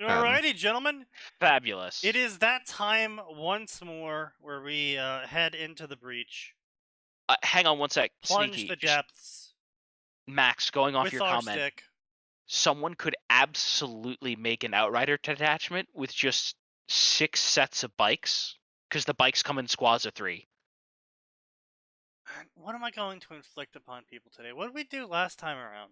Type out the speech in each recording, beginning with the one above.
Alrighty, gentlemen. Fabulous. It is that time once more where we head into the breach, Hang on one sec, plunge Sneaky. the Just depths Max, going off with your our comment, stick. someone could absolutely make an Outrider detachment with just 6 sets of bikes, because the bikes come in squads of 3. What am I going to inflict upon people today? What did we do last time around?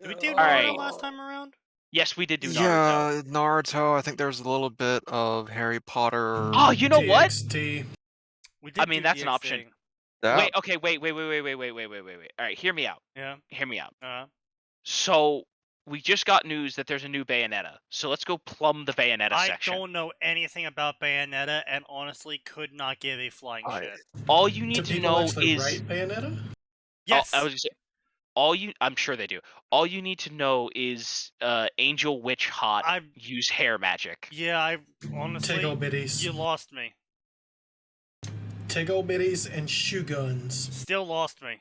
Did we do Alright. Naruto last time around? Yes, we did do Naruto. Yeah, Naruto. I think there's a little bit of Harry Potter. Oh, you know what? DXT. We did. I mean, do that's an DXT. option. That, Wait, okay, wait. Alright, hear me out. Yeah. Hear me out. Uh, So, we just got news that there's a new Bayonetta. So let's go plumb the Bayonetta I section. don't know anything about Bayonetta and honestly could not give a flying shit. All you need Do to people know actually is... write Bayonetta? Yes. I was gonna say, I'm sure they do. All you need to know is Angel Witch Hot use hair magic. Yeah, I honestly. Tiggle bitties. You lost me. Tiggle bitties and shoe guns. Still lost me.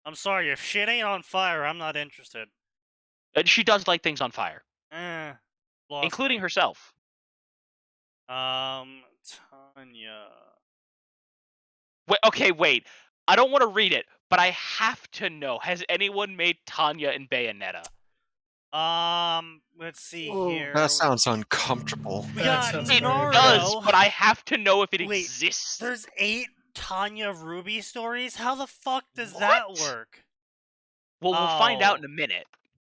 I'm sorry, if shit ain't on fire, I'm not interested. And she does light things on fire. Lost including me. herself. Tanya. Wait. I don't want to read it, but I have to know. Has anyone made Tanya in Bayonetta? Let's see here. that sounds uncomfortable. We That got sounds It Naruto. does, but I have to know if it Wait, exists. There's 8 Tanya Ruby stories? How the fuck does that work? Well, we'll find out in a minute.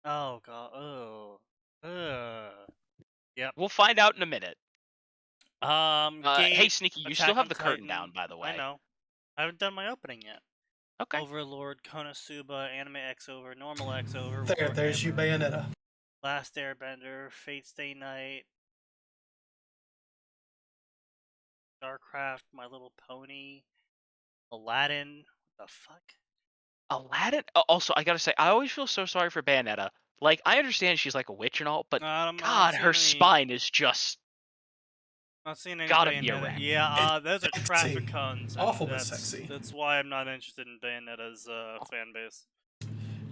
Oh, God. Oh. Yep. We'll find out in a minute. Hey, Gate, Sneaky, you Attack still have on the curtain Titan. down, by the way. I know. I haven't done my opening yet. Okay. Overlord, Konosuba, Anime X Over, Normal X Over. There's you, Bayonetta. Last Airbender, Fate Stay Night, Starcraft, My Little Pony, Aladdin. What the fuck? Aladdin? Also, I gotta say, I always feel so sorry for Bayonetta. Like, I understand she's like a witch and all, but God, her spine is just... Not seeing any gotta be a Bayonetta. wreck. Yeah, those are Sexy. traffic cones. Awful but sexy. That's why I'm not interested in Bayonetta's fan base.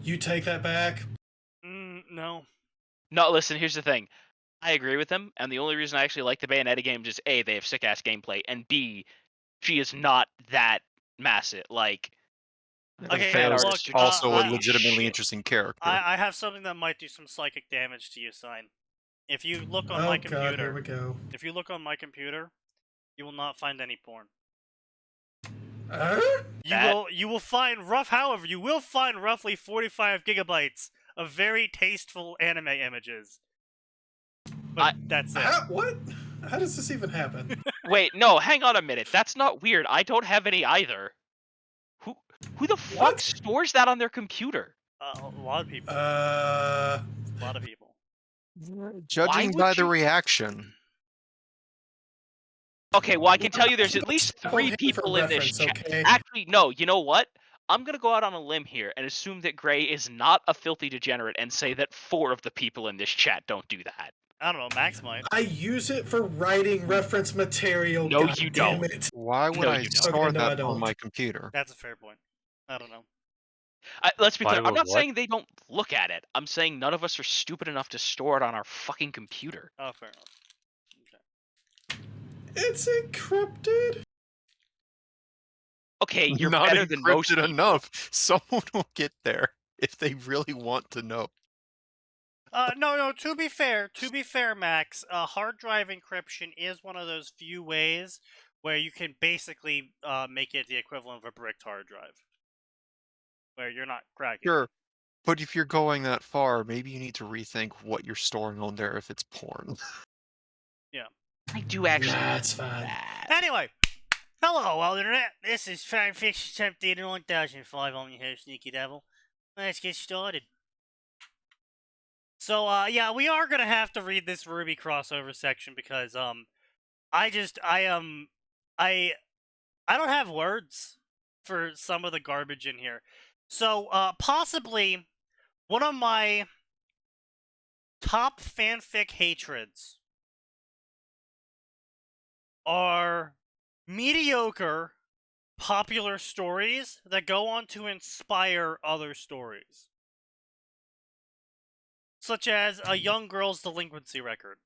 You take that back. No. No, listen, here's the thing. I agree with them, and the only reason I actually like the Bayonetta games is A, they have sick-ass gameplay, and B, she is not that massive. Like, Okay, fan look, artists are also a just legitimately shit. interesting character. I have something that might do some psychic damage to you, Sign. If you look on my computer, God, here we go. If you look on my computer, you will not find any porn. You will find however, you will find roughly 45 gigabytes of very tasteful anime images. But that's it. What? How does this even happen? Wait, no, hang on a minute. That's not weird. I don't have any either. Who the fuck stores that on their computer? A lot of people. Uh. A lot of people. Judging by the reaction. Okay, well, I can tell you there's at least 3 people in this chat. Okay? Actually, no, you know what? I'm gonna go out on a limb here and assume that Gray is not a filthy degenerate and say that 4 of the people in this chat don't do that. I don't know, Max might. I use it for writing reference material. No, God you damn don't. It. Why would I store that on my computer? That's a fair point. I don't know. Let's be clear. I'm not saying they don't look at it. I'm saying none of us are stupid enough to store it on our fucking computer. Oh, fair enough. Okay. It's encrypted. Okay, you're not better than most people. enough. Someone will get there if they really want to know. No. To be fair, Max. Hard drive encryption is one of those few ways where you can basically make it the equivalent of a bricked hard drive, where you're not cracking. Sure, but if you're going that far, maybe you need to rethink what you're storing on there if it's porn. Yeah, I do actually. That's fine. Anyway, hello, World Internet. This is Fanfiction Contempt 1005. I'm your host, SneakyDevil. Let's get started. So, yeah, we are gonna have to read this Ruby crossover section because, I don't have words for some of the garbage in here. So, possibly one of my top fanfic hatreds are mediocre, popular stories that go on to inspire other stories. such as a young girl's delinquency record.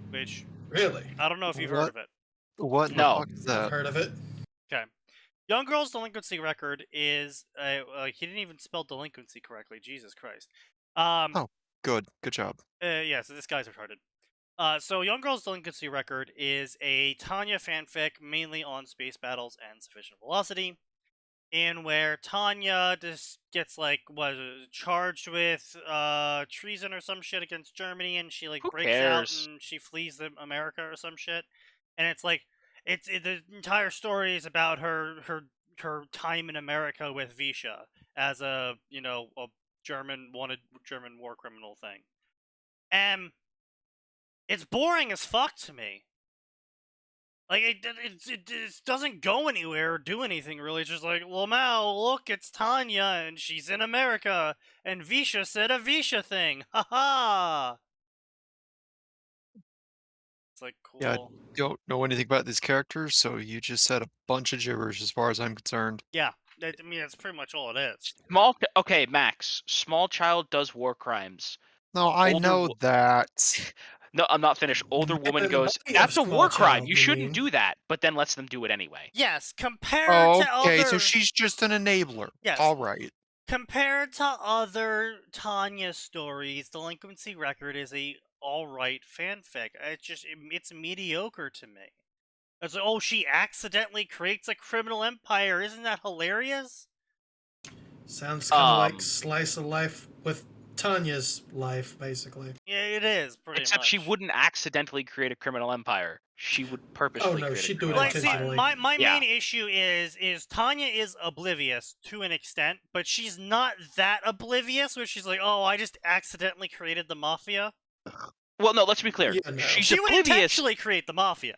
Which, Really? I don't know if you've heard of it. What in the No. fuck is I've that? heard of it. Young girl's delinquency record is he didn't even spell delinquency correctly. Jesus Christ. Oh. Good job. Yeah, so this guy's retarded. So Young Girl's Delinquency Record is a Tanya fanfic mainly on space battles and sufficient velocity, in where Tanya just gets charged with treason or some shit against Germany, and she Who breaks out cares? and she flees America or some shit, and it's the entire story is about her time in America with Visha as a wanted German war criminal thing. And it's boring as fuck to me. Like, it doesn't go anywhere or do anything really. It's just like, Lamau, look, it's Tanya, and she's in America, and Visha said a Visha thing. Ha-ha! It's like, cool. Yeah, you don't know anything about these characters, so you just said a bunch of gibberish as far as I'm concerned. Yeah, I mean, that's pretty much all it is. Okay, Max. Small child does war crimes. No, I Older know that. No, I'm not finished. Older woman the goes, body of "That's a small war crime. child, You you shouldn't mean?" do that," but then lets them do it anyway. Yes, compared Oh, to okay, other... so she's just an enabler. Yes. Alright. Compared to other Tanya stories, Delinquency Record is a alright fanfic. It's mediocre to me. It's like, oh, she accidentally creates a criminal empire. Isn't that hilarious? Sounds kind of like slice of life with Tanya's life, basically. Yeah, it is, pretty Except much. she wouldn't accidentally create a criminal empire. She would purposely create she'd a do it criminal See, empire. intentionally. my Yeah. main issue is Tanya is oblivious to an extent, but she's not that oblivious where she's like, oh, I just accidentally created the mafia. Well, no, let's be clear. Yeah, no. She's She would oblivious. intentionally create the mafia.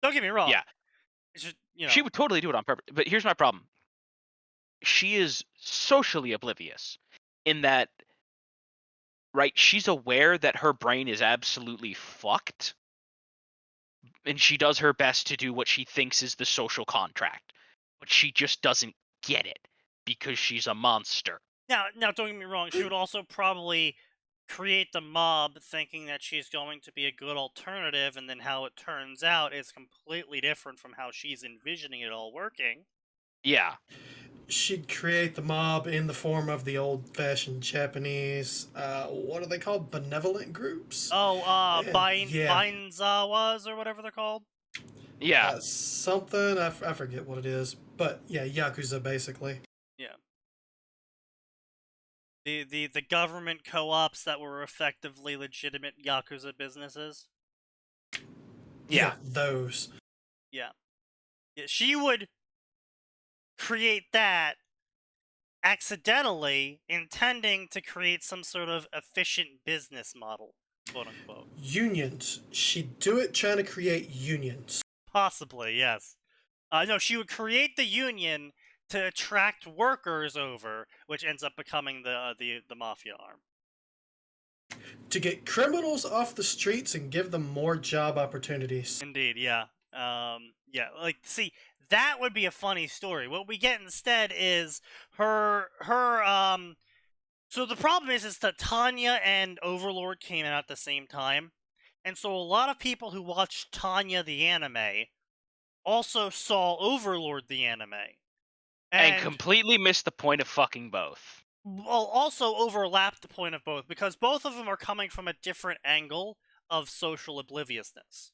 Don't get me wrong. Yeah. It's just, She would totally do it on purpose. But here's my problem. She is socially oblivious in that, right, she's aware that her brain is absolutely fucked, and she does her best to do what she thinks is the social contract, but she just doesn't get it because she's a monster. Now, don't get me wrong. She would also probably create the mob thinking that she's going to be a good alternative, and then how it turns out is completely different from how she's envisioning it all working. Yeah. She'd create the mob in the form of the old-fashioned Japanese, what are they called? Benevolent groups? Oh, Yeah. Bainzawas or whatever they're called. Yeah. Something, I forget what it is. But, yeah, Yakuza, basically. Yeah. The government co-ops that were effectively legitimate Yakuza businesses. Yeah. Those. Yeah, she would create that accidentally, intending to create some sort of efficient business model, quote unquote. Unions. She'd do it trying to create unions. Possibly, yes. No, she would create the union to attract workers over, which ends up becoming the mafia arm. To get criminals off the streets and give them more job opportunities. Indeed, yeah. See, that would be a funny story. What we get instead is her so the problem is that Tanya and Overlord came out at the same time. And so a lot of people who watched Tanya the anime also saw Overlord the anime. And completely missed the point of fucking both. Well, also overlapped the point of both, because both of them are coming from a different angle of social obliviousness.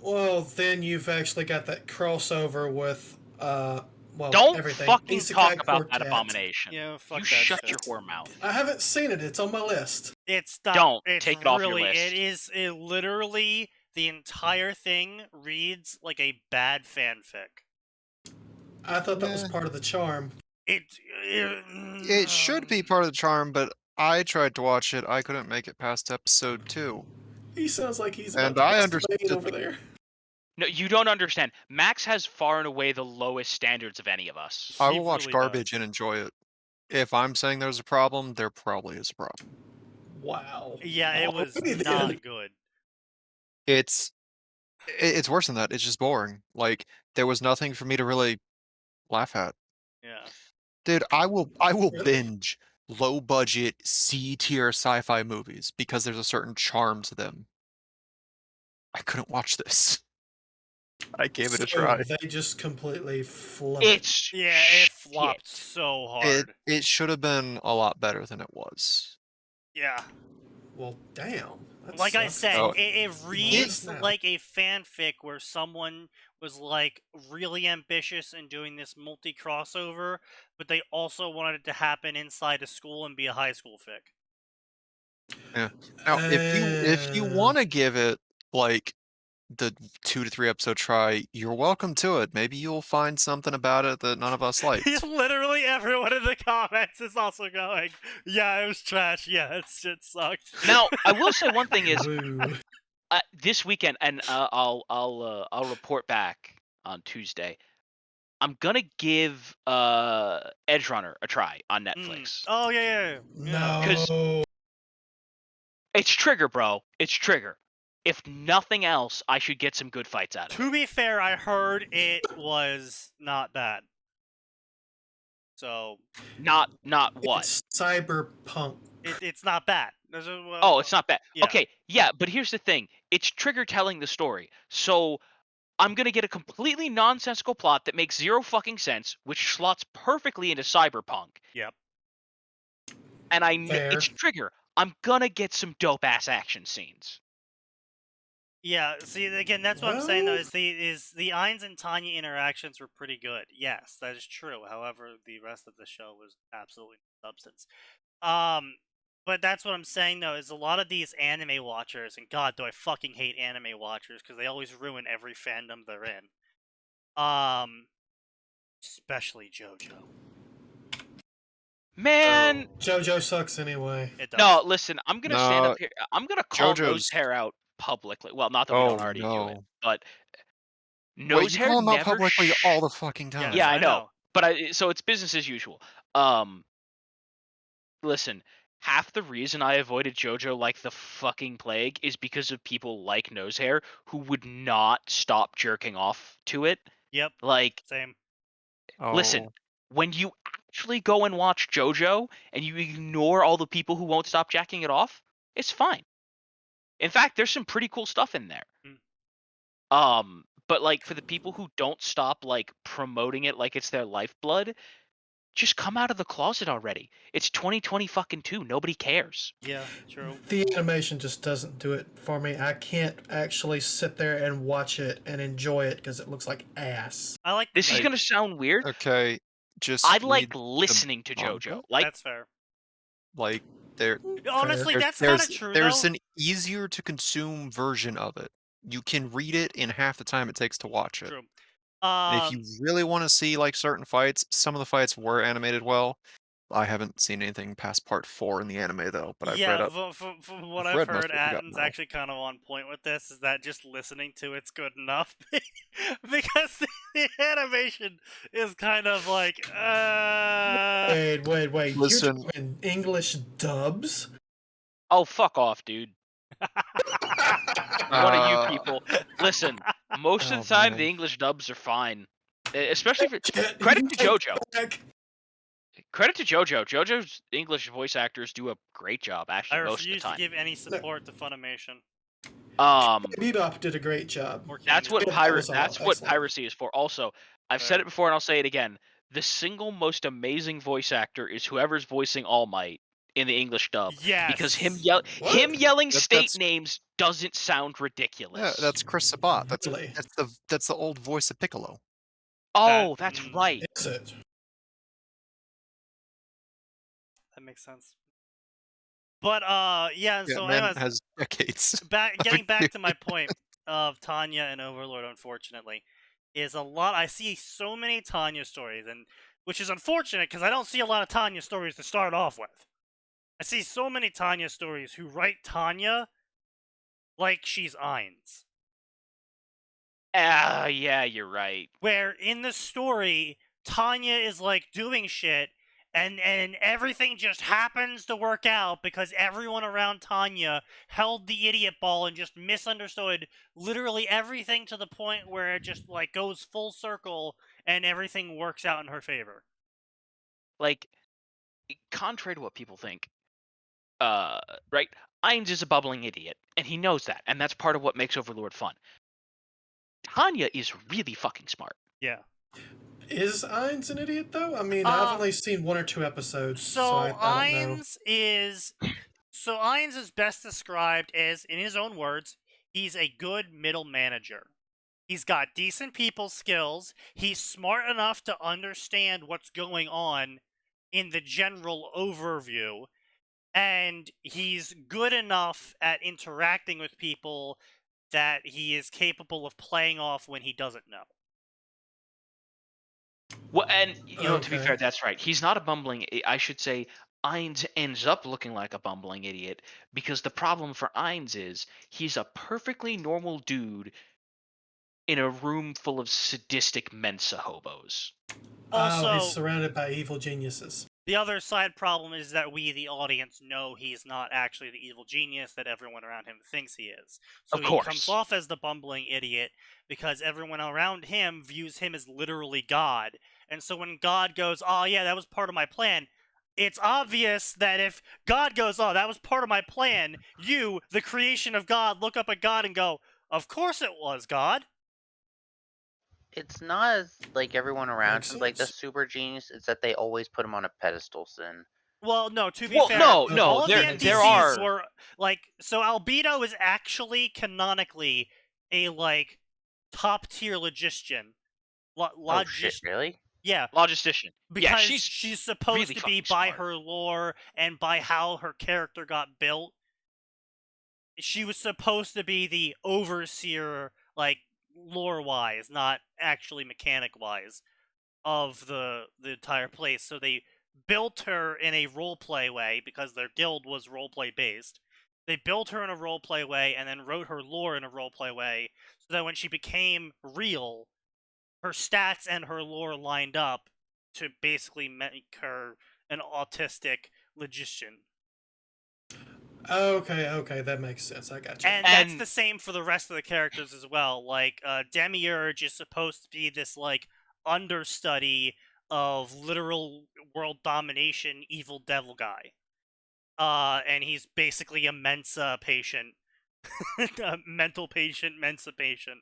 Well, then you've actually got that crossover with, Don't everything. fucking Isekai talk about Quartet. that abomination. Yeah, fuck You that shut shit. your whore mouth. I haven't seen it. It's on my list. It's not. Don't. It's Take it off your really, list. It literally, the entire thing reads like a bad fanfic. I thought that was part of the charm. It should be part of the charm, but I tried to watch it. I couldn't make it past episode 2. He sounds like he's And about to I masturbate understood over there. No, you don't understand. Max has far and away the lowest standards of any of us. I He will watch really garbage does. and enjoy it. If I'm saying there's a problem, there probably is a problem. Wow. Yeah, it was Already not then. good. It's worse than that. It's just boring. Like, there was nothing for me to really laugh at. Yeah. Dude, I will Really? binge low budget C tier sci-fi movies because there's a certain charm to them. I couldn't watch this. I gave it a So try. they just completely flub it. It's Yeah, it flopped shit. so It hard. it should have been a lot better than it was. Yeah. Well, damn. That Like I sucks. said, Oh, it reads now. like a fanfic where someone was like really ambitious in doing this multi-crossover, but they also wanted it to happen inside a school and be a high school fic. Now, if you Uh, want to give it like the 2 to 3 episode try, you're welcome to it. Maybe you'll find something about it that none of us liked. Literally everyone in the comments is also going, yeah, it was trash. Yeah, it shit sucked. Now, I will say one thing is Woo. this weekend, and I'll report back on Tuesday. I'm gonna give Edge Runner a try on Netflix. Oh yeah. No. It's Trigger, bro. It's Trigger. If nothing else, I should get some good fights out of it. To be fair, I heard it was not bad. So Not what? It's cyberpunk. it's not bad. Oh, it's not bad. Yeah. Okay, yeah, but here's the thing. It's Trigger telling the story. So I'm going to get a completely nonsensical plot that makes zero fucking sense, which slots perfectly into cyberpunk. Yep. And Fair. it's Trigger. I'm going to get some dope-ass action scenes. Yeah, see again, that's what I'm saying though. Well- Is the Ainz and Tanya interactions were pretty good. Yes, that is true. However, the rest of the show was absolutely no substance. But that's what I'm saying though. Is a lot of these anime watchers, and God, do I fucking hate anime watchers because they always ruin every fandom they're in. Especially JoJo. Man, JoJo sucks anyway. It does. no, listen, I'm going to stand No, up here. I'm going to call JoJo's Nose Hair out publicly. Well, not that we don't Oh, already do it, no. but Wait, Nose you Hair call him out never publicly all the fucking time. Yes, Yeah, I I know. know. But so it's business as usual. Listen, half the reason I avoided JoJo like the fucking plague is because of people like Nosehair who would not stop jerking off to it. Yep. Like, Same. listen, Oh, when you actually go and watch JoJo and you ignore all the people who won't stop jacking it off, it's fine. In fact, there's some pretty cool stuff in there. But like for the people who don't stop like promoting it like it's their lifeblood, just come out of the closet already. It's 2020 fucking 2. Nobody cares. Yeah, true. The animation just doesn't do it for me. I can't actually sit there and watch it and enjoy it because it looks like ass. I like This is Like- gonna sound weird. okay. Just I like read listening to manga? JoJo. Like that's fair. like there. Honestly, There- that's kind of there's true there's though. an easier to consume version of it. You can read it in half the time it takes to watch it. True. And if you really want to see like certain fights, some of the fights were animated well. I haven't seen anything past part 4 in the anime though, but I've read yeah, up. from what I've I've read most heard, of what we got Atin's now. actually kind of on point with this. Is that just listening to it's good enough because the animation is kind of like. Wait. Listen. You're talking English dubs? oh fuck off, dude. One of you people. Listen, most Oh, of the time man. the English dubs are fine. Especially for Jet, credit you to take JoJo. back- Credit to JoJo. JoJo's English voice actors do a great job I actually most of the refuse to time. give any support to Funimation. Bebop did a great job. Or That's Candy what Dog. That was that's what excellent. piracy is for. Also, I've said Fair. it before and I'll say it again. The single most amazing voice actor is whoever's voicing All Might in the English dub. Yes. Because him What? yelling That- state that's- names doesn't sound Yeah, ridiculous. that's Chris Sabat. Really? That's the old voice of Piccolo. oh, that- that's right. Is it? That makes sense. But yeah. Yeah, So, man anyways, has decades. getting back to my point of Tanya and Overlord, unfortunately, is a lot. I see so many Tanya stories, and which is unfortunate because I don't see a lot of Tanya stories to start off with. I see so many Tanya stories who write Tanya like she's Ainz, Yeah, you're right. where in the story Tanya is like doing shit. And everything just happens to work out because everyone around Tanya held the idiot ball and just misunderstood literally everything to the point where it just like goes full circle and everything works out in her favor. Like contrary to what people think, right? Ainz is a bubbling idiot, and he knows that, and that's part of what makes Overlord fun. Tanya is really fucking smart. Yeah. Is Ainz an idiot though? I mean, I've only seen 1 or 2 episodes, so I don't know. Ainz is best described as, in his own words, he's a good middle manager. He's got decent people skills. He's smart enough to understand what's going on in the general overview. And he's good enough at interacting with people that he is capable of playing off when he doesn't know. Well, and to be Okay. fair, that's right. He's not a bumbling. I should say, Ainz ends up looking like a bumbling idiot because the problem for Ainz is he's a perfectly normal dude in a room full of sadistic Mensa hobos. Oh, he's Also, surrounded by evil geniuses. the other side problem is that we, the audience, know he's not actually the evil genius that everyone around him thinks he is. So Of he comes course. off as the bumbling idiot because everyone around him views him as literally God. And so when God goes, oh yeah, that was part of my plan, it's obvious that if God goes, oh, that was part of my plan, you, the creation of God, look up at God and go, of course it was, God. It's not as like everyone around Makes him like the sense. super genius. It's that they always put him on a pedestal. Sin. Well, no, to be Well, fair, no, all of the there NPCs are. were, like, so Albedo is actually canonically a, like, top-tier logician. Oh shit! Really? Yeah, Logistician. because Yeah, she's supposed really to be, fucking by smart. her lore and by how her character got built, she was supposed to be the overseer, like, lore-wise, not actually mechanic-wise, of the entire place. So they built her in a roleplay way because their guild was roleplay based. They built her in a roleplay way and then wrote her lore in a roleplay way so that when she became real, her stats and her lore lined up to basically make her an autistic logician. Okay, that makes sense. I got you. And that's And- the same for the rest of the characters as well. Like, Demiurge is supposed to be this, like, understudy of literal world domination evil devil guy. And he's basically a Mensa patient. A mental patient, Mensa patient.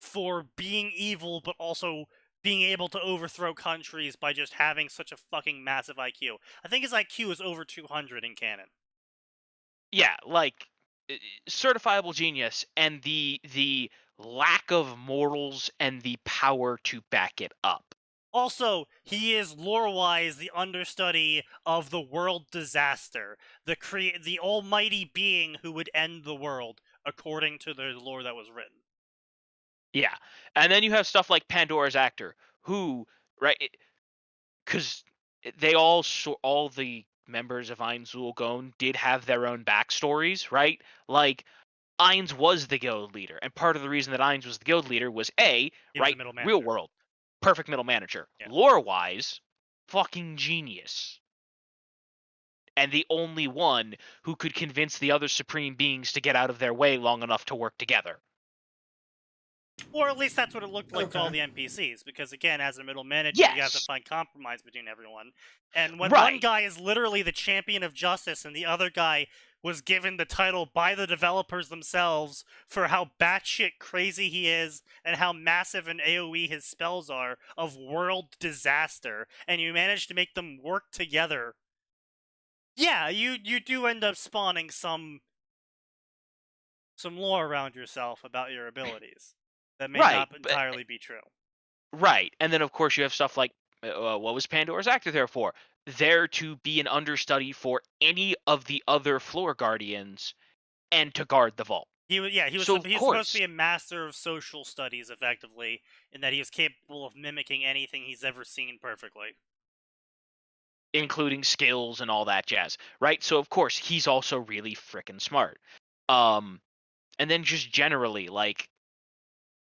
For being evil, but also being able to overthrow countries by just having such a fucking massive IQ. I think his IQ is over 200 in canon. Yeah, like certifiable genius, and the lack of morals and the power to back it up. Also, he is lore-wise the understudy of the world disaster, the almighty being who would end the world, according to the lore that was written. Yeah, and then you have stuff like Pandora's actor, who, right, because they all the members of Ein Zulgon did have their own backstories, right? Like, Ainz was the guild leader, and part of the reason that Ainz was the guild leader was He was the middle real manager. world, perfect middle manager. Yeah. Lore-wise, fucking genius. And the only one who could convince the other supreme beings to get out of their way long enough to work together. Or at least that's what it looked like to all Okay. the NPCs, because again, as a middle manager, you have to Yes. find compromise between everyone. And when one Right. guy is literally the champion of justice and the other guy was given the title by the developers themselves for how batshit crazy he is and how massive an AoE his spells are of world disaster, and you manage to make them work together, yeah, you do end up spawning some lore around yourself about your abilities that may Right, not but- entirely be true. Right. And then, of course, you have stuff like, what was Pandora's actor there for? There to be an understudy for any of the other floor guardians and to guard the vault. He was So, of supposed course, to be a master of social studies, effectively, in that he was capable of mimicking anything he's ever seen perfectly. including skills and all that jazz, right? So, of course, he's also really freaking smart. And then just generally, like,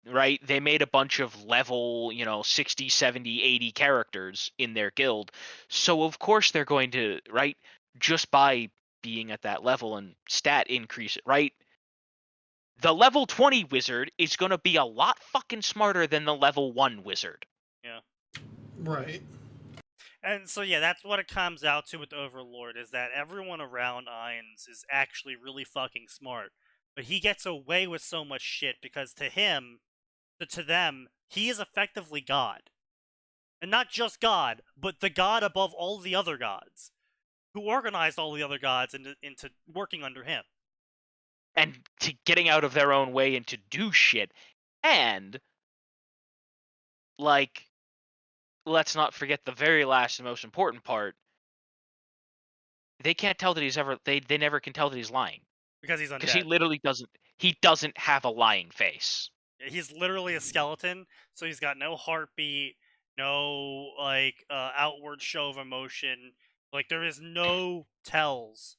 right, they made a bunch of level, 60, 70, 80 characters in their guild. So, of course, they're going to, right, just by being at that level and stat increase it, right? The level 20 wizard is going to be a lot fucking smarter than the level 1 wizard. Yeah. Right. And so yeah, that's what it comes out to with Overlord, is that everyone around Ainz is actually really fucking smart. But he gets away with so much shit because to them, he is effectively God. And not just God, but the god above all the other gods, who organized all the other gods into working under him. And to getting out of their own way and to do shit. And, like, let's not forget the very last and most important part. They can't tell that he's ever, they never can tell that he's lying. Because he's Because he undead. literally doesn't have a lying face. He's literally a skeleton, so he's got no heartbeat, no, like, outward show of emotion. Like, there is no tells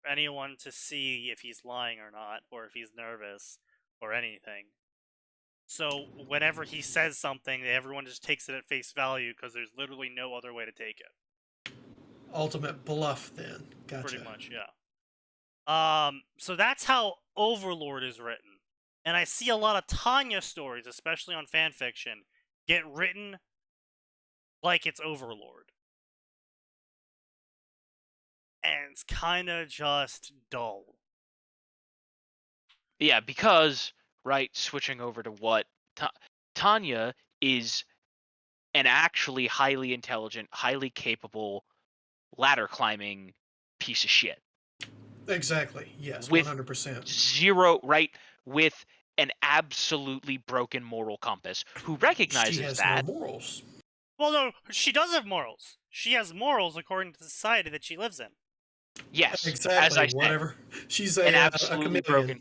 for anyone to see if he's lying or not, or if he's nervous, or anything. So, whenever he says something, everyone just takes it at face value, because there's literally no other way to take it. Ultimate bluff, then. Gotcha. Pretty much, yeah. So that's how Overlord is written. And I see a lot of Tanya stories, especially on fanfiction, get written like it's Overlord. And it's kind of just dull. Yeah, because, right, switching over to what Tanya is an actually highly intelligent, highly capable ladder climbing piece of shit. Exactly. Yes, With 100%. zero, right, with an absolutely broken moral compass, who recognizes She has that. no morals. Well, no, she does have morals. She has morals according to the society that she lives in. Yes, Exactly. as I said, whatever. She's an a absolutely chameleon. broken.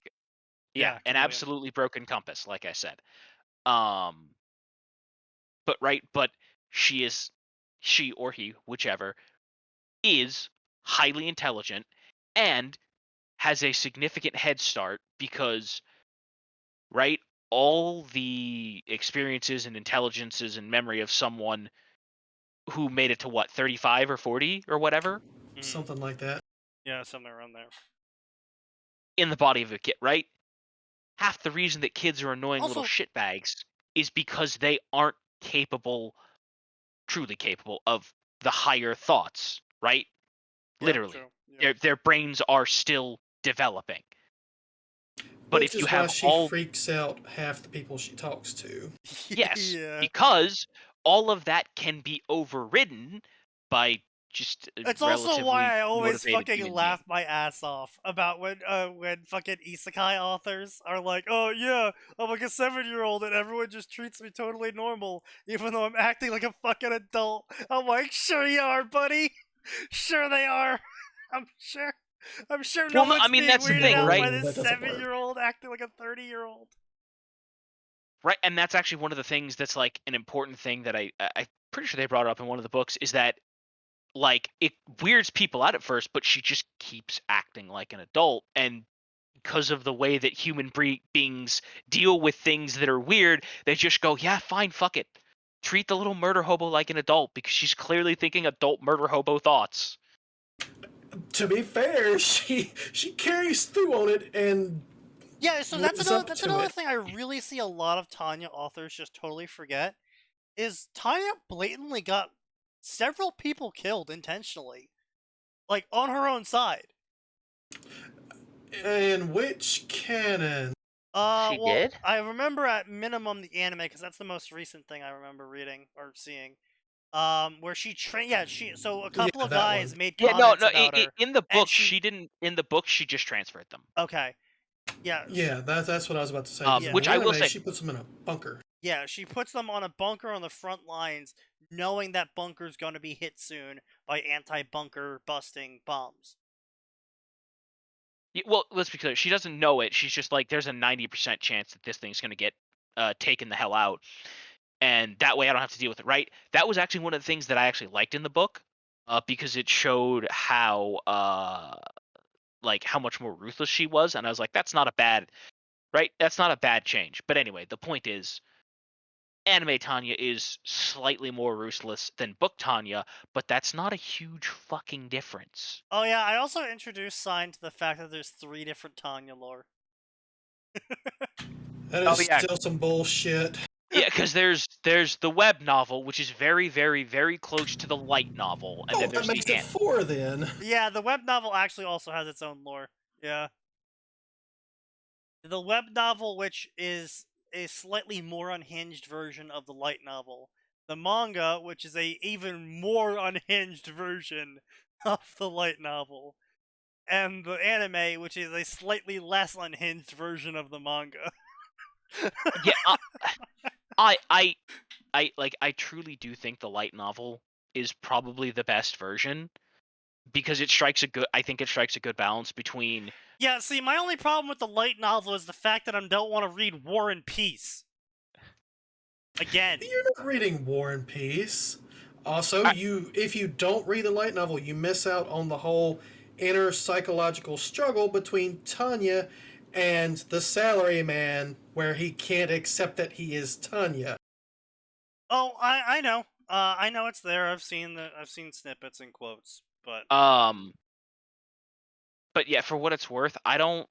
Yeah, An chameleon. absolutely broken compass, like I said. But she or he, whichever, is highly intelligent and has a significant head start because, right, all the experiences and intelligences and memory of someone who made it to what, 35 or 40 or whatever, Something like that. Yeah, something around there. in the body of a kid, right? Half the reason that kids are annoying little Also- shitbags is because they aren't truly capable of the higher thoughts, right? Yeah, Literally. true. Yeah. Their brains are still developing. But Which if you is why have she all freaks out half the people she talks to. yes, Yeah. because all of that can be overridden by just a It's also why relatively I always motivated fucking human laugh being. my ass off about when fucking isekai authors are like, oh yeah, I'm like a 7-year-old and everyone just treats me totally normal, even though I'm acting like a fucking adult. I'm like, sure you are, buddy. Sure they are. I'm sure. I'm sure no Well, no, I one's mean, being that's the weirded thing, out right? by No, this that doesn't work. 7-year-old acting like a 30-year-old. Right, and that's actually one of the things that's like an important thing that I'm pretty sure they brought up in one of the books is that, like, it weirds people out at first, but she just keeps acting like an adult, and because of the way that human beings deal with things that are weird, they just go, yeah, fine, fuck it. Treat the little murder hobo like an adult because she's clearly thinking adult murder hobo thoughts. To be fair, she carries through on it and Yeah, so that's lives up that's to another it. thing I really see a lot of Tanya authors just totally forget is Tanya blatantly got several people killed intentionally, like on her own side. In which canon? She Well, did? I remember at minimum the anime because that's the most recent thing I remember reading or seeing. Where she so a couple Yeah, of that guys one. made Yeah, comments no, about her. in the and book she didn't. In the book she just transferred them. Okay, yeah, Yeah, that's what I was about to say. 'cause in Which the I will anime, say, she puts them in a bunker. yeah, she puts them on a bunker on the front lines, knowing that bunker's going to be hit soon by anti-bunker busting bombs. well, let's be clear. She doesn't know it. She's just like, there's a 90% chance that this thing's gonna get taken the hell out, and that way I don't have to deal with it. Right? That was actually one of the things that I actually liked in the book, because it showed how like how much more ruthless she was, and I was like, that's not a bad, right? That's not a bad change. But anyway, the point is, anime Tanya is slightly more ruthless than book Tanya, but that's not a huge fucking difference. Oh yeah, I also introduced Sign to the fact that there's 3 different Tanya lore. That Oh, is yeah. still some bullshit. Yeah, because there's the web novel, which is very, very, very close to the light novel, and Oh, then that there's makes the it 4 then. Yeah, the web novel actually also has its own lore. Yeah. The web novel, which is a slightly more unhinged version of the light novel. The manga, which is a even more unhinged version of the light novel. And the anime, which is a slightly less unhinged version of the manga. yeah. I truly do think the light novel is probably the best version because I think it strikes a good balance between. Yeah, see, my only problem with the light novel is the fact that I don't want to read War and Peace. Again. You're not reading War and Peace. Also, I- if you don't read the light novel, you miss out on the whole inner psychological struggle between Tanya and the salaryman, where he can't accept that he is Tanya. Oh, I know. I know it's there. I've seen snippets and quotes, but But yeah, for what it's worth, I don't.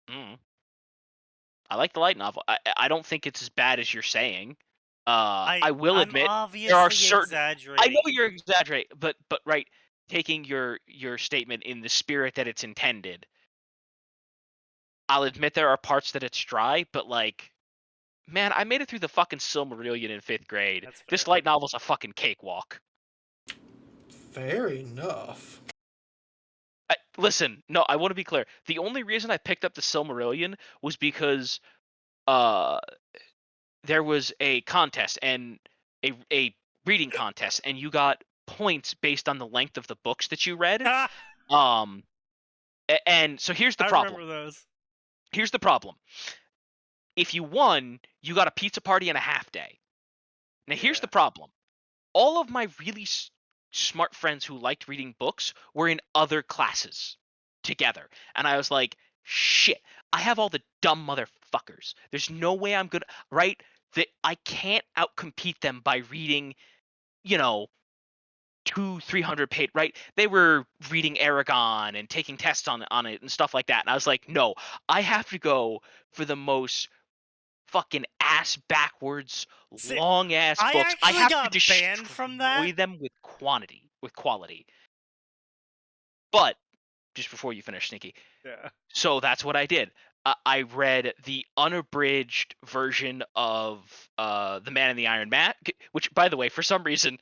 I like the light novel. I don't think it's as bad as you're saying. I will I'm admit obviously there are certain. exaggerating. I know you're exaggerating, but right, taking your statement in the spirit that it's intended. I'll admit there are parts that it's dry, but like, man, I made it through the fucking Silmarillion in 5th grade. That's This fair. light novel's a fucking cakewalk. Fair enough. Listen, no, I want to be clear. The only reason I picked up the Silmarillion was because there was a contest and a reading contest, and you got points based on the length of the books that you read. And so here's the I problem. remember those. Here's the problem. If you won, you got a pizza party and a half day. Now here's Yeah. the problem. All of my really smart friends who liked reading books were in other classes together, and I was like, shit, I have all the dumb motherfuckers. There's no way I'm gonna right. That I can't outcompete them by reading, 200-300 page, right? They were reading Aragon and taking tests on it and stuff like that. And I was like, no, I have to go for the most fucking ass backwards, See, long ass I books. I actually have got to banned from that. destroy them with quality. But just before you finish, Sneaky. Yeah. So that's what I did. I read the unabridged version of The Man in the Iron Mask, which, by the way, for some reason,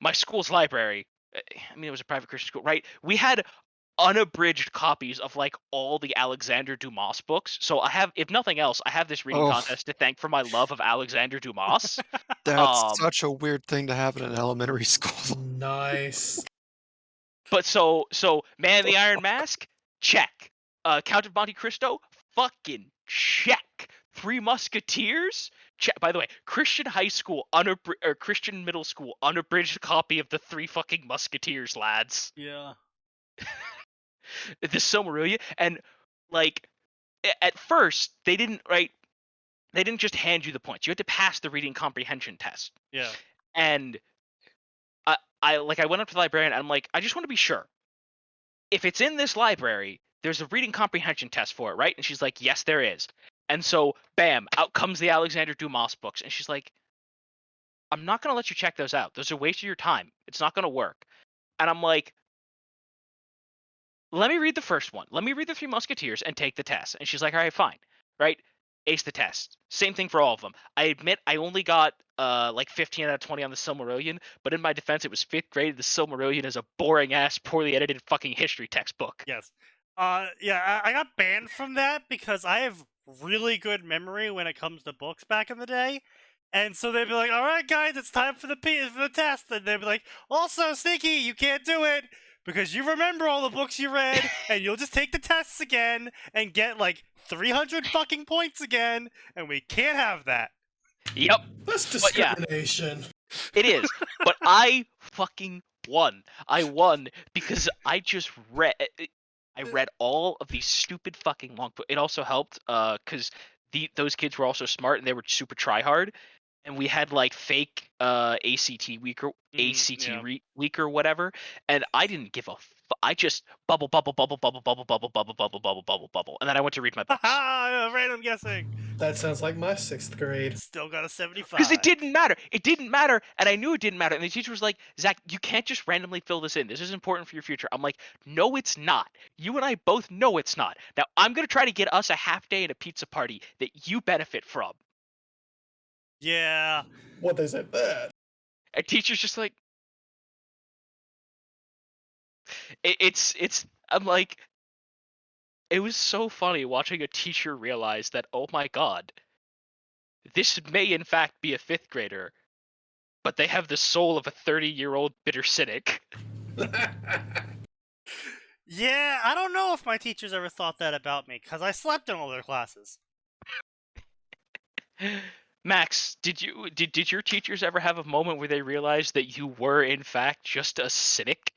my school's library, I mean, it was a private Christian school, right? We had unabridged copies of like all the Alexander Dumas books. So I have, if nothing else, I have this reading Oh. contest to thank for my love of Alexander Dumas. That's such a weird thing to happen in elementary school. Nice. But so Man in the Iron Mask, check. Count of Monte Cristo, fucking check. Three Musketeers, check. By the way, Christian high school or Christian middle school unabridged copy of the Three fucking Musketeers, lads. Yeah. The Silmarillion, and like at first they didn't just hand you the points. You had to pass the reading comprehension test. Yeah. And I went up to the librarian and I'm like, I just want to be sure. If it's in this library, there's a reading comprehension test for it, right? And she's like, yes, there is. And so, bam, out comes the Alexander Dumas books. And she's like, I'm not going to let you check those out. Those are a waste of your time. It's not going to work. And I'm like, let me read the first one. Let me read the Three Musketeers and take the test. And she's like, all right, fine. Right? Ace the test. Same thing for all of them. I admit I only got like 15 out of 20 on the Silmarillion, but in my defense, it was 5th grade. The Silmarillion is a boring ass, poorly edited fucking history textbook. Yes. Yeah, I got banned from that because I have really good memory when it comes to books back in the day. And so they'd be like, all right, guys, it's time for the test. And they'd be like, also, Sneaky, you can't do it because you remember all the books you read and you'll just take the tests again and get like 300 fucking points again. And we can't have that. Yep. That's But yeah. discrimination. It is. But I fucking won. I won because I just read. I read all of these stupid fucking long books. It also helped because those kids were also smart and they were super try hard. and we had like fake ACT week or yeah. week or whatever, and I didn't give a I just bubble bubble bubble bubble bubble bubble bubble bubble bubble bubble bubble, and then I went to read my books Haha, random guessing. That sounds like my 6th grade. Still got a 75. because it didn't matter. It didn't matter, and I knew it didn't matter. And the teacher was like, "Zach, you can't just randomly fill this in. This is important for your future." I'm like, "No, it's not. You and I both know it's not. Now I'm gonna try to get us a half day at a pizza party that you benefit from." Yeah. What they said that. And teacher's just like, it's. I'm like, it was so funny watching a teacher realize that, oh my god, this may in fact be a 5th grader, but they have the soul of a 30-year-old bitter cynic. Yeah, I don't know if my teachers ever thought that about me, because I slept in all their classes. Max, did your teachers ever have a moment where they realized that you were in fact just a cynic?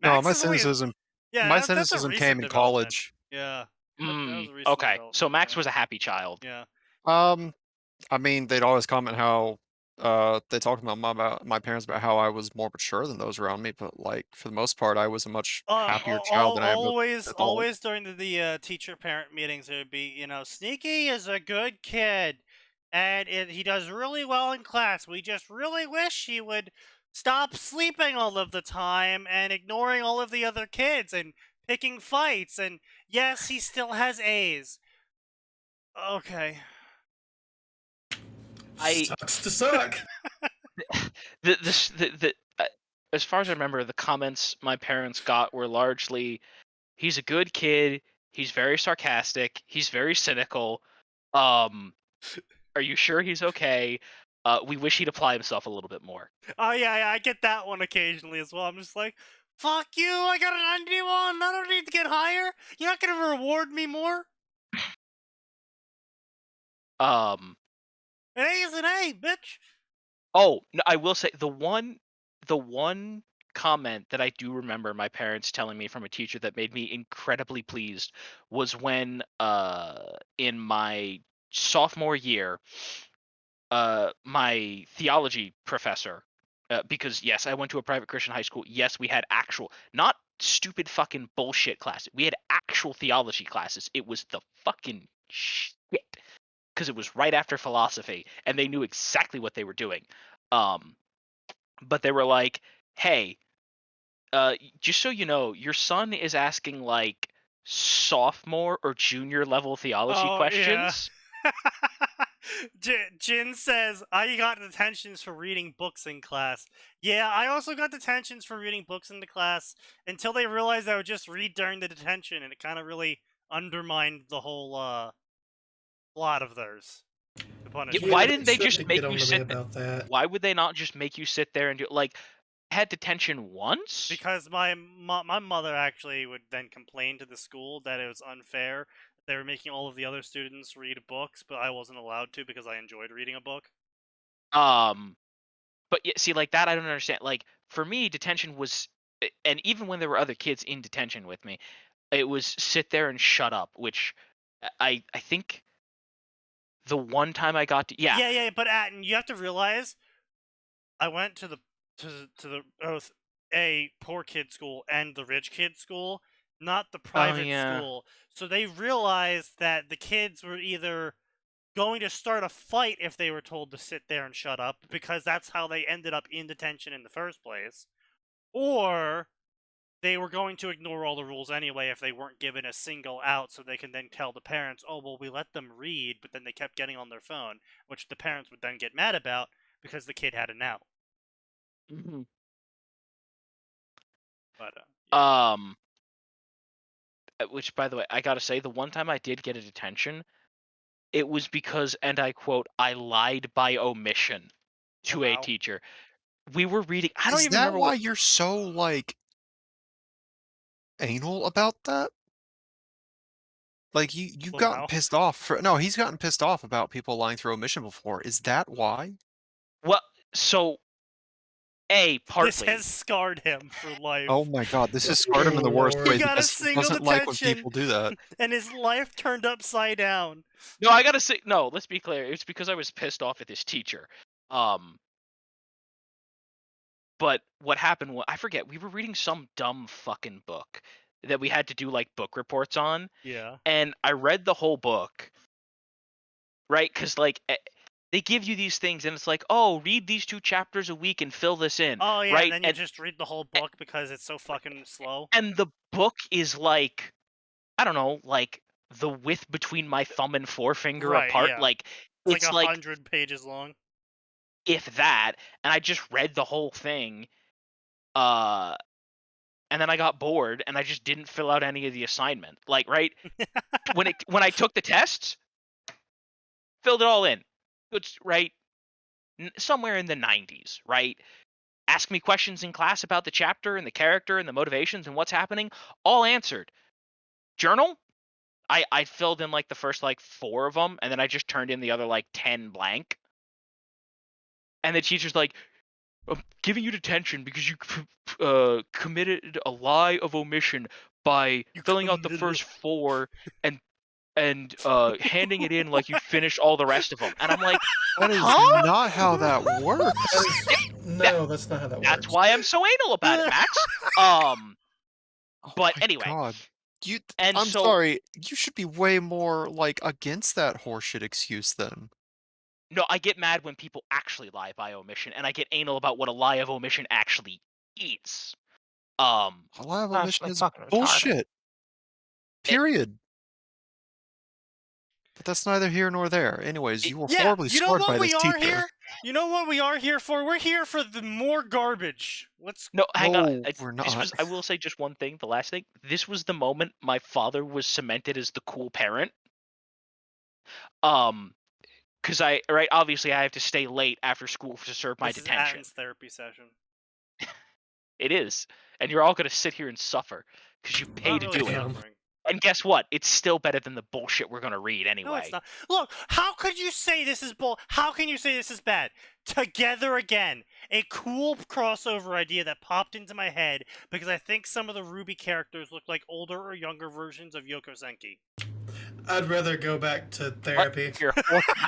No, Max my is only- cynicism. yeah, my that's a cynicism recent came in development. college. Yeah. That was a recent Okay, so development, Max yeah. was a happy child. Yeah. I mean, they'd always comment how they talked about my parents about how I was more mature than those around me, but like for the most part, I was a much happier child than I am adult. Always during the teacher parent meetings, it would be, Sneaky is a good kid, and he does really well in class. We just really wish he would stop sleeping all of the time and ignoring all of the other kids and picking fights. And yes, he still has A's. Okay. Sucks to suck. As far as I remember, the comments my parents got were largely, "He's a good kid. He's very sarcastic. He's very cynical. Are you sure he's okay? We wish he'd apply himself a little bit more." Oh yeah, I get that one occasionally as well. I'm just like, fuck you, I got an 91, I don't need to get higher. You're not gonna reward me more? An A is an A, bitch. Oh, no, I will say the one comment that I do remember my parents telling me from a teacher that made me incredibly pleased was when in my sophomore year, my theology professor, because yes, I went to a private Christian high school. Yes, we had actual, not stupid fucking bullshit classes. We had actual theology classes. It was the fucking shit because it was right after philosophy, and they knew exactly what they were doing. But they were like, "Hey, just so you know, your son is asking like sophomore or junior level theology questions." Jin says, I got detentions for reading books in class. Yeah, I also got detentions for reading books in the class until they realized I would just read during the detention, and it kind of really undermined the whole plot of theirs. To punish me. Why they didn't they should just get make on you to me sit? about that? Why would they not just make you sit there and do like? Had detention once? Because my mother actually would then complain to the school that it was unfair. They were making all of the other students read books, but I wasn't allowed to because I enjoyed reading a book. But yeah, see, like that I don't understand. Like for me, detention was, and even when there were other kids in detention with me, it was sit there and shut up. Which I think the one time I got to Yeah, but Atin, you have to realize, I went to the both a poor kid school and the rich kid school, not the private school. So they realized that the kids were either going to start a fight if they were told to sit there and shut up, because that's how they ended up in detention in the first place, or they were going to ignore all the rules anyway if they weren't given a single out, so they can then tell the parents, oh, well, we let them read, but then they kept getting on their phone, which the parents would then get mad about because the kid had an out. Mm-hmm. But, which, by the way, I gotta say, the one time I did get a detention, it was because, and I quote, I lied by omission to a teacher. We were reading. I don't Is even that remember why what. you're so like anal about that? Like you've gotten Wow. pissed off for no, he's gotten pissed off about people lying through omission before. Is that why? Well, so A, partly. This has scarred him for life. Oh my god, this has scarred him in the worst Lord. way He got a because he single doesn't like when detention. people do that. And his life turned upside down. No, I gotta say, no, let's be clear. It's because I was pissed off at this teacher. But what happened was, I forget, we were reading some dumb fucking book that we had to do, like, book reports on. Yeah. And I read the whole book, right? Because, like, they give you these things, and it's like, oh, read these 2 chapters a week and fill this in. Oh, yeah, right? and then you just read the whole book because it's so fucking slow. And the book is, like, I don't know, like, the width between my thumb and forefinger Right, apart. yeah. Like, It's it's like 100 pages long. if that, and I just read the whole thing, and then I got bored, and I just didn't fill out any of the assignment. Like, right? when I took the tests, filled it all in. It's right somewhere in the 90s, right? Ask me questions in class about the chapter and the character and the motivations and what's happening, all answered. Journal, I filled in like the first like 4 of them, and then I just turned in the other like 10 blank. And the teacher's like, I'm giving you detention because you committed a lie of omission by filling out the first 4 and handing it in like you finished all the rest of them. And I'm like, That is huh? not how that works. No, that's not how that works. That's why I'm so anal about it, Max. Oh But my anyway, God. and I'm so sorry, you should be way more, like, against that horseshit excuse then. no, I get mad when people actually lie by omission, and I get anal about what a lie of omission actually is. A lie of omission Actually is fucking retarded. bullshit. Period. But that's neither here nor there. Anyways, you were horribly you know scarred what by we this are teacher. here? You know what we are here for? We're here for the more garbage. Let's No, hang on. No, we're This not. was, I will say just one thing, the last thing. This was the moment my father was cemented as the cool parent. Because obviously I have to stay late after school to serve my This is detention. Atin's therapy session. It is. And you're all going to sit here and suffer because you pay Not to really do it. suffering. And guess what? It's still better than the bullshit we're going to read No, anyway. it's not. Look, how could you say this is How can you say this is bad? Together Again, a cool crossover idea that popped into my head because I think some of the Ruby characters look like older or younger versions of Yoko Senki. I'd rather go back to therapy. You're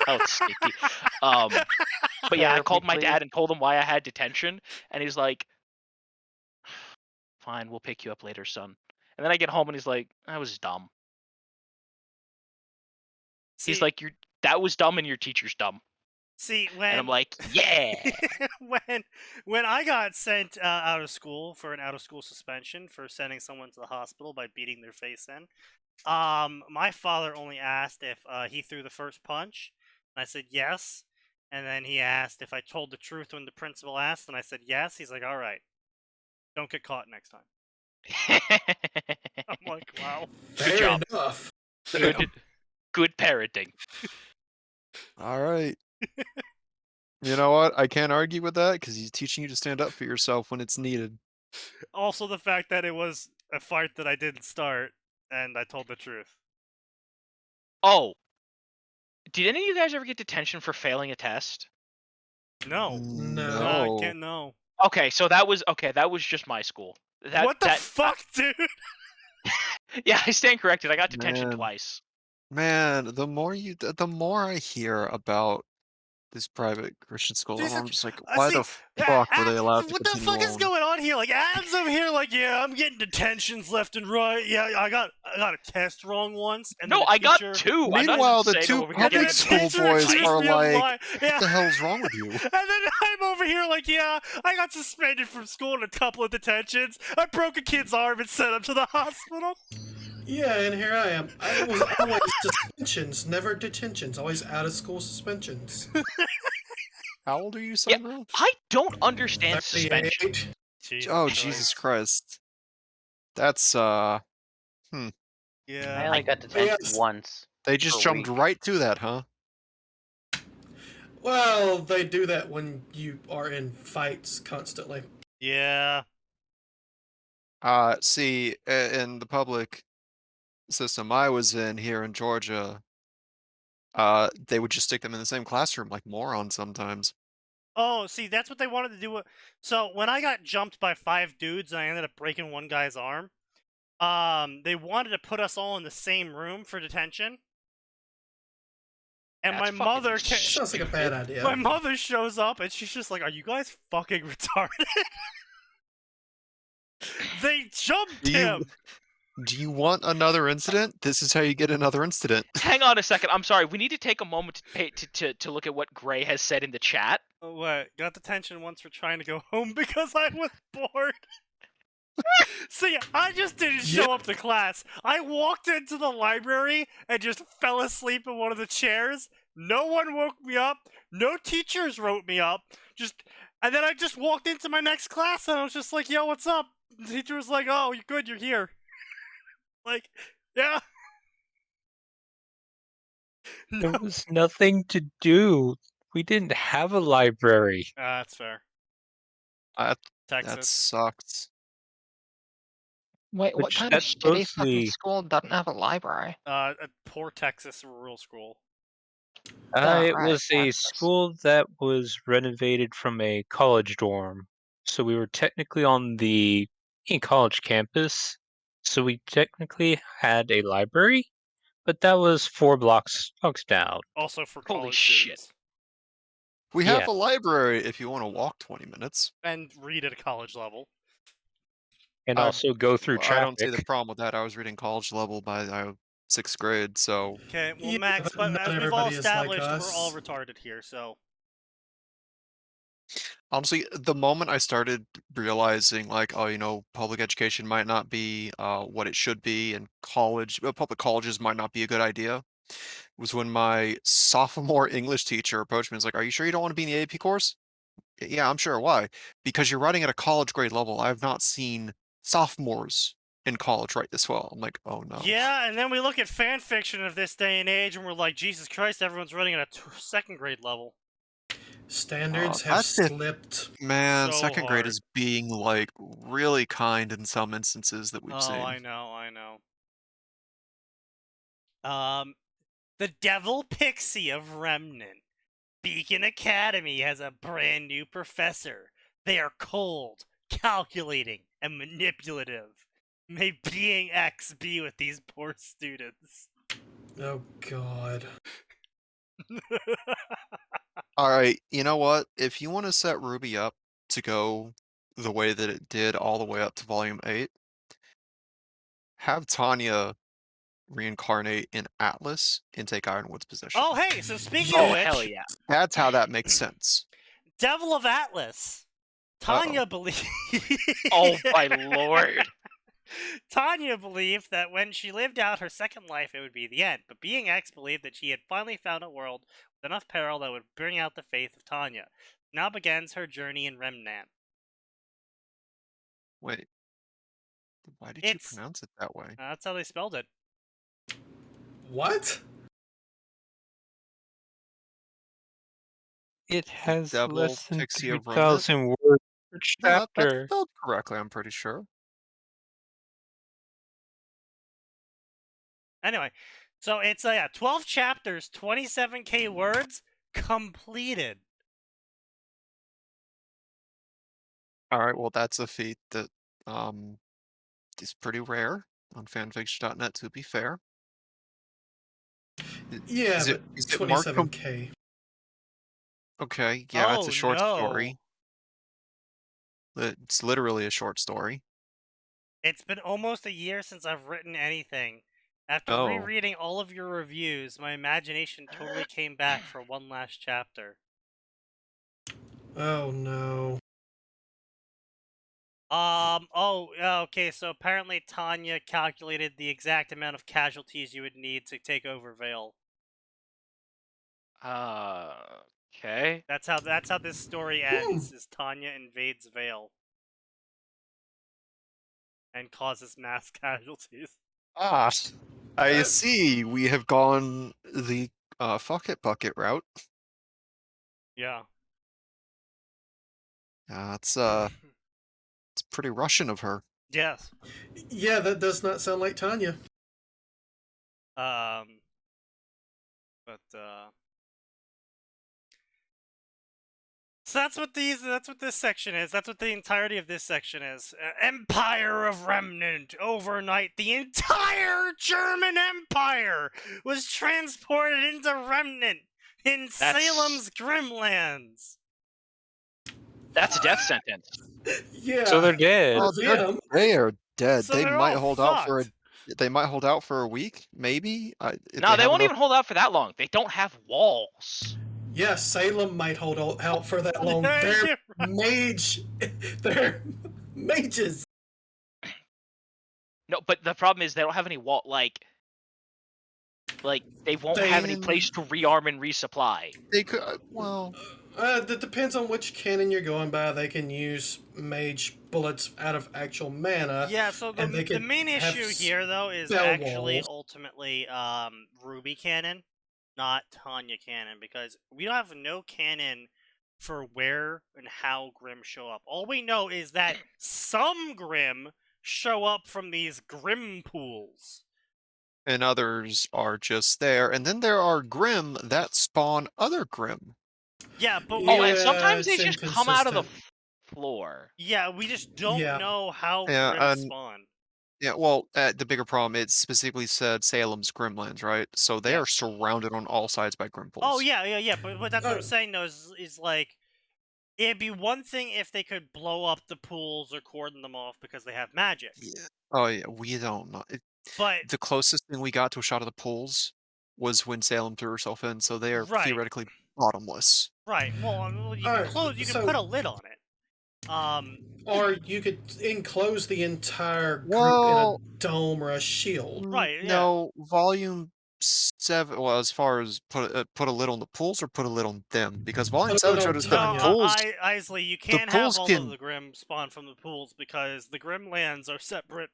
out, Sneaky. But yeah, I called my dad and told him why I had detention, and he's like, fine, we'll pick you up later, son. And then I get home and he's like, that was dumb. He's like, that was dumb and your teacher's dumb. See, And I'm like, yeah. when I got sent out of school for an out-of-school suspension for sending someone to the hospital by beating their face in, my father only asked if he threw the first punch. And I said yes. And then he asked if I told the truth when the principal asked, and I said yes. He's like, all right, don't get caught next time. I'm like, wow. Good job. Enough. Good parenting. All right. You know what? I can't argue with that because he's teaching you to stand up for yourself when it's needed. Also, the fact that it was a fight that I didn't start, and I told the truth. Oh. Did any of you guys ever get detention for failing a test? No. No. I can't know. Okay, so that was just my school. What the fuck, dude? Yeah, I stand corrected. I got detention Man. twice. Man, the more I hear about this private Christian school, Jesus, I'm just like, why the fuck were they allowed to What the continue fuck is on? going on here? Like, Adam's over here, like, yeah, I'm getting detentions left and right. Yeah, I got a test wrong once. And No, then I got teacher, 2. Meanwhile, the I'm not two saying I'm over here public getting school teacher boys accused are me of like, lying. what Yeah. the hell's wrong with you? And then I'm over here like, yeah, I got suspended from school in a couple of detentions. I broke a kid's arm and sent him to the hospital. Yeah, and here I am. I was always suspensions, never detentions. Always out of school suspensions. How old are you, son? Now? I don't understand suspension. 38. Oh, Jesus Christ. That's, I Yeah. only got detention once. They just per jumped week. right to that, huh? Well, they do that when you are in fights constantly. Yeah. See, in the public system I was in here in Georgia, they would just stick them in the same classroom like morons sometimes. Oh, see, that's what they wanted to do. So when I got jumped by 5 dudes and I ended up breaking one guy's arm, they wanted to put us all in the same room for detention. And That's my fucking mother Sounds like a bad stupid. idea. my mother shows up and she's just like, "Are you guys fucking retarded?" They jumped him. Do you want another incident? This is how you get another incident. Hang on a second. I'm sorry. We need to take a moment to pay to look at what Gray has said in the chat. Oh, what? Got detention once for trying to go home because I was bored. See, I just didn't show up to class. I walked into the library and just fell asleep in one of the chairs. No one woke me up. No teachers wrote me up. And then I just walked into my next class and I was just like, "Yo, what's up?" The teacher was like, "Oh, you're good. You're here." Like, yeah. There was nothing to do. We didn't have a library. That's fair. That Texas. sucks. Wait, what Which kind of that's shitty fucking mostly- school doesn't have a library? A poor Texas rural school. It right, was a Texas. school that was renovated from a college dorm. So we were technically on the college campus. So we technically had a library, but that was 4 blocks down. Also for Holy college shit. students. We Yeah. have a library if you want to walk 20 minutes. And read at a college level. And I- also go through Well, I don't see the traffic. problem with that. I was reading college level by 6th grade, so Okay, well, Yeah, Max, but not as we've all everybody is like established, we're all us. retarded here, so. honestly, the moment I started realizing, like, oh, public education might not be what it should be, and public colleges might not be a good idea, was when my sophomore English teacher approached me and was like, "Are you sure you don't want to be in the AP course?" Yeah, I'm sure. Why? Because you're writing at a college grade level. I've not seen sophomores in college write this well. I'm like, oh no. Yeah, and then we look at fan fiction of this day and age, and we're like, Jesus Christ, everyone's running at a 2nd grade level. Standards Oh, have that's it. slipped. Man, So second grade hard. is being like really kind in some instances that we've Oh, seen. I know. The Devil Pixie of Remnant. Beacon Academy has a brand new professor. They are cold, calculating, and manipulative. May being X be with these poor students. Oh God. All right, you know what? If you want to set Ruby up to go the way that it did all the way up to Volume 8, have Tanya reincarnate in Atlas and take Ironwood's position. Oh, hey, so speaking Oh of which, hell yeah. That's how that makes sense. Devil of Atlas. Tanya believes. Oh my lord. Tanya believed that when she lived out her second life, it would be the end. But Being X believed that she had finally found a world with enough peril that would bring out the faith of Tanya. Now begins her journey in Remnant. Wait. Why did you It's- pronounce it that way? That's how they spelled it. What? It has Devil, less than Pixie of 3,000 words per No, that's chapter. spelled correctly, I'm pretty sure. Anyway, so it's 12 chapters, 27k words, completed. All right, well, that's a feat that is pretty rare on fanfiction.net, to be fair. Yeah, Is it but marked 27K. Okay, yeah, it's Oh, a short no. story. It's literally a short story. It's been almost a year since I've written anything. After Oh. rereading all of your reviews, my imagination totally came back for one last chapter. Oh no. Okay, so apparently Tanya calculated the exact amount of casualties you would need to take over Vale. Okay. That's how this story ends, is Tanya invades Vale. And causes mass casualties. Ah, I Uh, see. We have gone the fuck it bucket route. Yeah. It's pretty Russian of her. Yes. Yeah, that does not sound like Tanya. But So that's what this section is. That's what the entirety of this section is. Empire of Remnant. Overnight, the entire German Empire was transported into Remnant in Salem's Grimlands. That's a death sentence. Yeah. So they're dead. Oh, them. they are dead. So they they're might all hold out for a. fucked. They might hold out for a week, maybe. If No, they have won't enough- even hold out for that long. They don't have walls. Yeah, Salem might hold out for that long. Yeah, They're you're right. they're mages. No, but the problem is they don't have any wall. Like they won't have any They- place to rearm and resupply. They could. Well, That depends on which canon you're going by. They can use mage bullets out of actual mana. Yeah, so and they the could main have issue here, though, is spell actually walls. ultimately Ruby canon, not Tanya canon, because we don't have no canon for where and how Grimm show up. All we know is that some Grimm show up from these Grimm pools. and others are just there, and then there are Grim that spawn other Grim. Yeah, but Oh, we, and sometimes they it's just come out of the inconsistent. floor. yeah, we just don't Yeah. know how Yeah, Grimm and- spawn. Yeah, well, the bigger problem, it specifically said Salem's Grimlands, right? So they Yeah. are surrounded on all sides by Grim pools. Oh yeah, but that's what I'm Oh. saying though is like it'd be one thing if they could blow up the pools or cordon them off because they have magic. Yeah. Oh yeah, we don't know. But The closest thing we got to a shot of the pools was when Salem threw herself in, so they are Right. theoretically bottomless. right, well you can Alright, close you can so- put a lid on it. Or you could enclose the entire group Well- in a dome or a shield. Right, yeah. No, volume 7. Well, as far as put a lid on the pools or put a lid on them, because volume Put a 7 lid showed on us No, that the pools. Isley, you can't have pools all can- of the Grimm spawn from the pools because the Grimm lands are separate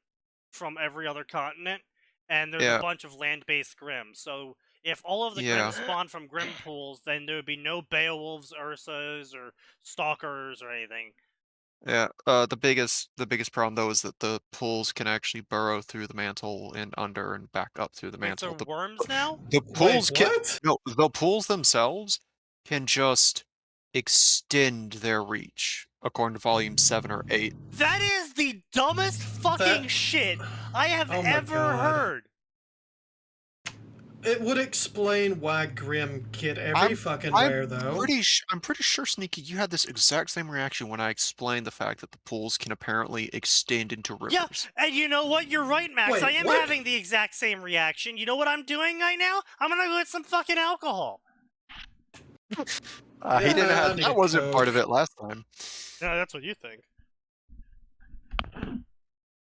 from every other continent, and there's Yeah. a bunch of land-based Grimm. So if all of the Yeah. Grimm spawn from Grimm pools, then there would be no Beowulfs, Ursas, or Stalkers or anything. Yeah, the biggest problem though is that the pools can actually burrow through the mantle and under and back up through the Wait, mantle. they're worms now? The pools Wait, can what? no, the pools themselves can just extend their reach, according to volume 7 or 8. That is the dumbest fucking shit I have Oh my ever God. heard. It would explain why Grimm get every fucking where, though. I'm pretty sure, Sneaky, you had this exact same reaction when I explained the fact that the pools can apparently extend into rivers. Yeah, and you know what? You're right, Max. Wait, I am what? having the exact same reaction. You know what I'm doing right now? I'm gonna go get some fucking alcohol. He didn't Yeah, I have need that a wasn't part Coke. of it last time. Yeah, that's what you think.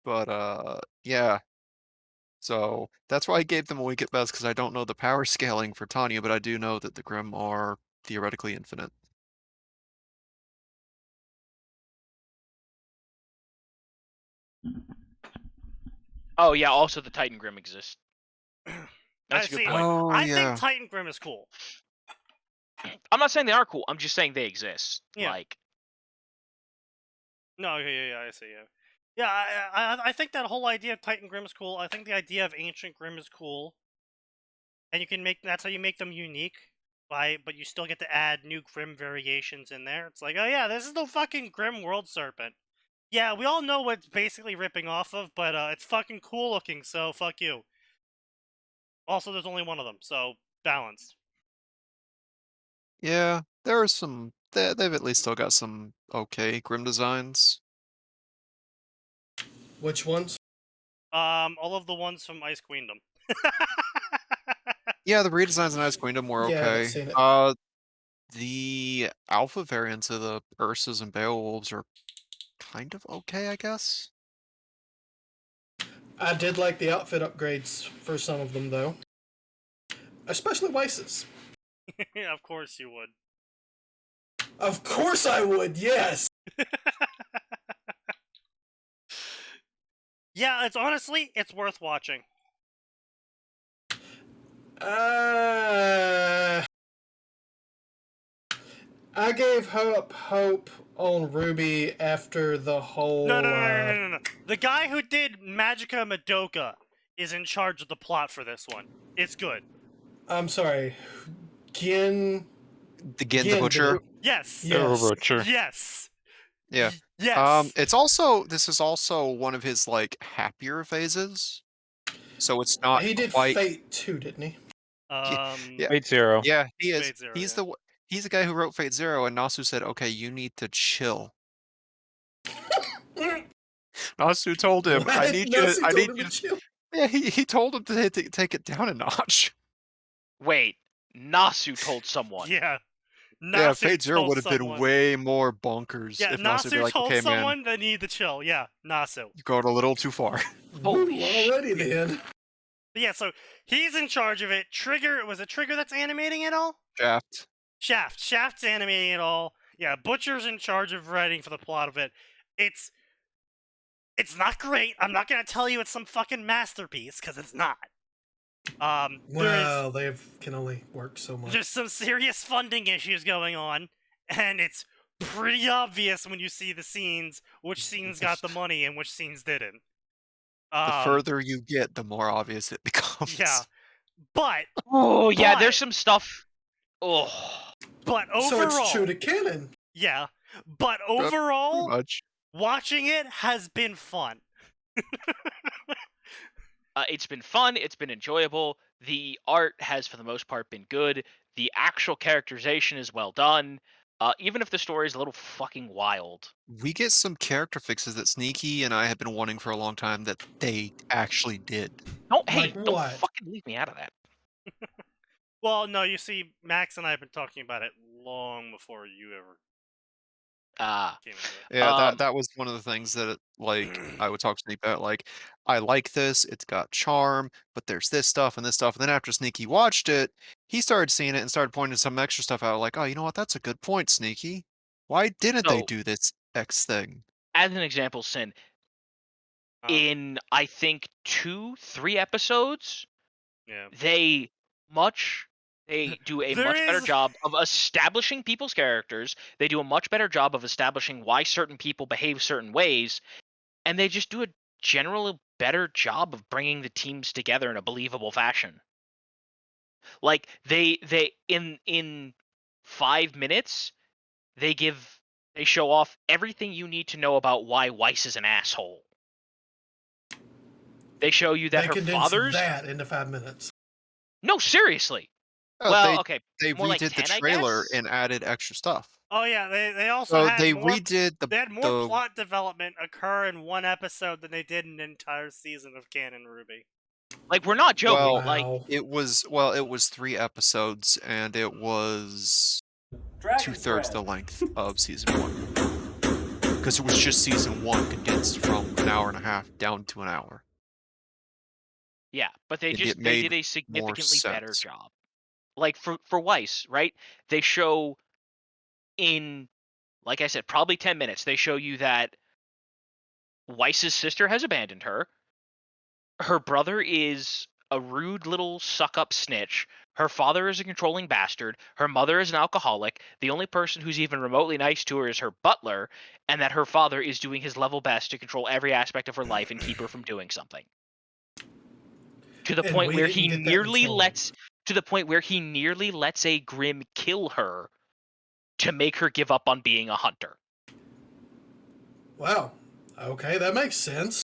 But yeah. So that's why I gave them a week at best, because I don't know the power scaling for Tanya, but I do know that the Grim are theoretically infinite. Oh yeah, also the Titan Grim exists. That's a good see. point. Oh I yeah. think Titan Grim is cool. I'm not saying they are cool. I'm just saying they exist. Yeah. Like, No, yeah, I see. Yeah, yeah. I think that whole idea of Titan Grim is cool. I think the idea of Ancient Grim is cool, and you can make that's how you make them unique. But you still get to add new Grim variations in there. It's like, oh yeah, this is the fucking Grim World Serpent. Yeah, we all know what it's basically ripping off of, but it's fucking cool looking. So fuck you. Also, there's only one of them, so balanced. Yeah, there are some. They've at least still got some okay Grim designs. Which ones? All of the ones from Ice Queendom. Yeah, the redesigns in Ice Queendom were Yeah, I've okay. seen it. The alpha variants of the Ursas and Beowulfs are kind of okay, I guess. I did like the outfit upgrades for some of them, though. Especially Weiss's. Yeah, of course you would. Of course I would, yes! Yeah, it's honestly, it's worth watching. I gave hope on Ruby after the whole. No. The guy who did Magica Madoka is in charge of the plot for this one. It's good. I'm sorry. Gin. The Gin the Gin Butcher. did. Yes. Yes. Butcher. Yes. Yeah. Yes. This is also one of his like happier phases. So it's not He did quite Fate too, didn't he? yeah. Fate Zero. Yeah, he is. Fate Zero, He's yeah. he's the guy who wrote Fate Zero, and Nasu said, "Okay, you need to chill." Nasu told him, "I What? need you. Nasu I told need him you." to chill. Yeah, he told him to take it down a notch. Wait, Nasu told someone. Yeah. Yeah, Nasu Fate Zero told would have been someone. way more bonkers Yeah, if Nasu would be Nasu like, told "Okay, man, someone they need to chill. Yeah, Nasu. you going a little too far." Holy Woo, already then. But yeah, so he's in charge of it. Trigger, was it Trigger that's animating it all? Shaft. Shaft's animating it all. Yeah, Butcher's in charge of writing for the plot of it. It's not great. I'm not gonna tell you it's some fucking masterpiece, because it's not. Well, they can only work so much. There's some serious funding issues going on, and it's pretty obvious when you see the scenes which scenes got the money and which scenes didn't. The further you get, the more obvious it becomes. Yeah, but Oh yeah, But- there's some stuff. Oh, but overall, So it's true to canon. yeah, but Pretty overall, much. watching it has been fun. it's been fun. It's been enjoyable. The art has, for the most part, been good. The actual characterization is well done. Even if the story is a little fucking wild. We get some character fixes that Sneaky and I have been wanting for a long time that they actually did. Like Don't what? fucking leave me out of that. Well, no, you see, Max and I have been talking about it long before you ever came into it. Yeah, Um, that was one of the things that like I would talk to Sneaky about. Like, I like this, it's got charm, but there's this stuff and this stuff. And then after Sneaky watched it, he started seeing it and started pointing some extra stuff out. Like, oh, you know what? That's a good point, Sneaky. Why didn't they So- do this X thing? As an example, Sin, Um, in I think 2-3 episodes, yeah. they do a There much better is- job of establishing people's characters. They do a much better job of establishing why certain people behave certain ways, and they just do a generally better job of bringing the teams together in a believable fashion. Like they in 5 minutes, they show off everything you need to know about why Weiss is an asshole. They show you that They her condensed father's that into 5 minutes. No, seriously. Oh, Well, okay. they more like redid 10, the I trailer guess? and added extra stuff. Oh yeah, they also So had they more. redid They had more the plot development occur in one episode than they did in an entire season of Canon Ruby. Like we're not joking. Well, Like Wow. it was 3 episodes and it was 2/3 the length of season 1. Because it was just season 1 condensed from an hour and a half down to an hour. yeah, but they It they did made a significantly better sense. job. Like for Weiss, right? They show in, like I said, probably 10 minutes. They show you that Weiss's sister has abandoned her. Her brother is a rude little suck-up snitch. Her father is a controlling bastard. Her mother is an alcoholic. The only person who's even remotely nice to her is her butler, and that her father is doing his level best to control every aspect of her life and keep her from doing something. To the And point we where didn't he get that nearly until- nearly lets a Grim kill her to make her give up on being a hunter. Wow. Okay, that makes sense.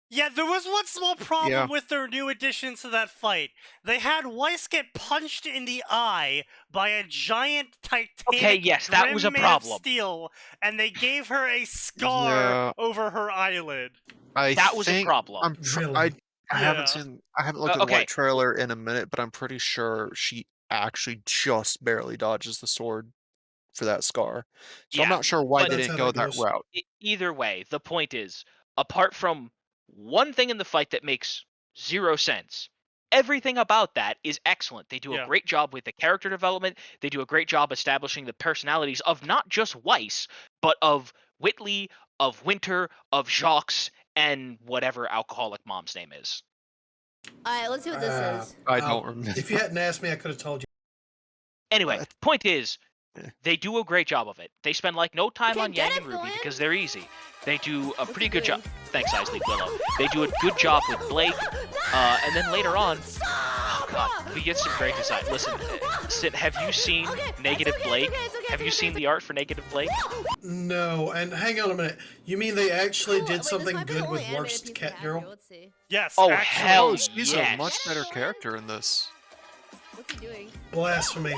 Yeah, there was one small problem Yeah. with their new additions to that fight. They had Weiss get punched in the eye by a giant Titanic Okay, yes, that was a made of problem. steel, and they gave her a scar Yeah. over her eyelid. That was a think problem. Really? I Yeah. haven't looked at the okay. white trailer in a minute, but I'm pretty sure she actually just barely dodges the sword for that scar. So I'm Yeah, not sure why but- they That's didn't how go that that goes. route. Either way, the point is, apart from one thing in the fight that makes 0 sense, everything about that is excellent. They do Yeah. a great job with the character development. They do a great job establishing the personalities of not just Weiss, but of Whitley, of Winter, of Jacques, and whatever alcoholic mom's name is. Alright, let's see what this is. I don't remember. If you hadn't asked me, I could have told you. Anyway, What? point is, Eh. they do a great job of it. They spend like no time Okay, on get Yang it, and Ruby Glenn. because they're easy. They do a What's pretty it good doing? job. Thanks, Isley Willow. They do a good job with Blake, and then later on, oh God, we get some great design. Listen, Sid, have you seen Negative Blake? Have you seen the art for Negative Blake? No, and hang on a minute. You mean they actually Cool. did Wait, this something might be the good only with animated Worst piece we Cat have Girl? here. Let's see. Yes. Oh, actually. hell Oh, she's yes. a much better character in this. What's he doing? Blasphemy.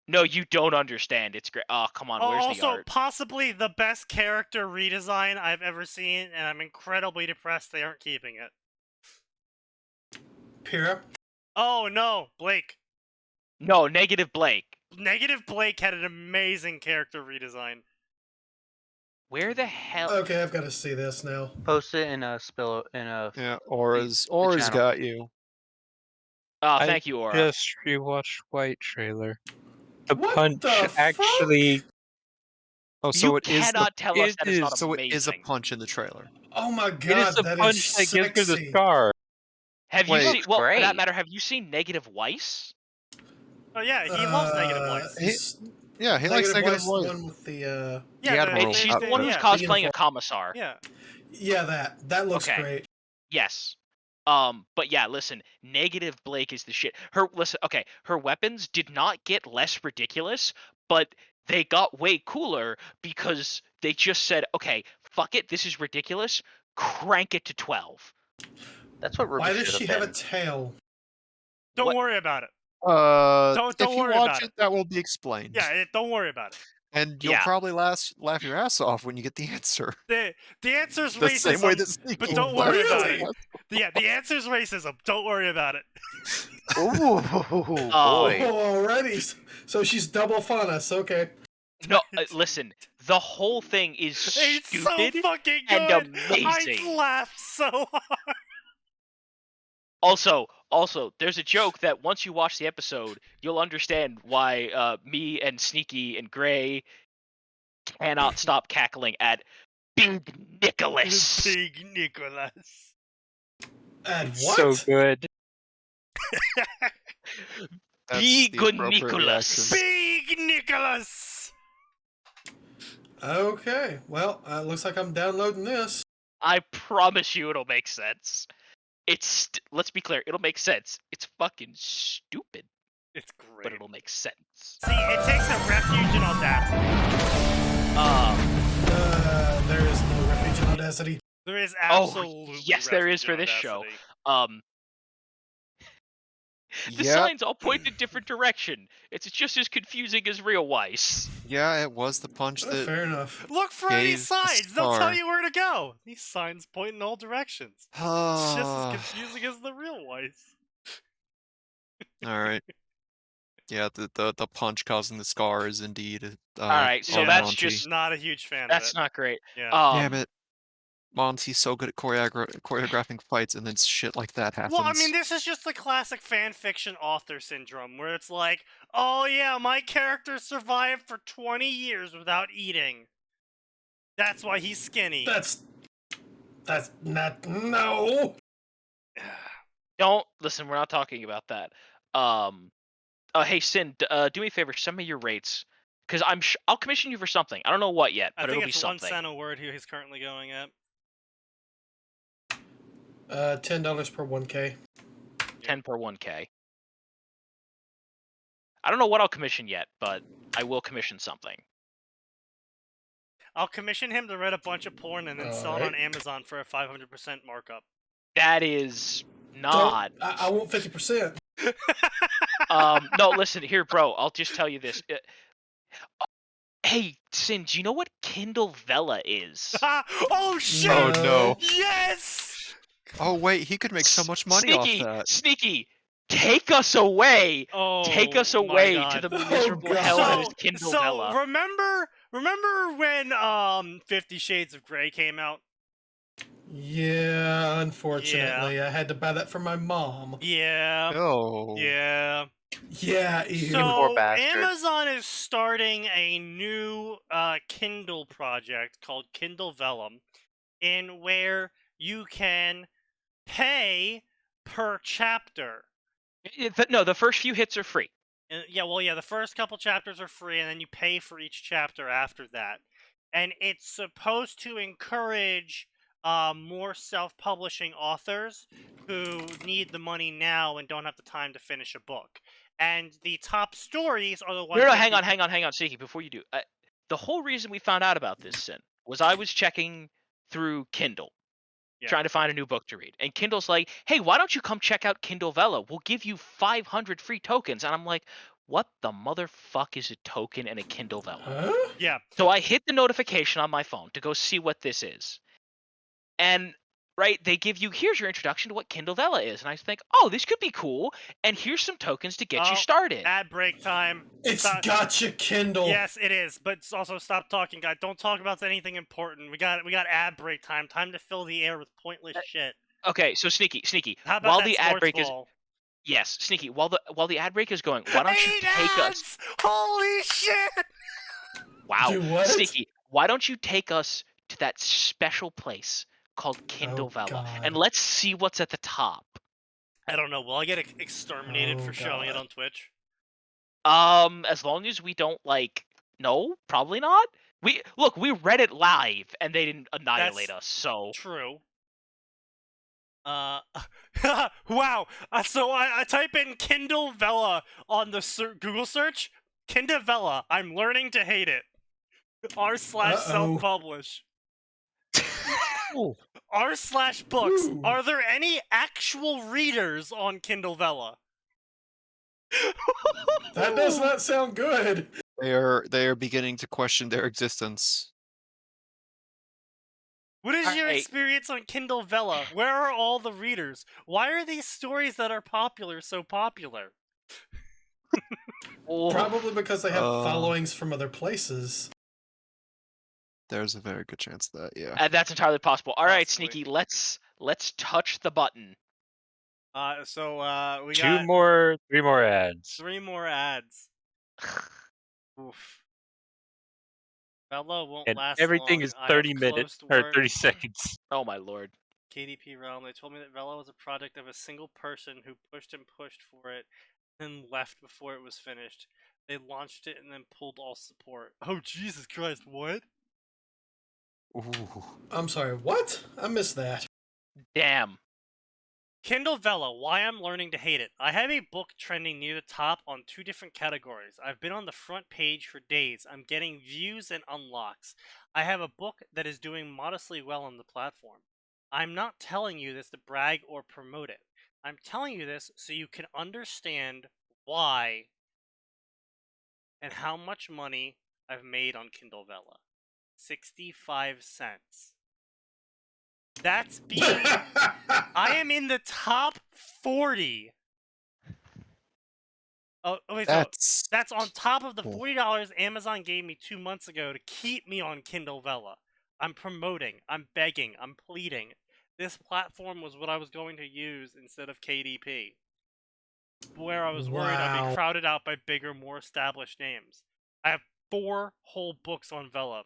No, you don't understand. It's great. Oh, come on. Where's the Also, art? possibly the best character redesign I've ever seen, and I'm incredibly depressed they aren't keeping it. Pyrrha? Oh no, Blake. No, Negative Blake. Negative Blake had an amazing character redesign. Where the hell? Okay, I've got to see this now. Post it in a Yeah, Aura's channel. got you. Oh, I thank you, Aura. just rewatched White trailer. The What punch the fuck? actually. Oh, so You it is cannot tell us it that it's not is- so amazing. it is a punch in the trailer. Oh my It is god, the that punch is that gives her the sexy. scar. Have you Wait. seen? Well, for that Great. matter, have you seen Negative Weiss? Oh yeah, he loves Negative Weiss. He's- Yeah, he likes negative Weiss, voice. the one with the Yeah, the the- Admiral She's the outfit. one who's yeah, cosplaying a uniform. commissar. Yeah. yeah, that looks Okay. great. Yes. But yeah, listen, Negative Blake is the shit. Her weapons did not get less ridiculous, but they got way cooler because they just said, okay, fuck it, this is ridiculous, crank it to 12. That's what Ruby Why does should she have have a been. tail? Don't What? worry about it. Don't If you worry watch about it, it. that will be explained. Yeah, don't worry about it. And you'll Yeah. probably laugh your ass off when you get the answer. The answer's The racism. same way that Sneaky but don't laughed worry his about Really? it. ass Yeah, the answer's racism. Don't worry about it. Ooh, boy. Oh, alrighty. So she's double fun us. Okay. No, listen, the whole thing is It's so stupid fucking and good. amazing. I laughed so hard. Also, there's a joke that once you watch the episode, you'll understand why me and Sneaky and Gray cannot stop cackling at Big Nicholas. Big Nicholas. And It's what? so good. That's Big the appropriate Nicholas. reaction. Big Nicholas. Okay. Well, looks like I'm downloading this. I promise you it'll make sense. Let's be clear, it'll make sense. It's fucking stupid, It's great. but it'll make sense. See, it takes a refuge in audacity. There is no refuge in audacity. There is absolutely. yes, there is refuge in for this show. Audacity. The Yep. signs all point in a different direction. It's just as confusing as real Weiss. Yeah, it was the punch that Fair enough. Look for any gave the signs. They'll tell star. you where to go. These signs point in all directions. It's just as Ah, confusing as the real Weiss. all right. Yeah, the punch causing the scar is indeed. All right, so Yeah, that's Monty. just Not a huge fan that's of it. not great. Yeah. Damn it, Monty's so good at choreographing fights, and then shit like that happens. Well, I mean, this is just the classic fan fiction author syndrome, where it's like, oh yeah, my character survived for 20 years without eating. That's why he's skinny. That's not no. Don't listen. We're not talking about that. Hey Sin, do me a favor. Send me your rates, because I'll commission you for something. I don't know what yet, I but think it'll be it's 1 something. cent a word who he's currently going at. $10 per 1K. 10 per 1K. I don't know what I'll commission yet, but I will commission something. I'll commission him to read a bunch of porn and then sell it on Amazon for a 500% markup. That is not. I want 50%. No, listen here, bro. I'll just tell you this. Hey, Sin, do you know what Kindle Vella is? Oh shit! Oh no. Yes! Oh wait, he could make so much money off Sneaky, that. Sneaky, take us away. Oh, Take us my away God. to the Oh, miserable God. hell that is Kindle so Vella. remember when 50 Shades of Grey came out? Yeah, unfortunately, I had to buy that for my mom. Yeah. Oh. Yeah. Yeah, ew. So bastard. Amazon is starting a new Kindle project called Kindle Vellum, in where you can pay per chapter. No, the first few hits are free. The first couple chapters are free, and then you pay for each chapter after that. And it's supposed to encourage more self-publishing authors who need the money now and don't have the time to finish a book. And the top stories are the ones. No, that hang on, Sneaky. Before you do, the whole reason we found out about this sin was I was checking through Kindle, trying to find a new book to read, and Kindle's like, "Hey, why don't you come check out Kindle Vella? We'll give you 500 free tokens." And I'm like, "What the motherfuck is a token in a Kindle Vella?" Huh? Yeah. So I hit the notification on my phone to go see what this is. And they give you, here's your introduction to what Kindle Vella is. And I think, oh, this could be cool. And here's some tokens to get you started. Ad break time. It's gotcha, Kindle. Yes, it is. But also stop talking, guys. Don't talk about anything important. We got ad break time. Time to fill the air with pointless shit. Okay, so Sneaky. How about while that the ad break ball? Yes, Sneaky. While the ad break is going, why don't you take us? Holy shit! Wow, Do what? Sneaky. Why don't you take us to that special place called Kindle Vella, God. and let's see what's at the top. I don't know. Will I get exterminated for showing it on Twitch? As long as we don't no, probably not. We read it live, and they didn't annihilate us. So true. Wow. So I type in Kindle Vella on the Google search. Kindle Vella. I'm learning to hate it. r/self-publish. r/books. Ooh. Are there any actual readers on Kindle Vella? That does not sound good. They are beginning to question their existence. What is your Alright. experience on Kindle Vella? Where are all the readers? Why are these stories that are popular so popular? Probably because they have followings from other places. There's a very good chance of that, yeah. That's entirely possible. All right, Possibly. Sneaky, let's touch the button. So we Two got more, 3 more ads. 3 more ads. Oof. Vella won't And last everything long. is I 30 have minutes closed or work. 30 seconds. Oh my lord. KDP Realm. They told me that Vella was a project of a single person who pushed and pushed for it, then left before it was finished. They launched it and then pulled all support. Oh Jesus Christ! What? Ooh. I'm sorry, what? I missed that. Damn. Kindle Vella, why I'm learning to hate it. I have a book trending near the top on 2 different categories. I've been on the front page for days. I'm getting views and unlocks. I have a book that is doing modestly well on the platform. I'm not telling you this to brag or promote it. I'm telling you this so you can understand why and how much money I've made on Kindle Vella. 65 cents. That's being... I am in the top 40. Oh wait, so that's on top of the $40 Amazon gave me 2 months ago to keep me on Kindle Vella. I'm promoting, I'm begging, I'm pleading. This platform was what I was going to use instead of KDP. Where I was worried I'd be crowded out by bigger, more established names. I have 4 whole books on Vella.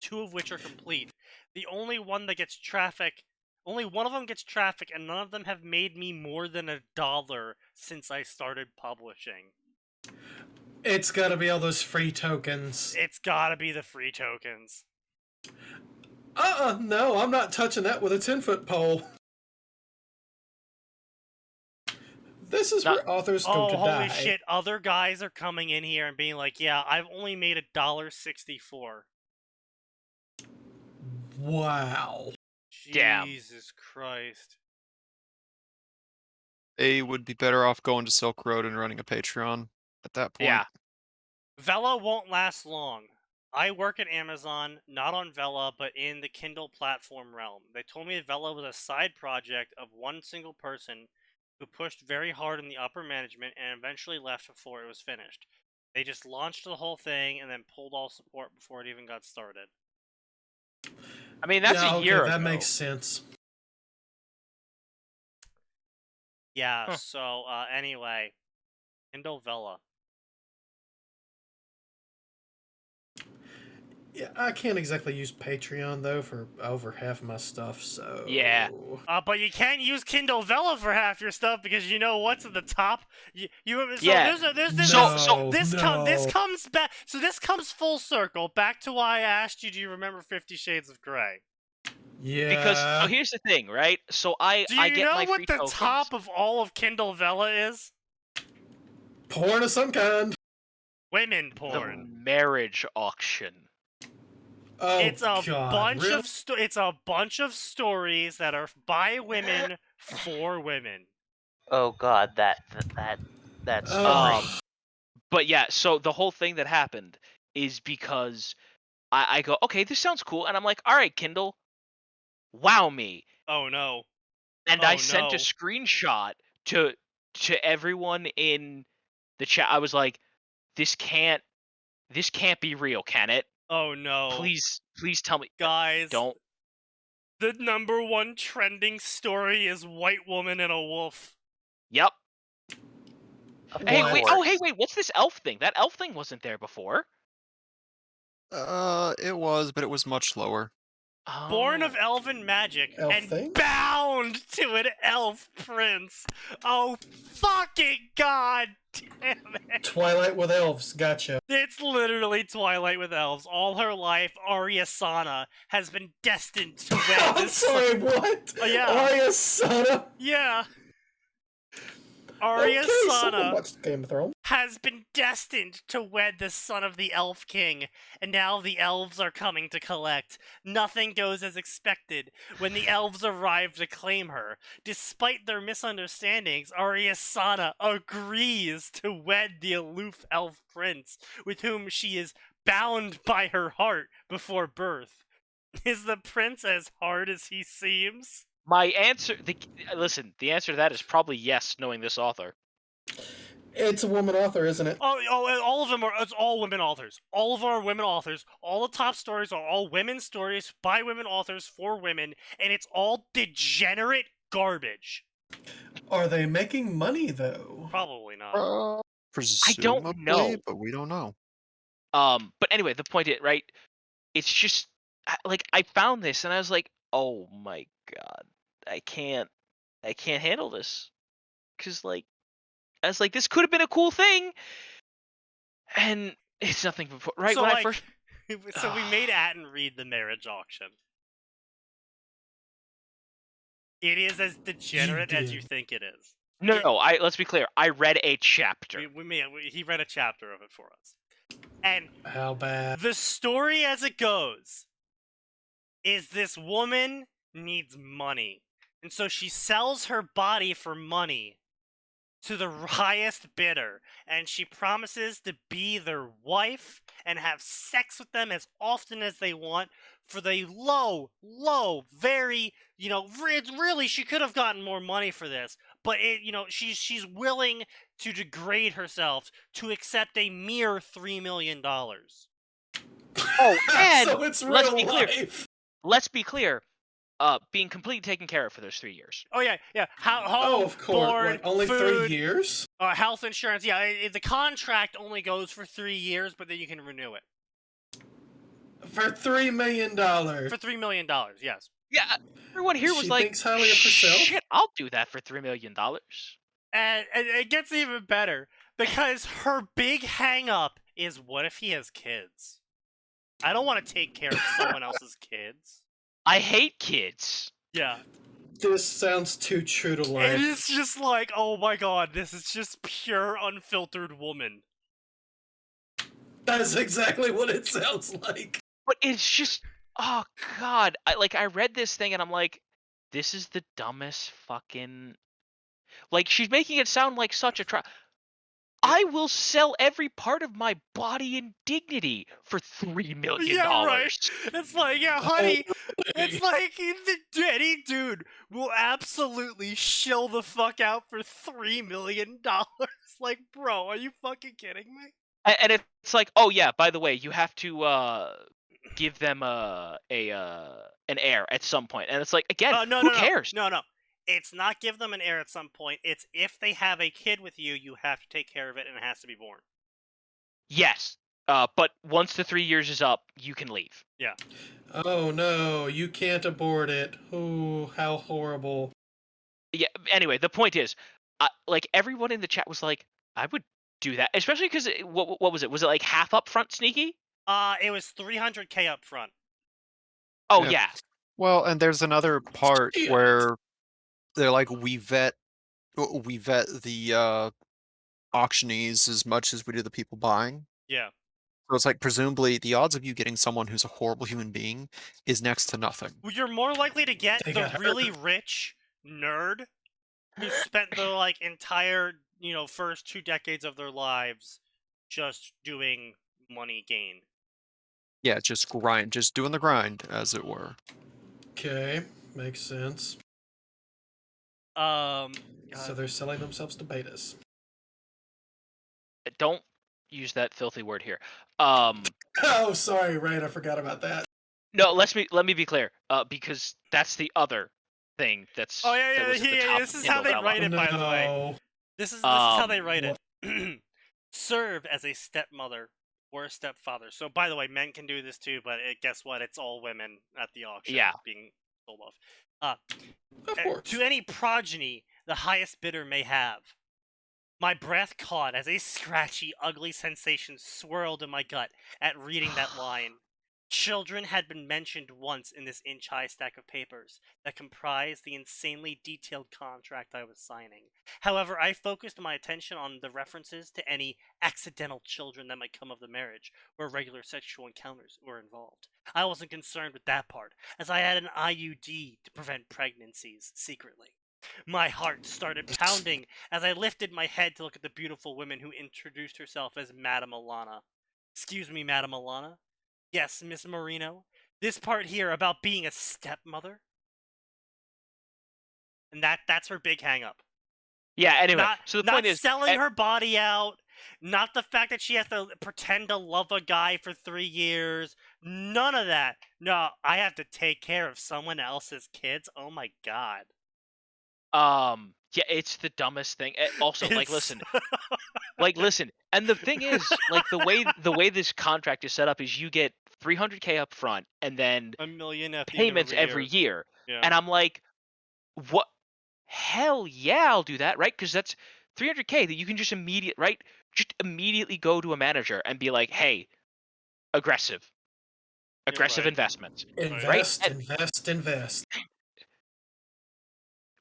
2 of which are complete. The only one that gets traffic, only one of them gets traffic, and none of them have made me more than $1 since I started publishing. It's gotta be all those free tokens. It's gotta be the free tokens. No, I'm not touching that with a 10-foot pole. This is where authors go to die. Holy shit, other guys are coming in here and being like, yeah, I've only made $1.64. Wow. Damn. Jesus Christ. They would be better off going to Silk Road and running a Patreon at that point. Yeah. Vella won't last long. I work at Amazon, not on Vella, but in the Kindle platform realm. They told me that Vella was a side project of one single person who pushed very hard in the upper management and eventually left before it was finished. They just launched the whole thing and then pulled all support before it even got started. I mean, that's a year ago. That makes sense. Yeah, so, anyway. Kindle Vella. Yeah, I can't exactly use Patreon, though, for over half my stuff, so... Yeah. But you can't use Kindle Vella for half your stuff because you know what's at the top. This comes back. So this comes full circle back to why I asked you. Do you remember 50 Shades of Grey? Yeah. Because so here's the thing, right? So I Do you get know my what free the tokens. top of all of Kindle Vella is? Porn of some kind. Women The porn. marriage auction. Oh, It's a God. bunch Really? of it's a bunch of stories that are by women for women. Oh God, that story. Oh. But yeah, so the whole thing that happened is because I go, okay, this sounds cool, and I'm like, all right, Kindle, wow me, Oh no. and Oh I sent a no. screenshot to everyone in the chat. I was like, this can't be real, can it? Oh no. Please tell me. Guys, Don't. the #1 trending story is White Woman and a Wolf. Yep. Of Hey, What? wait. course. Oh, hey, wait. What's this elf thing? That elf thing wasn't there before. It was, but it was much lower. Born of Oh. elven magic Elf and thing? bound to an elf prince. Oh fucking god damn it. Twilight with elves. Gotcha. It's literally Twilight with elves. All her life, Arya Sana has been destined to wed I'm this. sorry, what? Oh, yeah. Arya Sana? Yeah. Arya Okay, someone Sana watched Game of Thrones. has been destined to wed the son of the Elf King, and now the elves are coming to collect. Nothing goes as expected when the elves arrive to claim her. Despite their misunderstandings, Arya Sana agrees to wed the aloof elf prince, with whom she is bound by her heart before birth. Is the prince as hard as he seems? My answer. Listen. The answer to that is probably yes, knowing this author. It's a woman author, isn't it? All of them are. It's all women authors. All of our women authors. All the top stories are all women's stories by women authors for women, and it's all degenerate garbage. Are they making money, though? Probably not. Presumably, know. but we don't know. But anyway, the point is, right? It's just like I found this and I was like, oh my god, I can't handle this, because like I was like, this could have been a cool thing, and it's nothing before. Right So, when like, I first. so we made Atin read the marriage auction. It is as degenerate as you did. think it is. No, let's be clear. I read a chapter. He read a chapter of it for us, and How bad? the story as it goes is this woman needs money, and so she sells her body for money to the highest bidder, and she promises to be their wife and have sex with them as often as they want for the low, very, really she could have gotten more money for this, but she's willing to degrade herself to accept a mere $3 million. Oh, and So it's let's real be clear. life. Let's be clear. Being completely taken care of for those 3 years. Oh yeah. Home, Oh, of course. board, Like, only food, 3 years? health insurance. Yeah, the contract only goes for 3 years, but then you can renew it For $3 million. for $3 million. Yes. Yeah, everyone here was She like, thinks highly of herself. shit, I'll do that for $3 million. And it gets even better because her big hang up is, what if he has kids? I don't want to take care of someone else's kids. I hate kids. Yeah. This sounds too true to life. And it's just like, oh my god, this is just pure unfiltered woman. That's exactly what it sounds like. But it's just, oh god, I read this thing and I'm like, this is the dumbest fucking. Like, she's making it sound like such a I will sell every part of my body and dignity for $3 million. Yeah, right. It's like, yeah, honey. It's Oh, like any dude will absolutely shill the fuck out for $3 million. Like, bro, are you fucking kidding me? And it's like, oh yeah, by the way, you have to give them an heir at some point. And it's like, again, who cares? No. It's not give them an heir at some point. It's if they have a kid with you, you have to take care of it and it has to be born. Yes. But once the 3 years is up, you can leave. Yeah. Oh no, you can't abort it. Ooh, how horrible. Yeah. Anyway, the point is, like, everyone in the chat was like, I would do that, especially because what was it? Was it like half up front, Sneaky? It was $300K up front. Oh Yeah. yeah. Well, and there's another part Shit. where they're like, we vet the auctionees as much as we do the people buying. Yeah. So it's like, presumably, the odds of you getting someone who's a horrible human being is next to nothing. Well, you're more likely to get They the got really hurt. rich nerd who spent the like entire, first 2 decades of their lives just doing money gain. Yeah, just doing the grind, as it were. Okay, makes sense. God. So they're selling themselves to betas. Don't use that filthy word here. Oh, sorry, right, I forgot about that. No, let me be clear. Because that's the other thing that Oh yeah, was at the top this of is how Kindle's they write outline. it, by the way. No. This is how they Um, write it. Serve as a stepmother or a stepfather. So, by the way, men can do this too, but guess what? It's all women at the auction Yeah. being sold off. Of course. To any progeny the highest bidder may have. My breath caught as a scratchy, ugly sensation swirled in my gut at reading that line. Children had been mentioned once in this inch-high stack of papers that comprised the insanely detailed contract I was signing. However, I focused my attention on the references to any accidental children that might come of the marriage, where regular sexual encounters were involved. I wasn't concerned with that part, as I had an IUD to prevent pregnancies secretly. My heart started pounding as I lifted my head to look at the beautiful woman who introduced herself as Madame Alana. Excuse me, Madame Alana? Yes, Miss Marino. This part here about being a stepmother? And that's her big hang up. yeah. Anyway, Not, so the not point is, selling her body out, not the fact that she has to pretend to love a guy for 3 years. None of that. No, I have to take care of someone else's kids. Oh my god. yeah, it's the dumbest thing. Also, like, It's- listen. And the thing is, like, the way this contract is set up is you get 300K up front and then $1 million at the end of payments every year. Yeah. And I'm like, what? Hell yeah, I'll do that, right? Because that's 300K that you can just immediately go to a manager and be like, hey, aggressive right. investments, Invest, And- invest.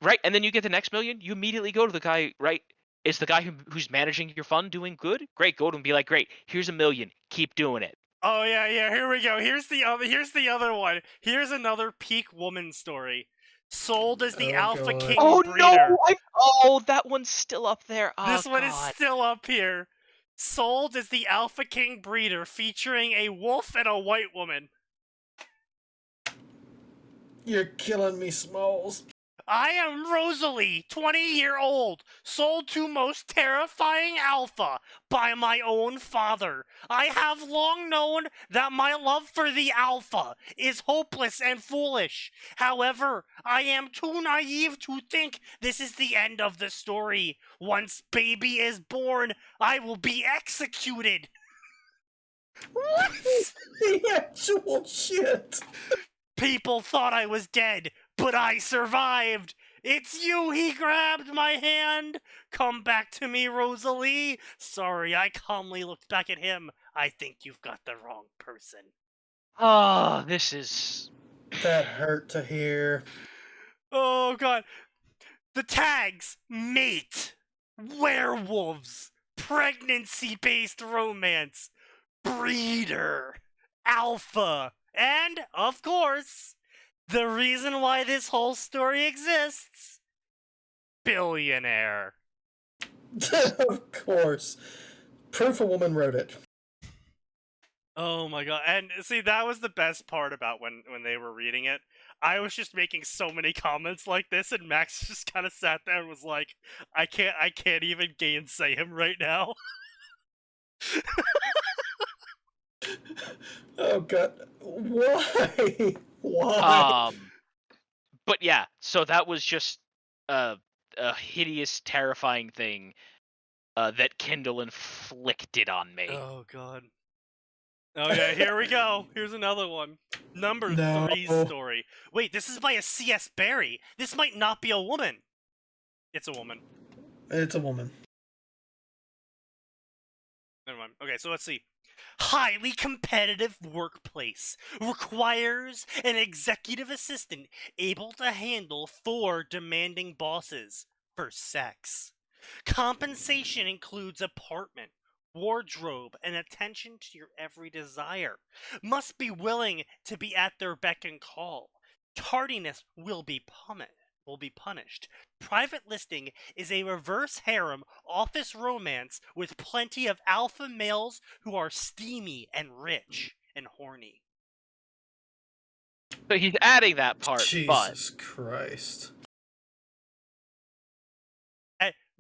right? And then you get the next million. You immediately go to the guy, right? Is the guy who's managing your fund doing good? Great, go to him and be like, great, here's $1 million, keep doing it. Oh yeah, here we go. Here's the other one. Here's another peak woman story. Sold as the Oh, Alpha God. King Oh breeder. no! That one's still up there. Oh, This one is God. still up here. Sold as the Alpha King breeder, featuring a wolf and a white woman. You're killing me, Smalls. I am Rosalie, 20-year-old, sold to most terrifying alpha by my own father. I have long known that my love for the alpha is hopeless and foolish. However, I am too naive to think this is the end of the story. Once baby is born, I will be executed. What? The actual shit. People thought I was dead, but I survived! It's you! He grabbed my hand! Come back to me, Rosalie! Sorry, I calmly looked back at him. I think you've got the wrong person. Oh, this is... That hurt to hear. Oh, God. The tags: mate, werewolves, pregnancy-based romance, breeder, alpha, and, of course, the reason why this whole story exists: billionaire. Of course. Proof a woman wrote it. Oh my god. And see, that was the best part about when they were reading it. I was just making so many comments like this, and Max just kind of sat there and was like, I can't even gainsay him right now. Oh god. Why? Why? But yeah, so that was just a hideous, terrifying thing that Kindle inflicted on me. Oh god. Oh yeah, here we go. Here's another one. Number No. 3's story. Wait, this is by a C.S. Barry. This might not be a woman. It's a woman. It's a woman. Never mind. Okay, so let's see. highly competitive workplace requires an executive assistant able to handle 4 demanding bosses for sex. Compensation includes apartment, wardrobe, and attention to your every desire. Must be willing to be at their beck and call. Tardiness will be punished. Private listing is a reverse harem office romance with plenty of alpha males who are steamy and rich and horny. So he's adding that part, but Jesus Christ.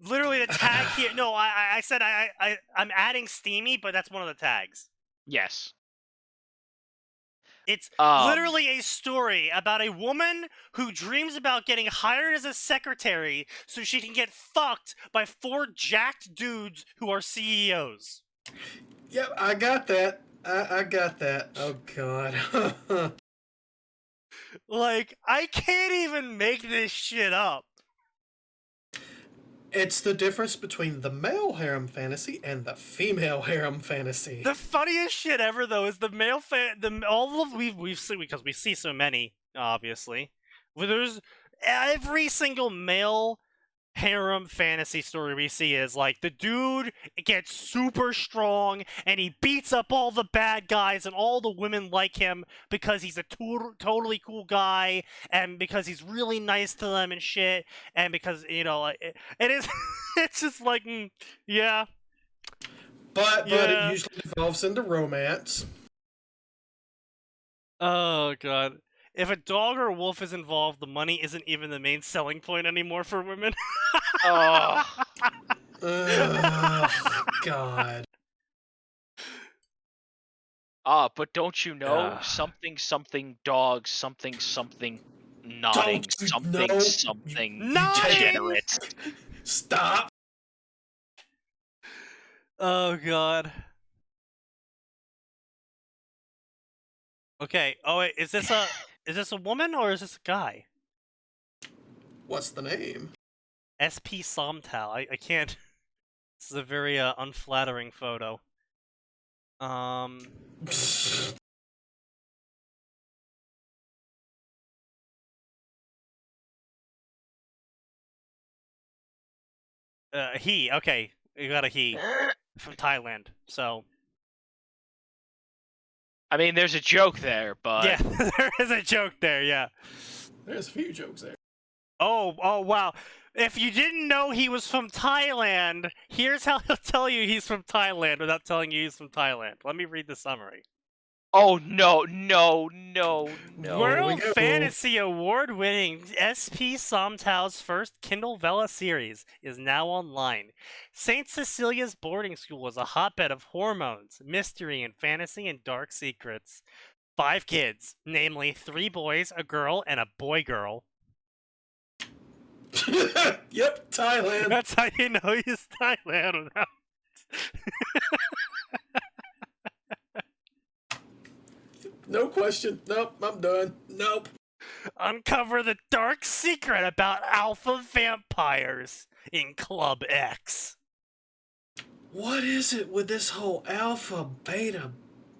Literally the tag here. No, I said I'm adding steamy, but that's one of the tags. yes. It's literally a story about a woman who dreams about getting hired as a secretary so she can get fucked by 4 jacked dudes who are CEOs. Yep, I got that. I got that. Oh, God. Like, I can't even make this shit up. It's the difference between the male harem fantasy and the female harem fantasy. The funniest shit ever, though, is the male all of we've seen, because we see so many, obviously. Where there's every single male harem fantasy story we see is like the dude gets super strong and he beats up all the bad guys and all the women like him because he's a totally cool guy and because he's really nice to them and shit, and because, you know, it is it's just like, yeah. But it usually devolves into romance. Oh, God. If a dog or a wolf is involved, the money isn't even the main selling point anymore for women. Oh. God. But don't you know something dog something nodding something degenerate. Stop. Oh, God. Okay. Oh, wait. Is this a woman or is this a guy? What's the name? SP Somtal. I can't. This is a very unflattering photo. He. Okay, we got a he from Thailand. So. I mean, there's a joke there, but Yeah, there is a joke there. Yeah. There's a few jokes there. Oh, wow. If you didn't know he was from Thailand, here's how he'll tell you he's from Thailand without telling you he's from Thailand. Let me read the summary. oh no. World we go. Fantasy Award-winning SP Somtau's first Kindle Vella series is now online. St. Cecilia's boarding school is a hotbed of hormones, mystery, and fantasy and dark secrets. 5 kids, namely 3 boys, a girl, and a boy-girl. Yep, Thailand. That's how you know he's Thailand. No question. Nope, I'm done. Nope. Uncover the dark secret about alpha vampires in Club X. What is it with this whole alpha beta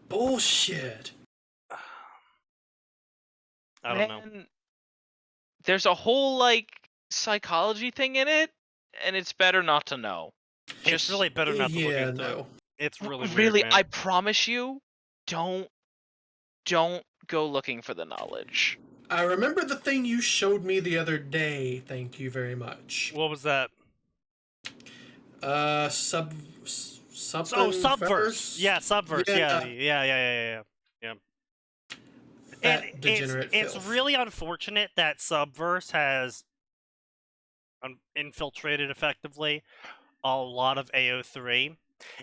bullshit? I don't know. There's a whole like psychology thing in it, and it's better not to know. It's really better not to look into no. it. It's really weird, Really, man. I promise you, don't go looking for the knowledge. I remember the thing you showed me the other day. Thank you very much. What was that? Something. Oh, Subverse. Yeah, Subverse. Yeah. Yeah. That And degenerate it's filth. really unfortunate that Subverse has infiltrated effectively a lot of AO3.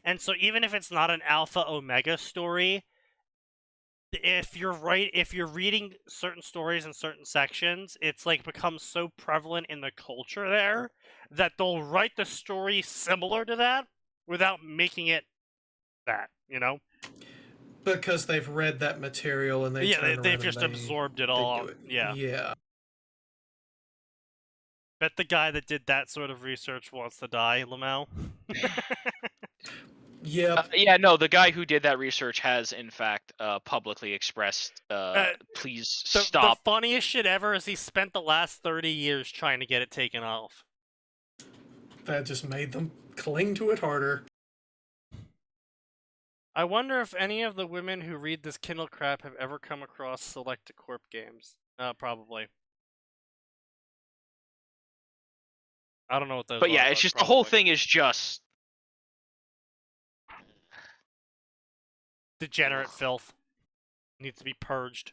And so even if it's not an alpha omega story, if you're reading certain stories in certain sections, it's like becomes so prevalent in the culture there that they'll write the story similar to that without making it that, you know? Because they've read that material and they've just absorbed it all. Yeah. Yeah. Bet the guy that did that sort of research wants to die, Lamau. Yep. Yeah, no, the guy who did that research has, in fact, publicly expressed, please The stop. funniest shit ever is he spent the last 30 years trying to get it taken off. That just made them cling to it harder. I wonder if any of the women who read this Kindle crap have ever come across Select Corp games. Probably. I don't know what those But are. yeah, it's just the whole probably. thing is just Degenerate filth. Needs to be purged.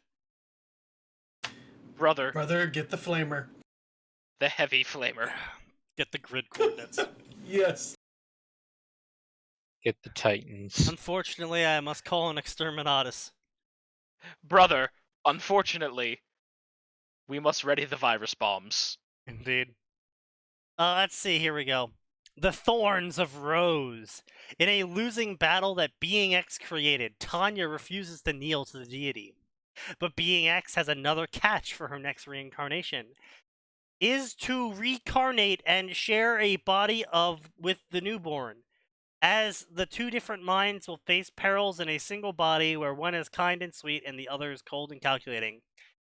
brother, Brother, get the flamer. the heavy flamer. Get the grid coordinates. Yes. Get the Titans. Unfortunately, I must call an exterminatus. Brother, unfortunately, we must ready the virus bombs. Indeed. Let's see, here we go. The Thorns of Rose. In a losing battle that Being X created, Tanya refuses to kneel to the deity. But Being X has another catch for her next reincarnation. Is to reincarnate and share a body with the newborn. As the two different minds will face perils in a single body where one is kind and sweet and the other is cold and calculating.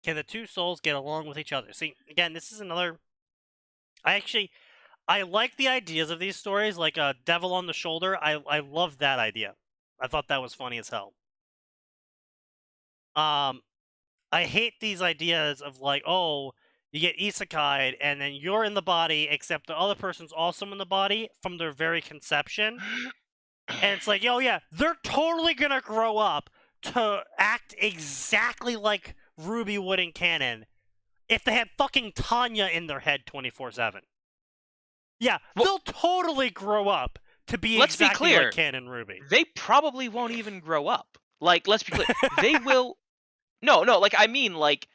Can the two souls get along with each other? See, again, this is another... I like the ideas of these stories, like Devil on the Shoulder. I love that idea. I thought that was funny as hell. I hate these ideas of like, oh, you get isekai'd and then you're in the body, except the other person's also in the body from their very conception. And it's like, oh yeah, they're totally gonna grow up to act exactly like Ruby would in canon if they had fucking Tanya in their head 24/7. Yeah, they'll totally grow up to be Let's exactly be clear, like canon Ruby. They probably won't even grow up. Like, let's be clear, they will. No, like I mean, like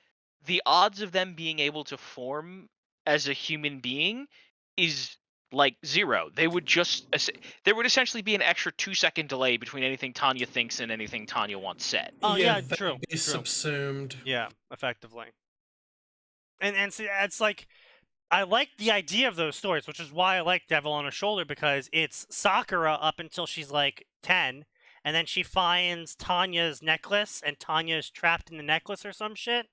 the odds of them being able to form as a human being is like 0. They would there would essentially be an extra 2-second delay between anything Tanya thinks and anything Tanya once said. Oh yeah, they'd true. Be subsumed. Yeah, effectively. And see, it's like I like the idea of those stories, which is why I like Devil on a Shoulder, because it's Sakura up until she's like 10, and then she finds Tanya's necklace, and Tanya is trapped in the necklace or some shit.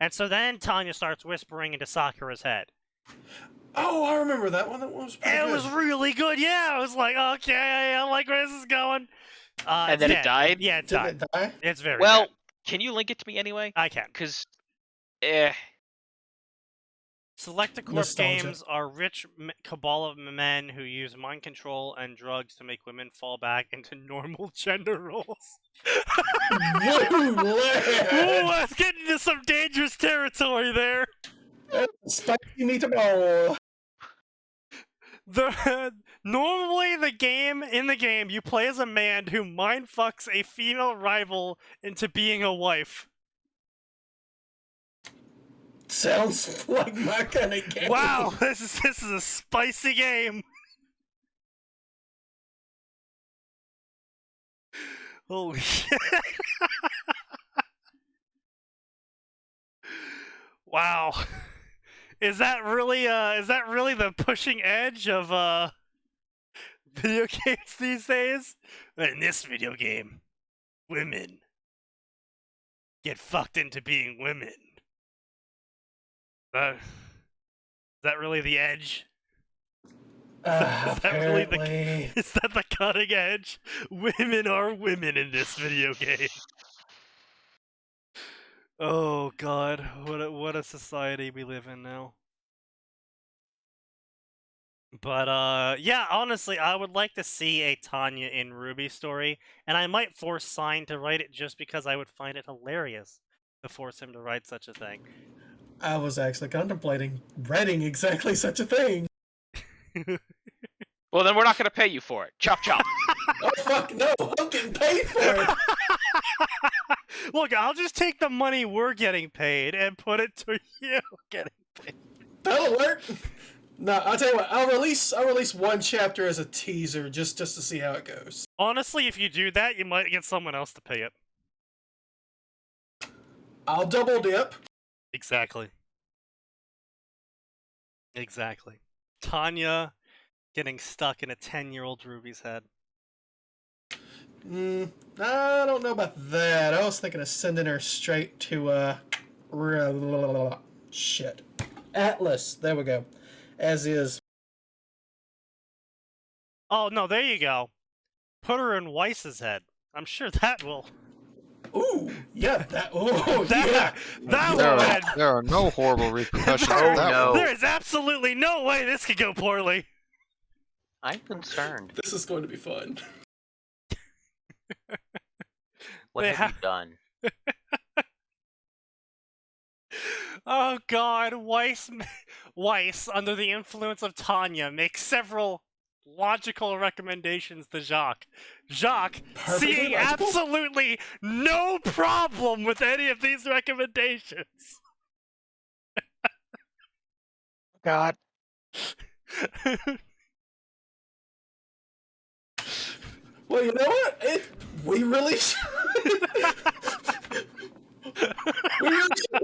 And so then Tanya starts whispering into Sakura's head. Oh, I remember that one. That one was pretty good. It was really good. Yeah, I was like, okay, I like where this is going. And then it died? Yeah, it Did died. it die? It's very Well, bad. can you link it to me anyway? I can. Because, Selecta Corp Nostalgia. games are rich cabal of men who use mind control and drugs to make women fall back into normal gender roles. You lad! Ooh, let's get into some dangerous territory there. Spicy meatball. Normally in the game, you play as a man who mind fucks a female rival into being a wife. Sounds like my kind of game. Wow, this is a spicy game. Holy shit. Wow. Is that really the pushing edge of video games these days? In this video game, women get fucked into being women. Is that really the edge? Is that really is that the cutting edge? Women are women in this video game. Oh god, what a society we live in now. But yeah, honestly, I would like to see a Tanya in Ruby story, and I might force Sign to write it just because I would find it hilarious to force him to write such a thing. I was actually contemplating writing exactly such a thing. well, then we're not going to pay you for it. Chop chop. Oh fuck no! I'm getting paid for it. Look, I'll just take the money we're getting paid and put it to you getting paid. That'll work. No, I'll tell you what. I'll release one chapter as a teaser just to see how it goes. Honestly, if you do that, you might get someone else to pay it. I'll double dip. Exactly. Tanya getting stuck in a 10-year-old Ruby's head. I don't know about that. I was thinking of sending her straight to shit. Atlas. There we go. As is. Oh no, there you go. Put her in Weiss's head. I'm sure that will. Ooh, yeah, that. Oh, That, yeah. that There will are, end. there are no horrible repercussions There- of that no. one. There is absolutely no way this could go poorly. I'm concerned. This is going to be fun. What They have you done? Oh God, Weiss, under the influence of Tanya, makes several logical recommendations to Jacques. Jacques, Perfectly seeing logical. absolutely no problem with any of these recommendations. God. Well, you know what? We really should. We really should.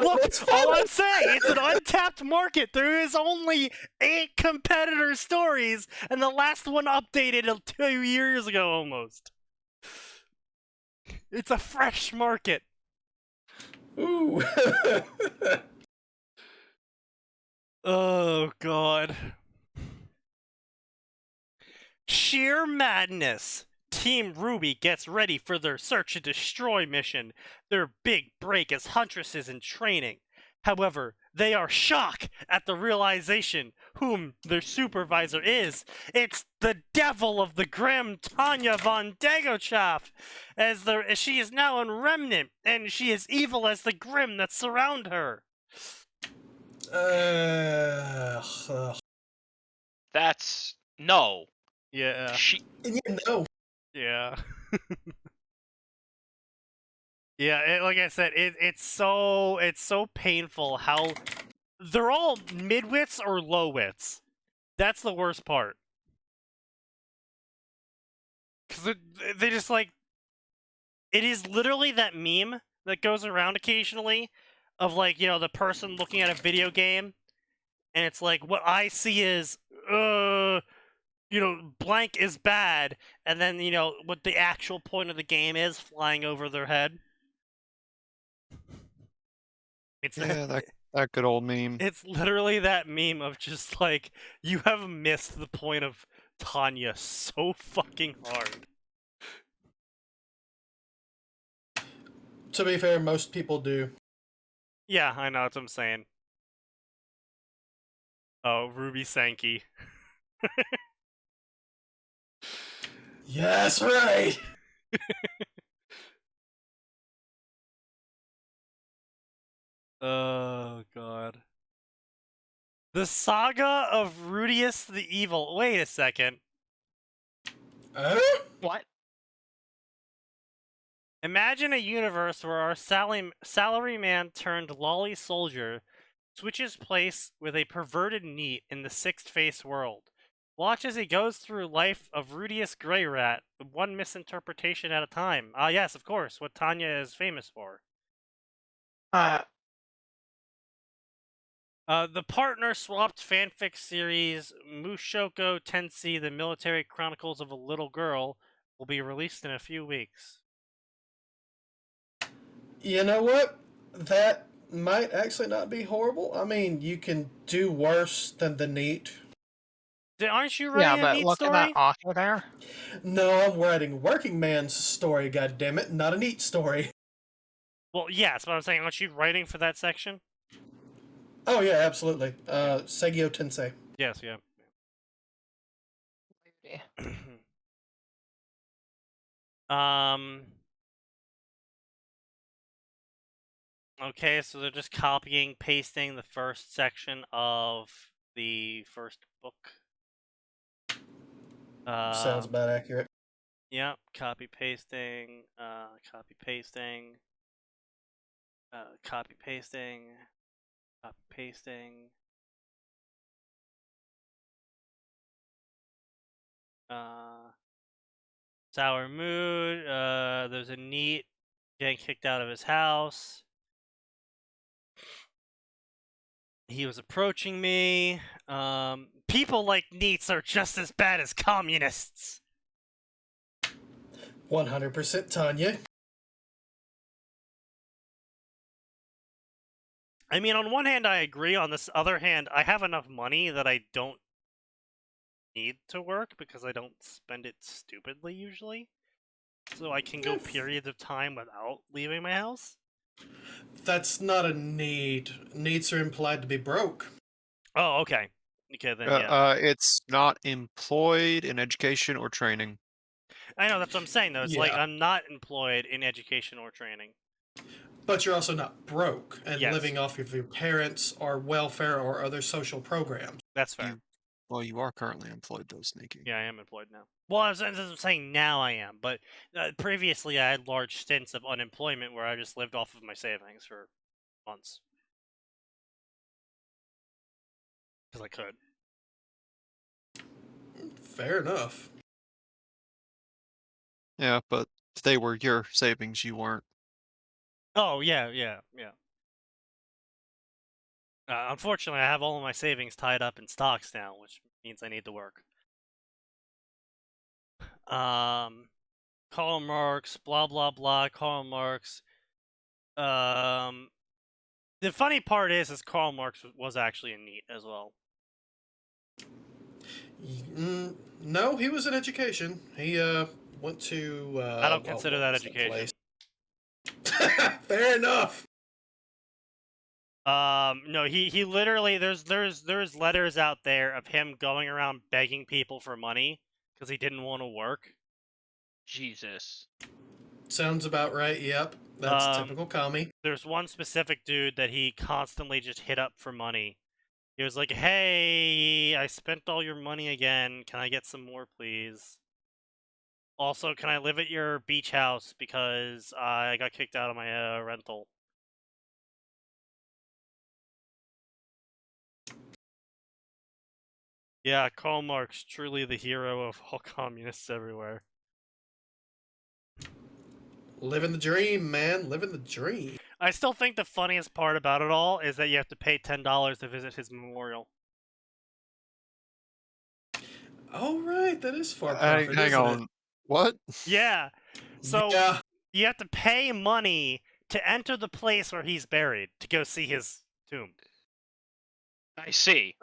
Look, It's all fun. I'm saying, it's an untapped market. There is only 8 competitor stories, and the last one updated 2 years ago almost. It's a fresh market. Ooh. Oh God. Sheer madness. Team Ruby gets ready for their search and destroy mission. Their big break as huntresses in training. However, they are shocked at the realization whom their supervisor is. It's the devil of the Grim, Tanya von Dagochaff, as she is now in Remnant, and she is evil as the Grim that surround her. That's no. Yeah. She Yeah, no. Yeah. Yeah, like I said, it's so painful how they're all midwits or low-wits. That's the worst part. Because they just like... It is literally that meme that goes around occasionally of like, you know, the person looking at a video game and it's like, what I see is, you know, blank is bad, and then, you know, what the actual point of the game is flying over their head. It's Yeah, that good old meme. It's literally that meme of just like, you have missed the point of Tanya so fucking hard. To be fair, most people do. Yeah, I know what I'm saying. Oh, Ruby Sankey. Yes, right. Oh God. The Saga of Rudius the Evil. Wait a second. what? Imagine a universe where our salaryman turned lolly soldier switches place with a perverted NEET in the Sixth Face world. Watch as he goes through life of Rudius Grey Rat, one misinterpretation at a time. Ah, yes, of course, what Tanya is famous for. The partner swapped fanfic series Mushoko Tensei, The Military Chronicles of a Little Girl, will be released in a few weeks. You know what? That might actually not be horrible. I mean, you can do worse than the NEET. Aren't you writing a NEET story? author there. No, I'm writing Working Man's story, goddammit, not a NEET story. Well, yes, but I'm saying, aren't you writing for that section? Oh, yeah, absolutely. Seigyo Tensei. Yes, yeah. Okay, so they're just copying, pasting the first section of the first book. Sounds about accurate. Yep, copy pasting, copy pasting, copy pasting, copy pasting. Sour mood. There's a NEET getting kicked out of his house. He was approaching me. People like NEETs are just as bad as communists. 100% Tanya. I mean, on one hand, I agree. On this other hand, I have enough money that I don't need to work because I don't spend it stupidly usually. So I can go periods of time without leaving my house. That's not a need. Needs are implied to be broke. Oh, okay. Okay, then yeah. It's not employed in education or training. I know, that's what I'm saying, though. It's like Yeah. I'm not employed in education or training. But you're also not broke and Yes. living off of your parents or welfare or other social programs. That's fair. You are currently employed, though, Sneaky. Yeah, I am employed now. Well, I was saying now I am, but previously I had large stints of unemployment where I just lived off of my savings for months. Because I could. Fair enough. Yeah, but they were your savings, you weren't. Oh, yeah. Unfortunately, I have all of my savings tied up in stocks now, which means I need to work. Karl Marx, blah blah blah. Karl Marx. The funny part is Karl Marx was actually a NEET as well. No, he was in education. He went to. I don't consider that education. Fair enough. No, he literally there's letters out there of him going around begging people for money because he didn't want to work. Jesus. Sounds about right. Yep, that's typical commie. There's one specific dude that he constantly just hit up for money. He was like, "Hey, I spent all your money again. Can I get some more, please? Also, can I live at your beach house because I got kicked out of my rental?" Yeah, Karl Marx, truly the hero of all communists everywhere. Living the dream, man. Living the dream. I still think the funniest part about it all is that you have to pay $10 to visit his memorial. Oh, right. That is for profit. Hang on. What? Yeah. So yeah. you have to pay money to enter the place where he's buried to go see his tomb. I see.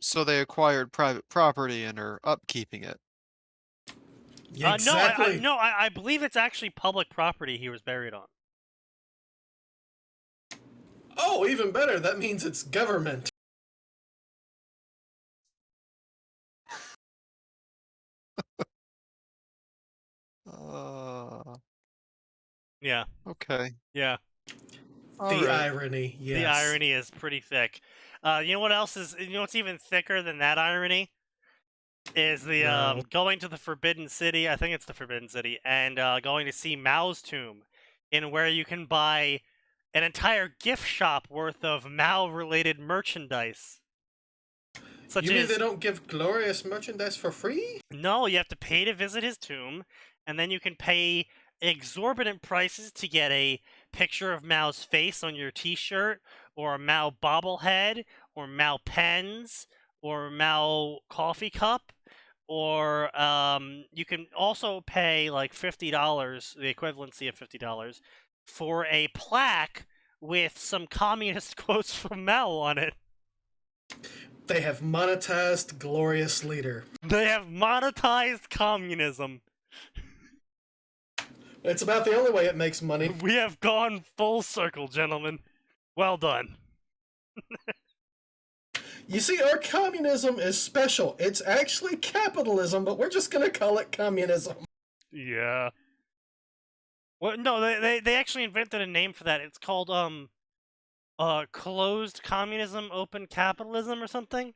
So they acquired private property and are upkeeping it. Yeah, exactly. I believe it's actually public property he was buried on. Oh, even better. That means it's government. Yeah. Okay. Yeah. Irony, yes. The irony is pretty thick. You know what else is? You know what's even thicker than that irony? Is the going to the Forbidden City. I think it's the Forbidden City, and going to see Mao's tomb, in where you can buy an entire gift shop worth of Mao-related merchandise. You mean they don't give glorious merchandise for free? No, you have to pay to visit his tomb, and then you can pay exorbitant prices to get a picture of Mao's face on your t-shirt, or a Mao bobblehead, or Mao pens, or a Mao coffee cup, or you can also pay like $50, the equivalency of $50, for a plaque with some communist quotes from Mao on it. They have monetized glorious leader. They have monetized communism. It's about the only way it makes money. We have gone full circle, gentlemen. Well done. You see, our communism is special. It's actually capitalism, but we're just gonna call it communism. Yeah. Well, no, they actually invented a name for that. It's called closed communism, open capitalism, or something.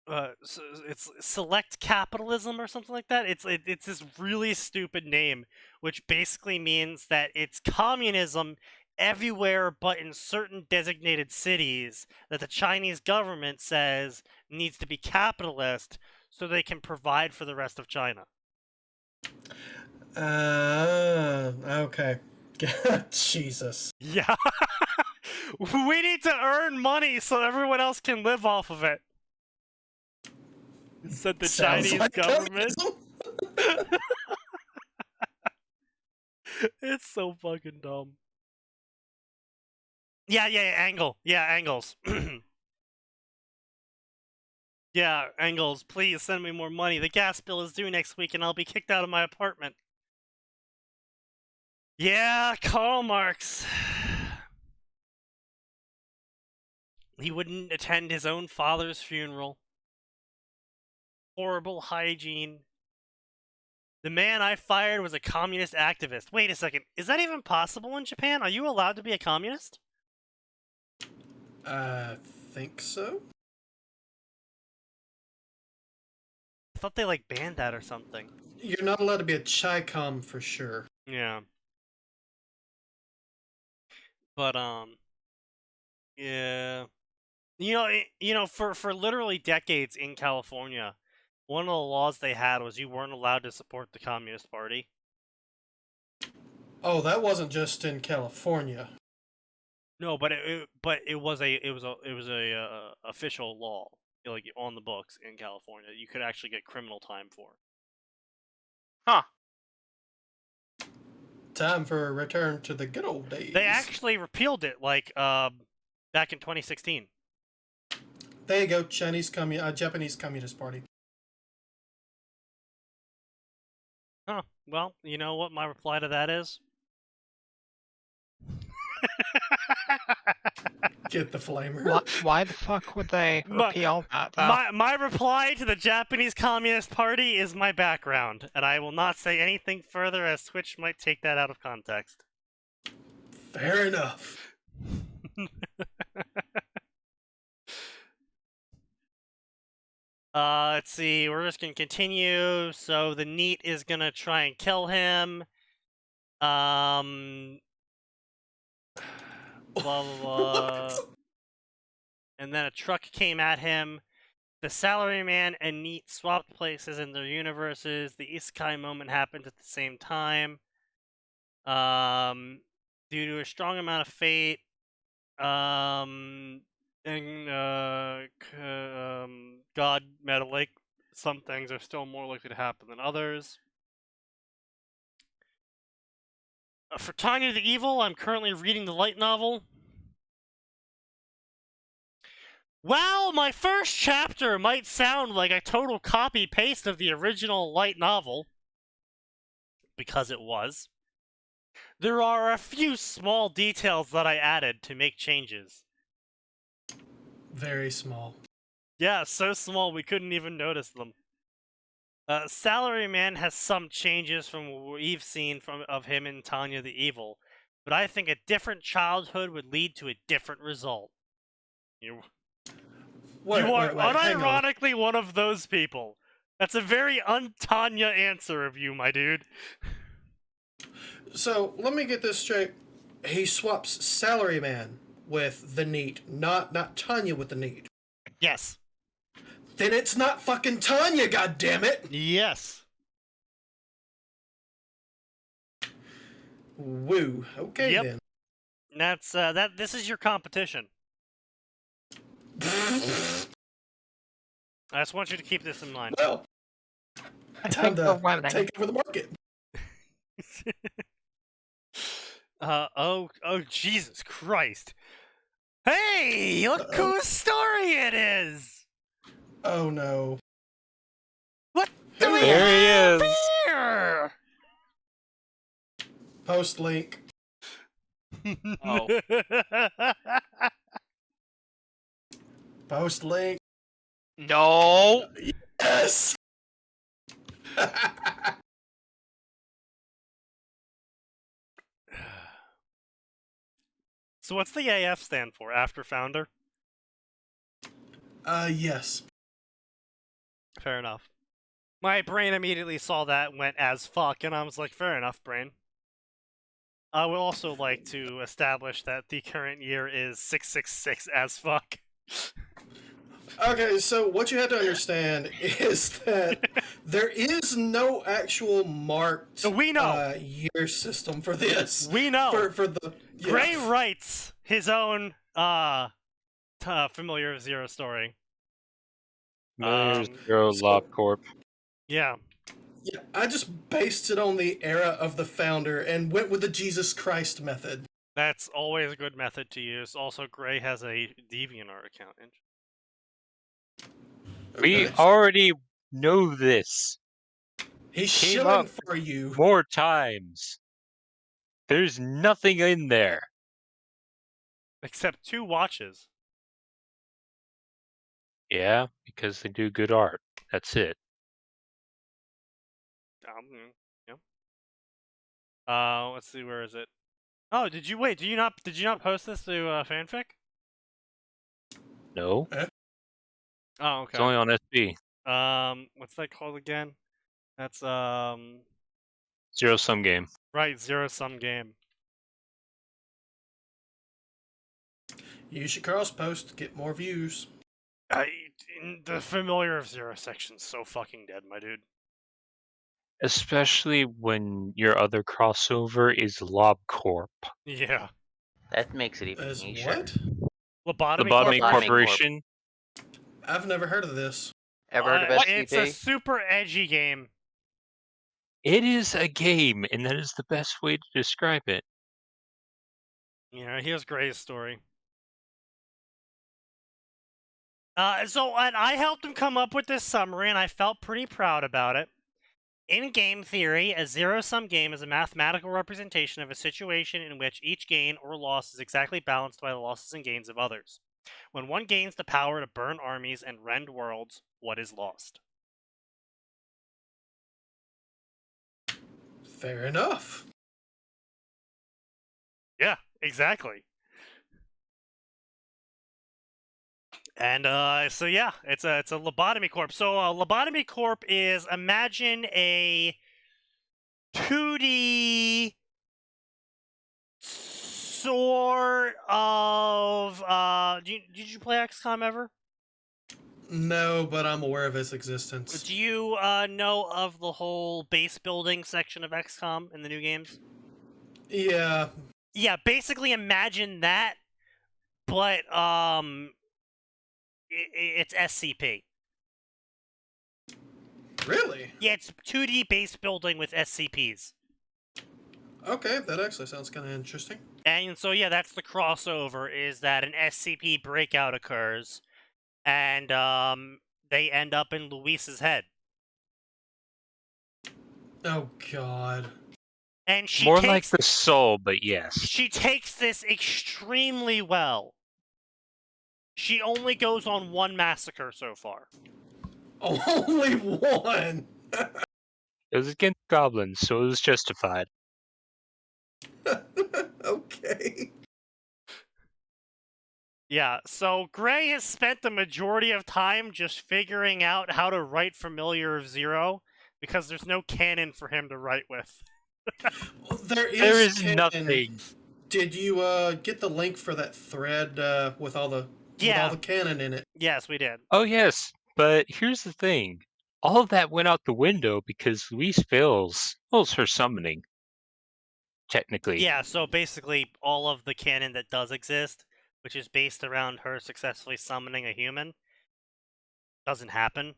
So it's select capitalism or something like that. It's this really stupid name, which basically means that it's communism everywhere but in certain designated cities that the Chinese government says needs to be capitalist so they can provide for the rest of China. Okay. Jesus. Yeah. We need to earn money so everyone else can live off of it. Said the Sounds Chinese like government. communism. It's so fucking dumb. Yeah, Angle. Yeah, Angles. Yeah, Angles, please send me more money. The gas bill is due next week and I'll be kicked out of my apartment. Yeah, Karl Marx. He wouldn't attend his own father's funeral. Horrible hygiene. The man I fired was a communist activist. Wait a second. Is that even possible in Japan? Are you allowed to be a communist? I think so. I thought they like banned that or something. You're not allowed to be a Chi-Com for sure. Yeah. But yeah. For literally decades in California, one of the laws they had was you weren't allowed to support the Communist Party. Oh, that wasn't just in California. No, but it was a official law, like on the books in California. You could actually get criminal time for. Huh. Time for a return to the good old days. They actually repealed it, like back in 2016. There you go, Japanese Communist Party. Huh. Well, you know what my reply to that is? Get the flamer. Why the fuck would they repeal that, though? My reply to the Japanese Communist Party is my background, and I will not say anything further as Twitch might take that out of context. Fair enough. Let's see, we're just gonna continue. So the NEET is gonna try and kill him. Blah blah blah. And then a truck came at him. The salaryman and NEET swapped places in their universes. The isekai moment happened at the same time. Due to a strong amount of fate, God meddling, some things are still more likely to happen than others. For Tanya the Evil, I'm currently reading the light novel. While my first chapter might sound like a total copy-paste of the original light novel, because it was, there are a few small details that I added to make changes. Very small. Yeah, so small we couldn't even notice them. Salaryman has some changes from what we've seen of him in Tanya the Evil, but I think a different childhood would lead to a different result. You are unironically one of those people. That's a very un-Tanya answer of you, my dude. So, let me get this straight. He swaps Salaryman with the NEET, not Tanya with the NEET. Yes. Then it's not fucking Tanya, goddammit! Yes. Woo. Okay, Yep. then. That's this is your competition. I just want you to keep this in mind. Well, I time think we're to winning. take over the market. Oh, Jesus Christ. Hey, look whose story it is! Oh no. What do we There he have is. here? Post link. Oh. Post link. No. Yes! So what's the AF stand for? After Founder? Yes. Fair enough. My brain immediately saw that and went as fuck, and I was like, fair enough, brain. I would also like to establish that the current year is 666 as fuck. Okay, so what you have to understand is that there is no actual marked We know. year system for this. We know. For the Gray writes his own Familiar of Zero story. Familiar Um, Zero so- Lob Corp. Yeah. Yeah, I just based it on the era of the founder and went with the Jesus Christ method. That's always a good method to use. Also, Gray has a DeviantArt account. We Nice. already know this He's came shilling up for you. more times. There's nothing in there. Except 2 watches. Yeah, because they do good art. That's it. Yeah. Let's see, where is it? Oh, did you not post this to fanfic? No, Oh, it's okay. only on SB. What's that called again? That's Zero Sum Game. right, Zero Sum Game. Use your cross post to get more views. The Familiar of Zero section's so fucking dead, my dude. Especially when your other crossover is Lob Corp. Yeah. That makes it even As nicher. what? Lobotomy Lobotomy Corp. Corporation. I've never heard of this. Ever heard of It's a SCP? super edgy game. It is a game, and that is the best way to describe it. Yeah, here's Gray's story. And I helped him come up with this summary, and I felt pretty proud about it. In game theory, a zero-sum game is a mathematical representation of a situation in which each gain or loss is exactly balanced by the losses and gains of others. When one gains the power to burn armies and rend worlds, what is lost? Fair enough. Yeah, exactly. And so yeah, it's a lobotomy corp. So lobotomy corp is, imagine a 2D sort of did you play XCOM ever? No, but I'm aware of its existence. Do you know of the whole base building section of XCOM in the new games? Yeah. Yeah, basically imagine that, but it's SCP. Really? Yeah, it's 2D base building with SCPs. Okay, that actually sounds kind of interesting. And so yeah, that's the crossover, is that an SCP breakout occurs, and they end up in Luis's head. Oh God. And she More takes, like the soul, but yes. she takes this extremely well. She only goes on 1 massacre so far. Only one. It was against goblins, so it was justified. Okay. Yeah, so Gray has spent the majority of time just figuring out how to write Familiar of Zero, because there's no canon for him to write with. There is canon. nothing. Did you get the link for that thread with all the canon in it? Yes, we did. Oh yes, but here's the thing. All of that went out the window because Louise fails her summoning. Technically. Yeah, so basically all of the canon that does exist, which is based around her successfully summoning a human, doesn't happen.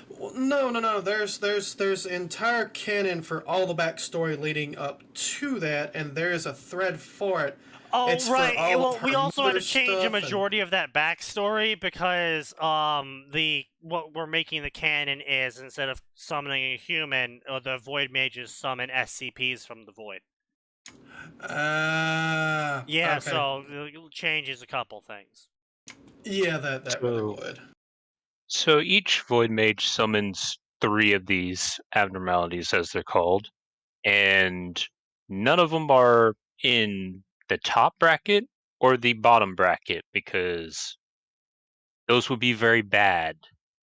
Well, no. There's entire canon for all the backstory leading up to that, and there is a thread for it. Oh, It's for right. all Well, of we her also had to mother change a stuff and- majority of that backstory because what we're making the canon is, instead of summoning a human, the Void Mages summon SCPs from the Void. Yeah, okay. so it changes a couple things. Yeah, that really So- would. So each Void Mage summons 3 of these abnormalities, as they're called, and none of them are in the top bracket or the bottom bracket, because those would be very bad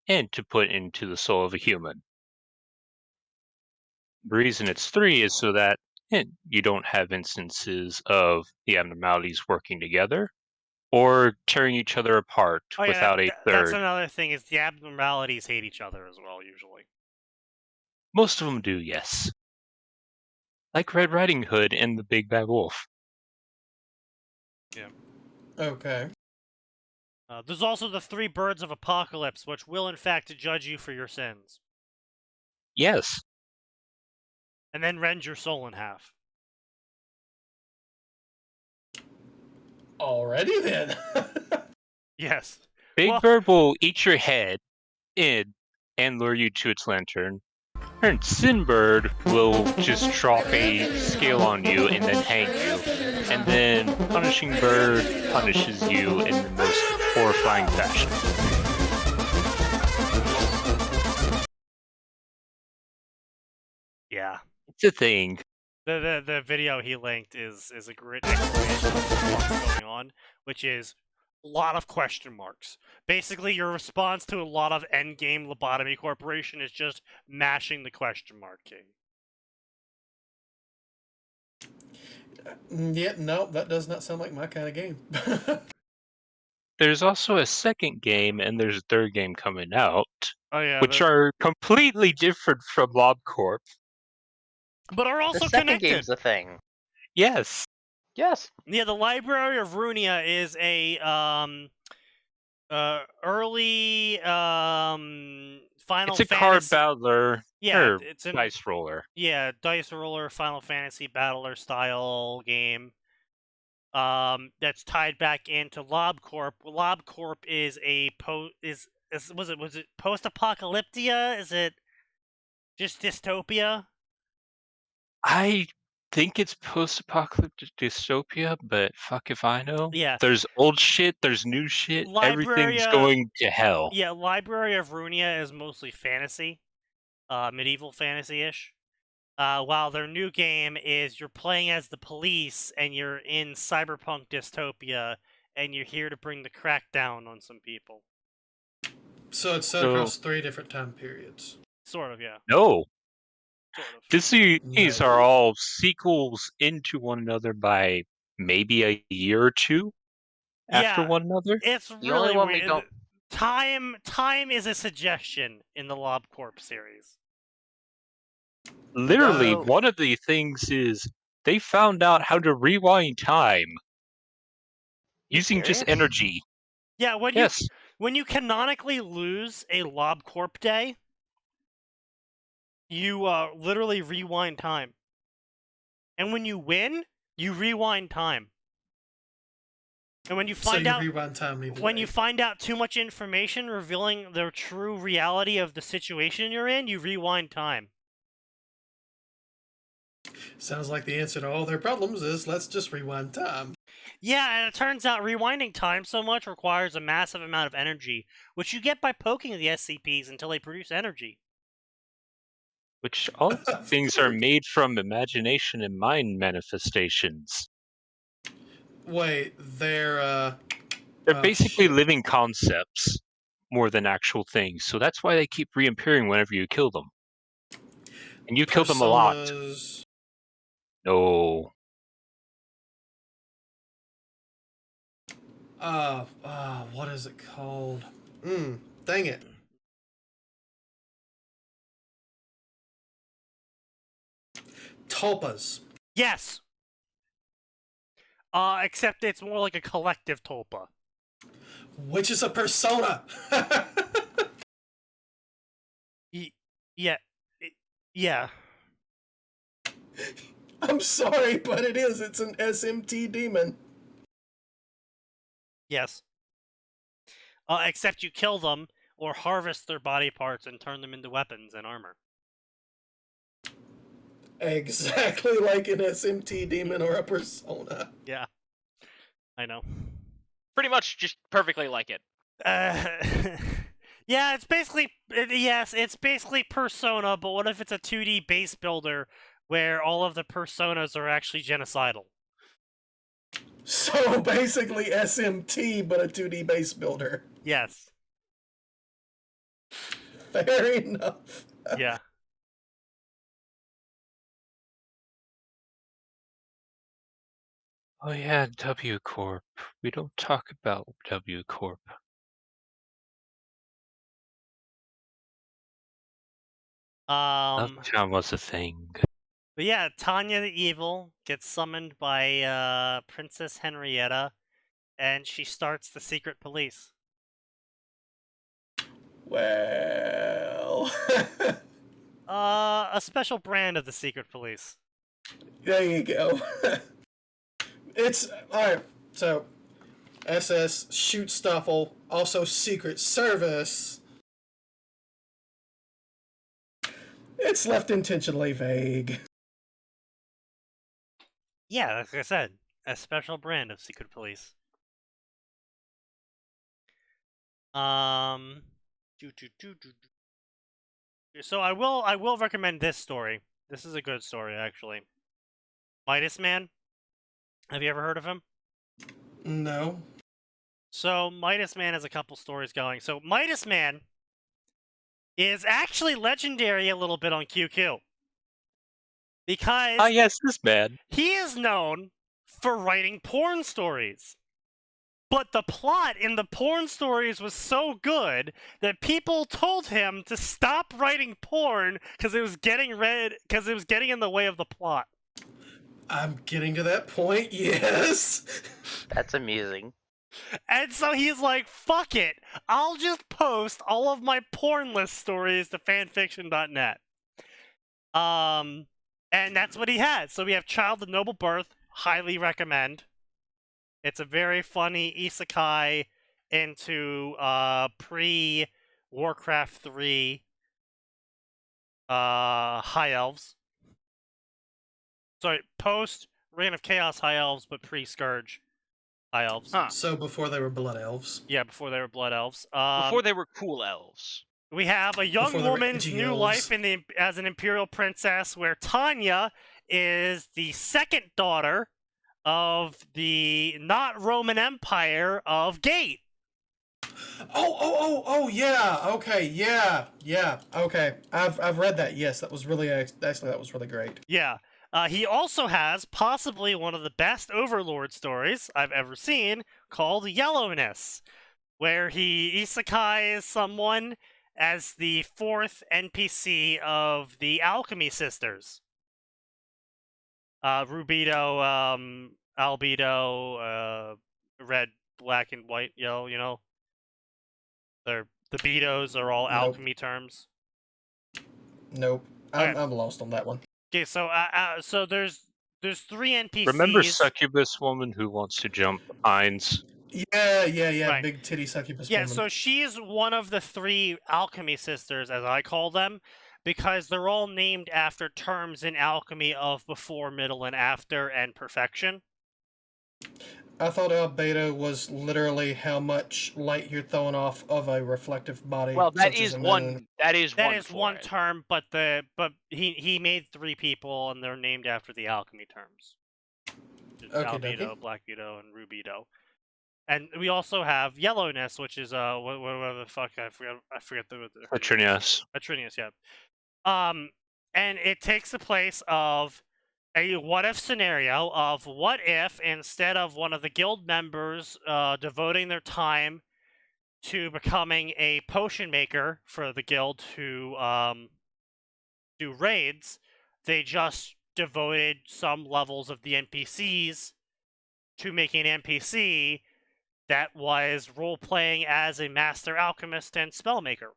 and to put into the soul of a human. The reason it's 3 is so that you don't have instances of the abnormalities working together or tearing each other apart Oh, yeah, without a that's third. another thing, is the abnormalities hate each other as well, usually. Most of them do, yes. Like Red Riding Hood and the Big Bad Wolf. Okay. There's also the 3 birds of apocalypse, which will in fact judge you for your sins, Yes. and then rend your soul in half. Already then. Yes. Big Well- Bird will eat your head in and lure you to its lantern. And Sinbird will just drop a scale on you and then hang you. And then Punishing Bird punishes you in the most horrifying fashion. Yeah. It's a thing. The video he linked is a great explanation of what's going on, which is a lot of question marks. Basically, your response to a lot of endgame lobotomy corporation is just mashing the question mark key. Yeah, no, that does not sound like my kind of game. There's also a second game, and there's a third game coming out, Oh yeah, which are completely different from LobCorp. but are also the second connected. game's a thing. Yes. Yes. Yeah, the Library of Runia is a early Final It's a Fantasy. card battler. Yeah, or it's an dice roller. Yeah, dice roller Final Fantasy battler style game. That's tied back into LobCorp. LobCorp is a was it post-apocalyptia? Is it just dystopia? I think it's post-apocalyptic dystopia, but fuck if I know. Yeah. There's old shit, there's new shit, everything's Libraria- going to hell. Yeah, Library of Runia is mostly fantasy, medieval fantasy-ish. While their new game is you're playing as the police and you're in cyberpunk dystopia and you're here to bring the crackdown on some people. So it's set across 3 different time periods. Sort of, yeah. No. Sort of. These No. are all sequels into one another by maybe a year or two after Yeah. one another. It's The really only one we weird. don't- Time is a suggestion in the LobCorp series. Literally, No. one of the things is they found out how to rewind time You using just serious? energy. Yeah, Yes. when you canonically lose a LobCorp day, you literally rewind time. And when you win, you rewind time. And when you find out rewind time either when way. you find out too much information revealing the true reality of the situation you're in, you rewind time. Sounds like the answer to all their problems is let's just rewind time. Yeah, and it turns out rewinding time so much requires a massive amount of energy, which you get by poking the SCPs until they produce energy. Which all things are made from imagination and mind manifestations. Wait, they're They're basically shit. living concepts more than actual things. So that's why they keep reappearing whenever you kill them. And you kill them a lot. Personas. No. What is it called? Dang it. Tulpas. Yes. Except it's more like a collective tulpa. Which is a persona. Yeah. Yeah. I'm sorry, but it is. It's an SMT demon. Yes. Except you kill them or harvest their body parts and turn them into weapons and armor. Exactly like an SMT demon or a persona. Yeah. I know. Pretty much just perfectly like it. Yeah, it's basically it's basically Persona, but what if it's a 2D base builder where all of the personas are actually genocidal? So basically SMT, but a 2D base builder. Yes. Fair enough. Yeah. Oh yeah, W Corp. We don't talk about W Corp. Uptown was a thing. But yeah, Tanya the Evil gets summoned by Princess Henrietta and she starts the secret police. Well, A special brand of the secret police. there you go. It's alright. So, SS shoot Stuffle, also Secret Service. It's left intentionally vague. Yeah, like I said, a special brand of secret police. So I will recommend this story. This is a good story, actually. Midas Man. Have you ever heard of him? No. So Midas Man has a couple stories going. So Midas Man is actually legendary a little bit on QQ. Because yes, this man. he is known for writing porn stories. But the plot in the porn stories was so good that people told him to stop writing porn because it was getting in the way of the plot. I'm getting to that point, yes. That's amusing. And so he's like, fuck it, I'll just post all of my porn list stories to fanfiction.net. And that's what he had. So we have Child of Noble Birth, highly recommend. It's a very funny isekai into pre-Warcraft 3 High Elves. Sorry, post Reign of Chaos High Elves, but pre-Scourge High Elves. Huh. So before they were Blood Elves. Yeah, before they were Blood Elves. Before they were cool elves. We have a young Before they were woman's edgy new elves. life as an Imperial Princess, where Tanya is the second daughter of the not Roman Empire of Gate. Oh, yeah. Okay, yeah. Okay, I've read that. Yes, that was really that was really great. Yeah. He also has possibly one of the best Overlord stories I've ever seen, called Yellowness, where he isekais someone as the fourth NPC of the Alchemy Sisters. Rubido, Albedo, red, black, and white, yellow, you know? The Betos are all Nope. alchemy terms. Nope. Okay. I'm lost on that one. Okay, so there's three NPCs. Remember Succubus Woman who wants to jump Ainz? Yeah. Right. Big titty succubus Yeah, woman. so she's one of the three alchemy sisters, as I call them, because they're all named after terms in alchemy of before, middle, and after, and perfection. I thought albedo was literally how much light you're throwing off of a reflective body. Well, that such as is a one. moon. That is That one. is for one it. term, but he made three people, and they're named after the alchemy terms. Okey-dokey. Albedo, Black Beto, and Rubido. And we also have Yellowness, which is what the fuck I forget the Atrinius. Atrinius, yeah. And it takes the place of a what-if scenario of what if, instead of one of the guild members devoting their time to becoming a potion maker for the guild to do raids, they just devoted some levels of the NPCs to making an NPC that was role-playing as a master alchemist and spellmaker.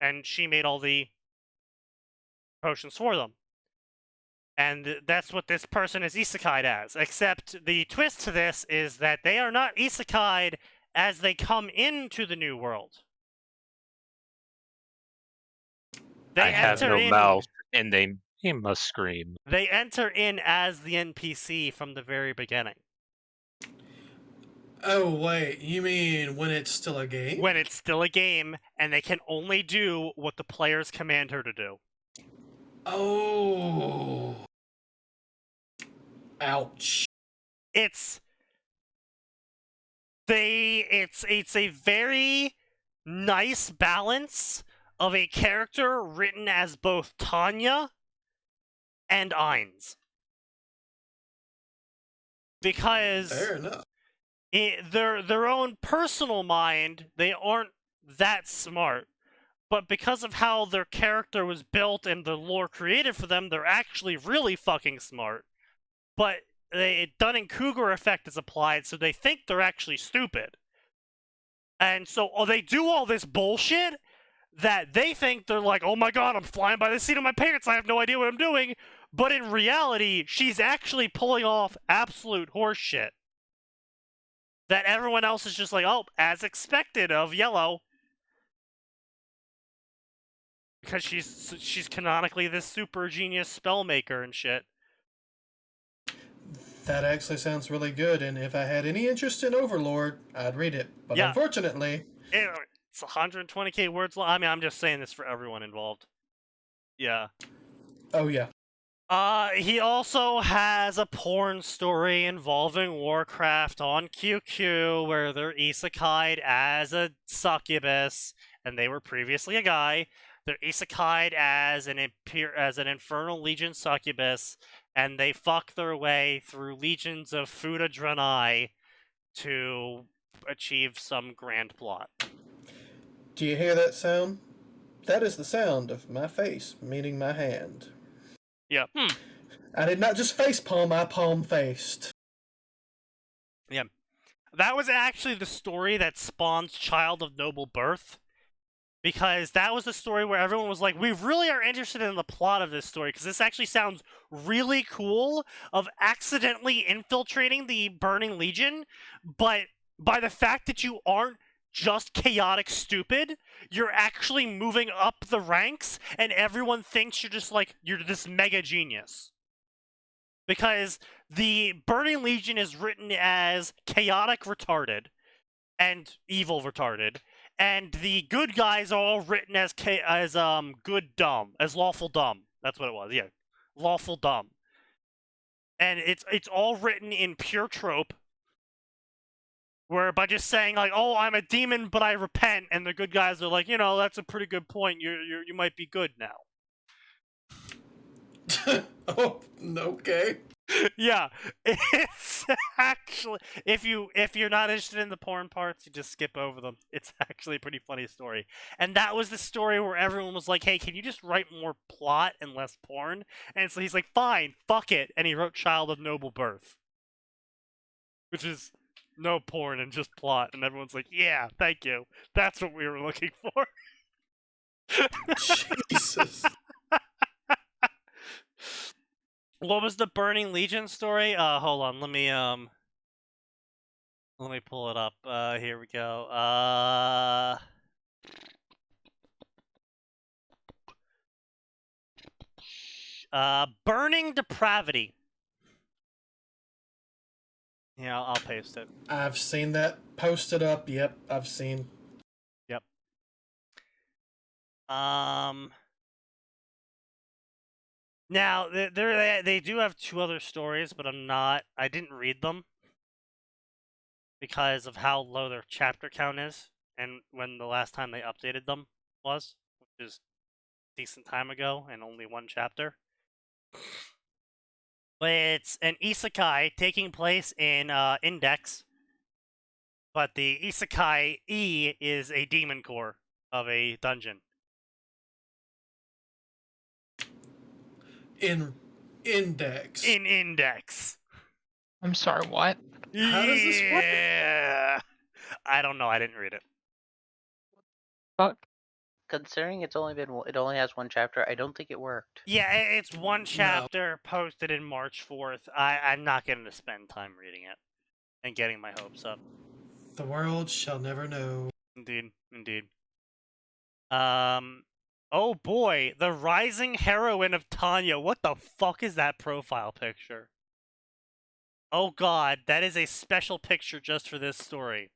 And she made all the potions for them. And that's what this person is isekai'd as. Except the twist to this is that they are not isekai'd as they come into the new world. I have no mouth, and they must scream. They enter in as the NPC from the very beginning. Oh, wait. You mean when it's still a game? When it's still a game, and they can only do what the players command her to do. Oh. Ouch. It's a very nice balance of a character written as both Tanya and Ainz. Because Fair enough. their own personal mind, they aren't that smart. But because of how their character was built and the lore created for them, they're actually really fucking smart. But Dunning-Kruger effect is applied, so they think they're actually stupid. And so they do all this bullshit that they think they're like, oh my god, I'm flying by the seat of my pants, I have no idea what I'm doing. But in reality, she's actually pulling off absolute horseshit. That everyone else is just like, oh, as expected of Yellow. Because she's canonically this super genius spellmaker and shit. That actually sounds really good, and if I had any interest in Overlord, I'd read it. But Yeah. unfortunately... It's 120k words long. I mean, I'm just saying this for everyone involved. Yeah. Oh, yeah. He also has a porn story involving Warcraft on QQ where they're isekai'd as a succubus, and they were previously a guy. They're isekai'd as an Infernal Legion succubus, and they fuck their way through legions of Fuda Draenei to achieve some grand plot. Do you hear that sound? That is the sound of my face meeting my hand. Yeah. I did not just face palm, I palm faced. Yeah. That was actually the story that spawned Child of Noble Birth. Because that was the story where everyone was like, we really are interested in the plot of this story, because this actually sounds really cool of accidentally infiltrating the Burning Legion, but by the fact that you aren't just chaotic stupid, you're actually moving up the ranks, and everyone thinks you're just like, you're this mega genius. Because the Burning Legion is written as chaotic retarded and evil retarded, and the good guys are all written as good dumb, as lawful dumb. That's what it was. Yeah, lawful dumb. And it's all written in pure trope, where by just saying like, "Oh, I'm a demon, but I repent," and the good guys are like, that's a pretty good point. You might be good now. Oh, okay. Yeah, it's actually if you're not interested in the porn parts, you just skip over them. It's actually a pretty funny story, and that was the story where everyone was like, "Hey, can you just write more plot and less porn?" And so he's like, "Fine, fuck it," and he wrote Child of Noble Birth, which is no porn and just plot, and everyone's like, "Yeah, thank you. That's what we were looking for." Jesus. What was the Burning Legion story? Hold on, let me pull it up. Here we go. Burning Depravity. Yeah, I'll paste it. I've seen that posted up. Yep, I've seen. Yep. Now they do have two other stories, but I didn't read them because of how low their chapter count is, and when the last time they updated them was, which is a decent time ago, and only one chapter. But it's an isekai taking place in Index, but the isekai E is a demon core of a dungeon. In Index. In Index. I'm sorry, what? How does this work? Yeah. I don't know. I didn't read it. Fuck. Considering it only has one chapter, I don't think it worked. Yeah, it's one chapter posted in March 4th. I'm not going to spend time reading it and getting my hopes up. The world shall never know. Indeed, indeed. Oh boy, the rising heroine of Tanya. What the fuck is that profile picture? Oh god, that is a special picture just for this story.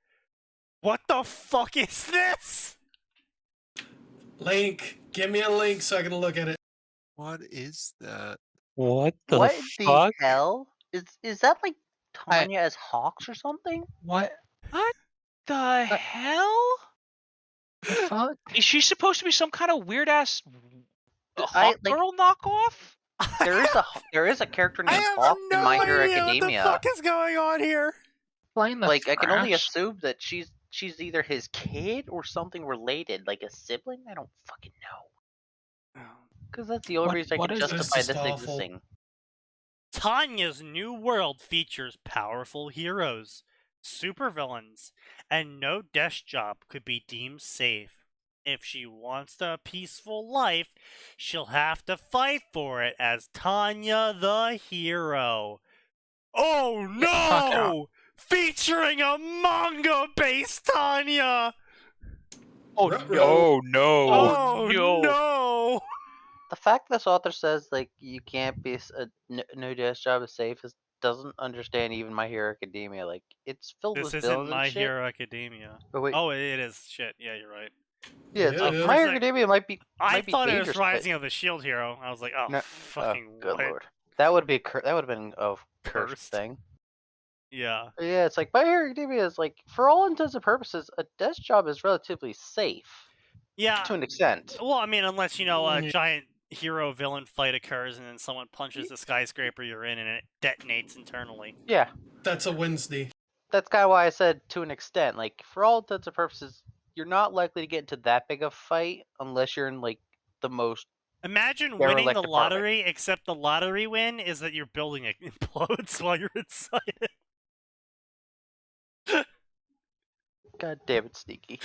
What the fuck is this? Link, give me a link so I can look at it. What is that? What the What fuck? the hell? Is that like Tanya as Hawks or something? What The hell? the fuck? Is she supposed to be some kind of weird ass I- Hawk Girl knockoff? There is a character I named have Hawk no in My Hero idea Academia. what the fuck is going on here. Playing the Like I can only trash? assume that she's either his kid or something related, like a sibling. I don't fucking know. Because that's the only reason I What can is justify this? this Awful. existing. Tanya's new world features powerful heroes, supervillains, and no desk job could be deemed safe. If she wants a peaceful life, she'll have to fight for it as Tanya the hero. Oh Get the fuck out. no! Featuring a manga-based Tanya! Oh Ruh-roh. no! Oh no! Oh no. no! The fact this author says like you can't be no desk job is safe doesn't understand even My Hero Academia. Like it's filled This with isn't villains and My shit. Hero Academia. But wait, Oh, it is. Shit, yeah, you're right. yeah, Yeah, like, it is. My Hero Like, Academia might be. I might be thought it dangerous, was but- Rising of the Shield Hero. I was like, oh, No- fucking good what? lord, that would be that would have been a cursed Cursed. thing. Yeah. But yeah, it's like My Hero Academia is like, for all intents and purposes, a desk job is relatively safe Yeah. to an extent. Well, I mean, unless, you know, a Yeah. giant hero villain fight occurs and then someone punches the skyscraper you're in and it detonates internally. Yeah, That's a Wednesday. that's kind of why I said to an extent. Like for all intents and purposes, you're not likely to get into that big of a fight unless you're in like the most. Imagine Derelict winning the apartment. lottery, except the lottery win is that your building implodes while you're inside it. God damn it, Sneaky.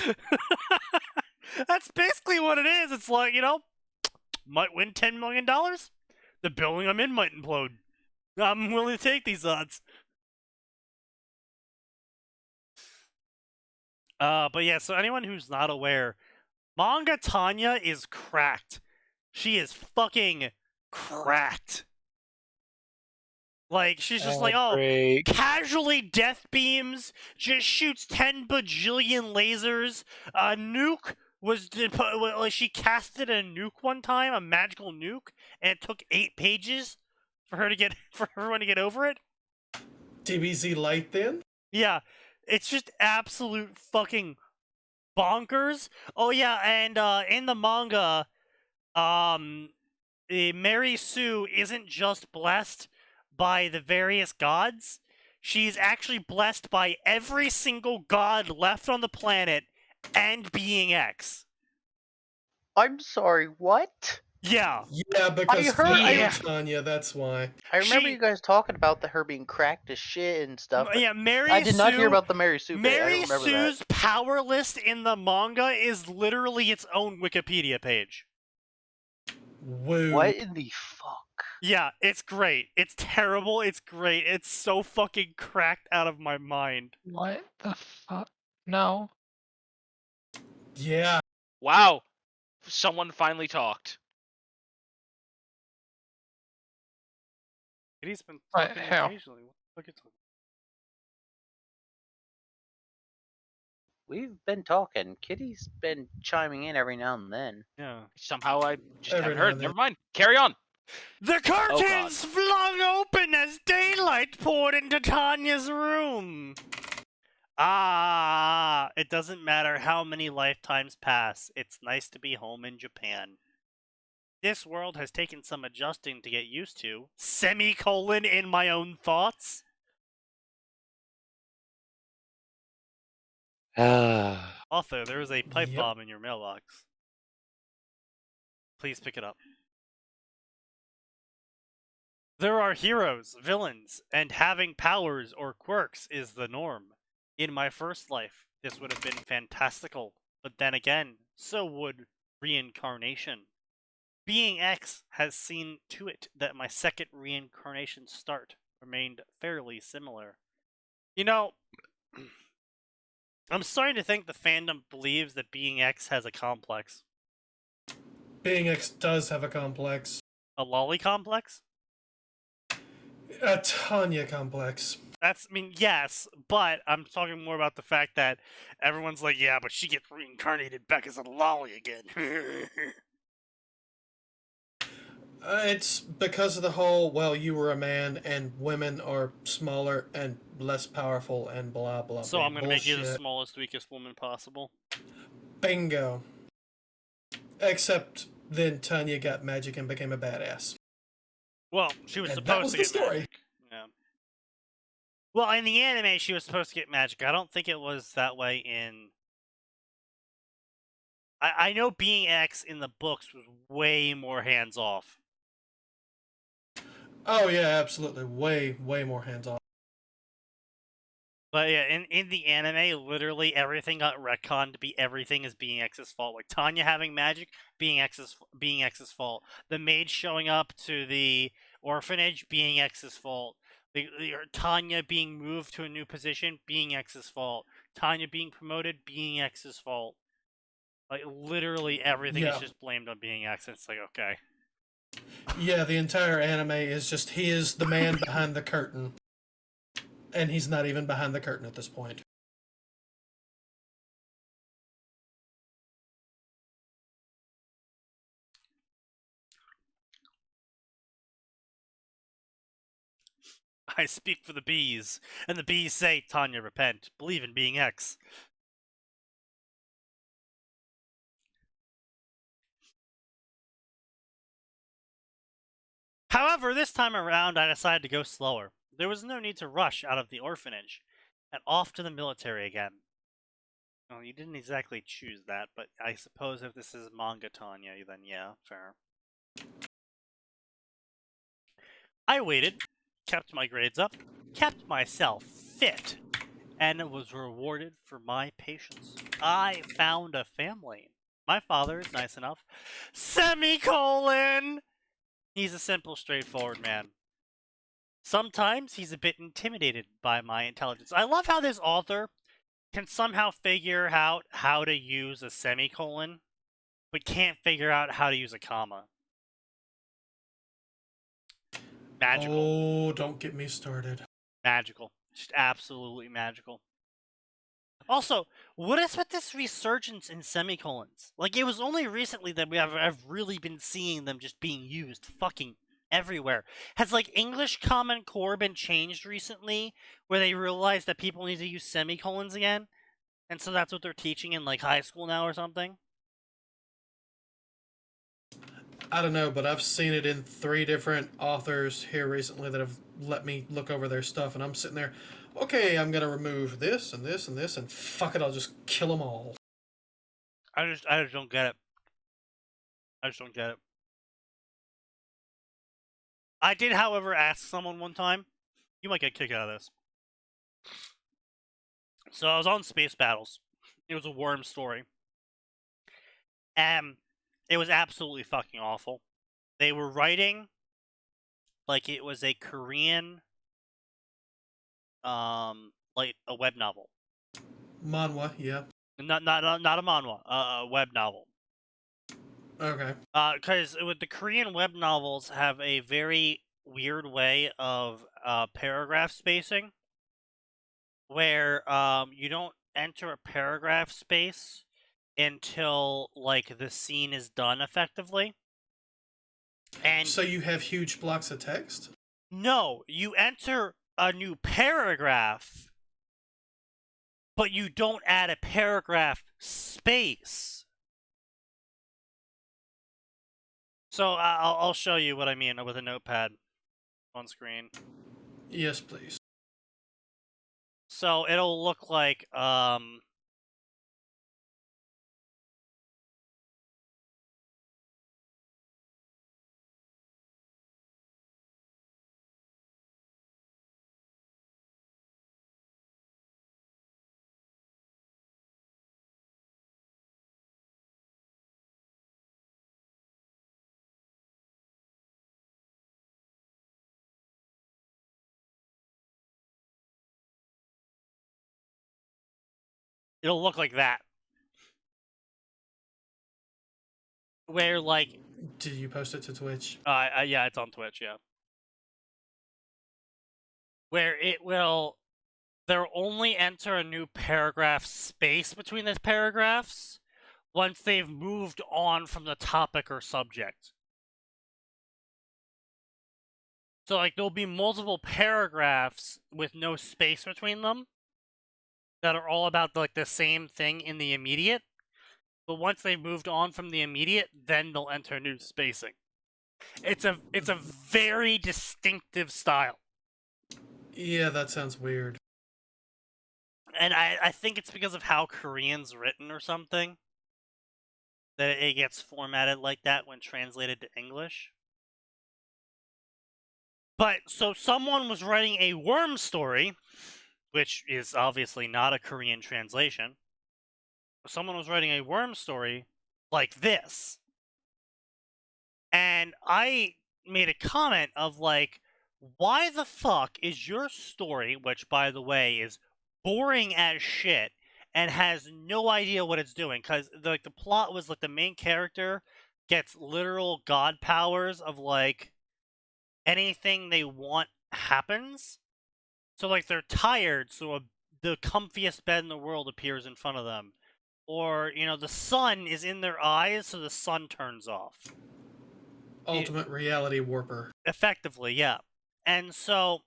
That's basically what it is. It's like, you know, might win $10 million. The building I'm in might implode. I'm willing to take these odds. But yeah, so anyone who's not aware, Manga Tanya is cracked. She is fucking cracked. Like, she's just like, oh, Break. casually death beams, just shoots 10 bajillion lasers. A nuke was, like, she casted a nuke one time, a magical nuke, and it took 8 pages for her to get, for everyone to get over it. DBZ Light then? Yeah, it's just absolute fucking bonkers. Oh yeah, and in the manga, Mary Sue isn't just blessed by the various gods. She's actually blessed by every single god left on the planet and Being X. I'm sorry, what? Yeah. Yeah, because heard- feeding I- Tanya, that's why. I remember She- you guys talking about her being cracked as shit and stuff. Yeah, Mary I did not hear Sue- about the Mary Sue bit. I Mary don't remember Sue's that. power list in the manga is literally its own Wikipedia page. Woo. What in the fuck? Yeah, it's great. It's terrible. It's great. It's so fucking cracked out of my mind. What the fuck? No. Yeah. Wow. Someone finally talked. He's been What? talking How? occasionally. Look at him. We've been talking. Kitty's been chiming in every now and then. Yeah. Somehow I just Every haven't now heard. and Never then. mind. Carry on. The curtains flung open as daylight poured into Tanya's room. Ah, it doesn't matter how many lifetimes pass. It's nice to be home in Japan. This world has taken some adjusting to get used to. Semicolon in my own thoughts. Also, there is a pipe Yep. bomb in your mailbox. Please pick it up. There are heroes, villains, and having powers or quirks is the norm. In my first life, this would have been fantastical, but then again, so would reincarnation. Being X has seen to it that my second reincarnation start remained fairly similar. You know, I'm starting to think the fandom believes that Being X has a complex. Being X does have a complex. A lolly complex? A Tanya complex. That's, I mean, yes, but I'm talking more about the fact that everyone's like, yeah, but she gets reincarnated back as a lolly again. It's because of the whole, well, you were a man and women are smaller and less powerful and blah, blah, So blah. I'm gonna make you the bullshit. smallest, weakest woman possible. Bingo. Except then Tanya got magic and became a badass. Well, she was And supposed that was to the get story. magic. Yeah. Well, in the anime, she was supposed to get magic. I don't think it was that way in. I know Being X in the books was way more hands off. Oh yeah, absolutely. Way more hands off. But yeah, in the anime, literally everything got retconned to be everything is being X's fault. Like Tanya having magic being X's fault. The maid showing up to the orphanage being X's fault. Tanya being moved to a new position being X's fault. Tanya being promoted being X's fault. Like literally everything is Yeah. just blamed on being X. And it's like okay. Yeah, the entire anime is just he is the man behind the curtain. And he's not even behind the curtain at this point. I speak for the bees, and the bees say, Tanya, repent. Believe in being X. However, this time around, I decided to go slower. There was no need to rush out of the orphanage and off to the military again. Well, you didn't exactly choose that, but I suppose if this is manga Tanya, then yeah, fair. I waited, kept my grades up, kept myself fit, and was rewarded for my patience. I found a family. My father is nice enough. Semicolon! He's a simple, straightforward man. Sometimes he's a bit intimidated by my intelligence. I love how this author can somehow figure out how to use a semicolon, but can't figure out how to use a comma. Magical. Oh, don't get me started. Magical. Just absolutely magical. Also, what is with this resurgence in semicolons? Like, it was only recently that we have really been seeing them just being used fucking everywhere. Has, like, English Common Core been changed recently, where they realized that people need to use semicolons again? And so that's what they're teaching in, like, high school now or something? I don't know, but I've seen it in 3 different authors here recently that have let me look over their stuff, and I'm sitting there, okay, I'm gonna remove this and this and this, and fuck it, I'll just kill them all. I just don't get it. I just don't get it. I did, however, ask someone one time. You might get a kick out of this. So I was on Space Battles. It was a worm story. And it was absolutely fucking awful. They were writing like it was a Korean, like a web novel. Manhwa, yeah. Not a manhwa, a web novel. Okay. Because with the Korean web novels have a very weird way of paragraph spacing, where you don't enter a paragraph space until like the scene is done effectively. And so you have huge blocks of text? No, you enter a new paragraph, but you don't add a paragraph space. So I'll show you what I mean with a notepad on screen. Yes, please. So it'll look like it'll look like that. Where like Did you post it to Twitch? yeah, it's on Twitch, yeah. Where they'll only enter a new paragraph space between those paragraphs once they've moved on from the topic or subject. So, like, there'll be multiple paragraphs with no space between them that are all about, like, the same thing in the immediate. But once they've moved on from the immediate, then they'll enter new spacing. It's a very distinctive style. Yeah, that sounds weird. And I think it's because of how Korean's written or something that it gets formatted like that when translated to English. But so someone was writing a worm story, which is obviously not a Korean translation. Someone was writing a worm story like this. And I made a comment of like, why the fuck is your story, which by the way is boring as shit and has no idea what it's doing? Because the plot was like the main character gets literal god powers of like anything they want happens. So like they're tired, so the comfiest bed in the world appears in front of them. Or, the sun is in their eyes, so the sun turns off. Ultimate reality warper. Effectively, yeah. And so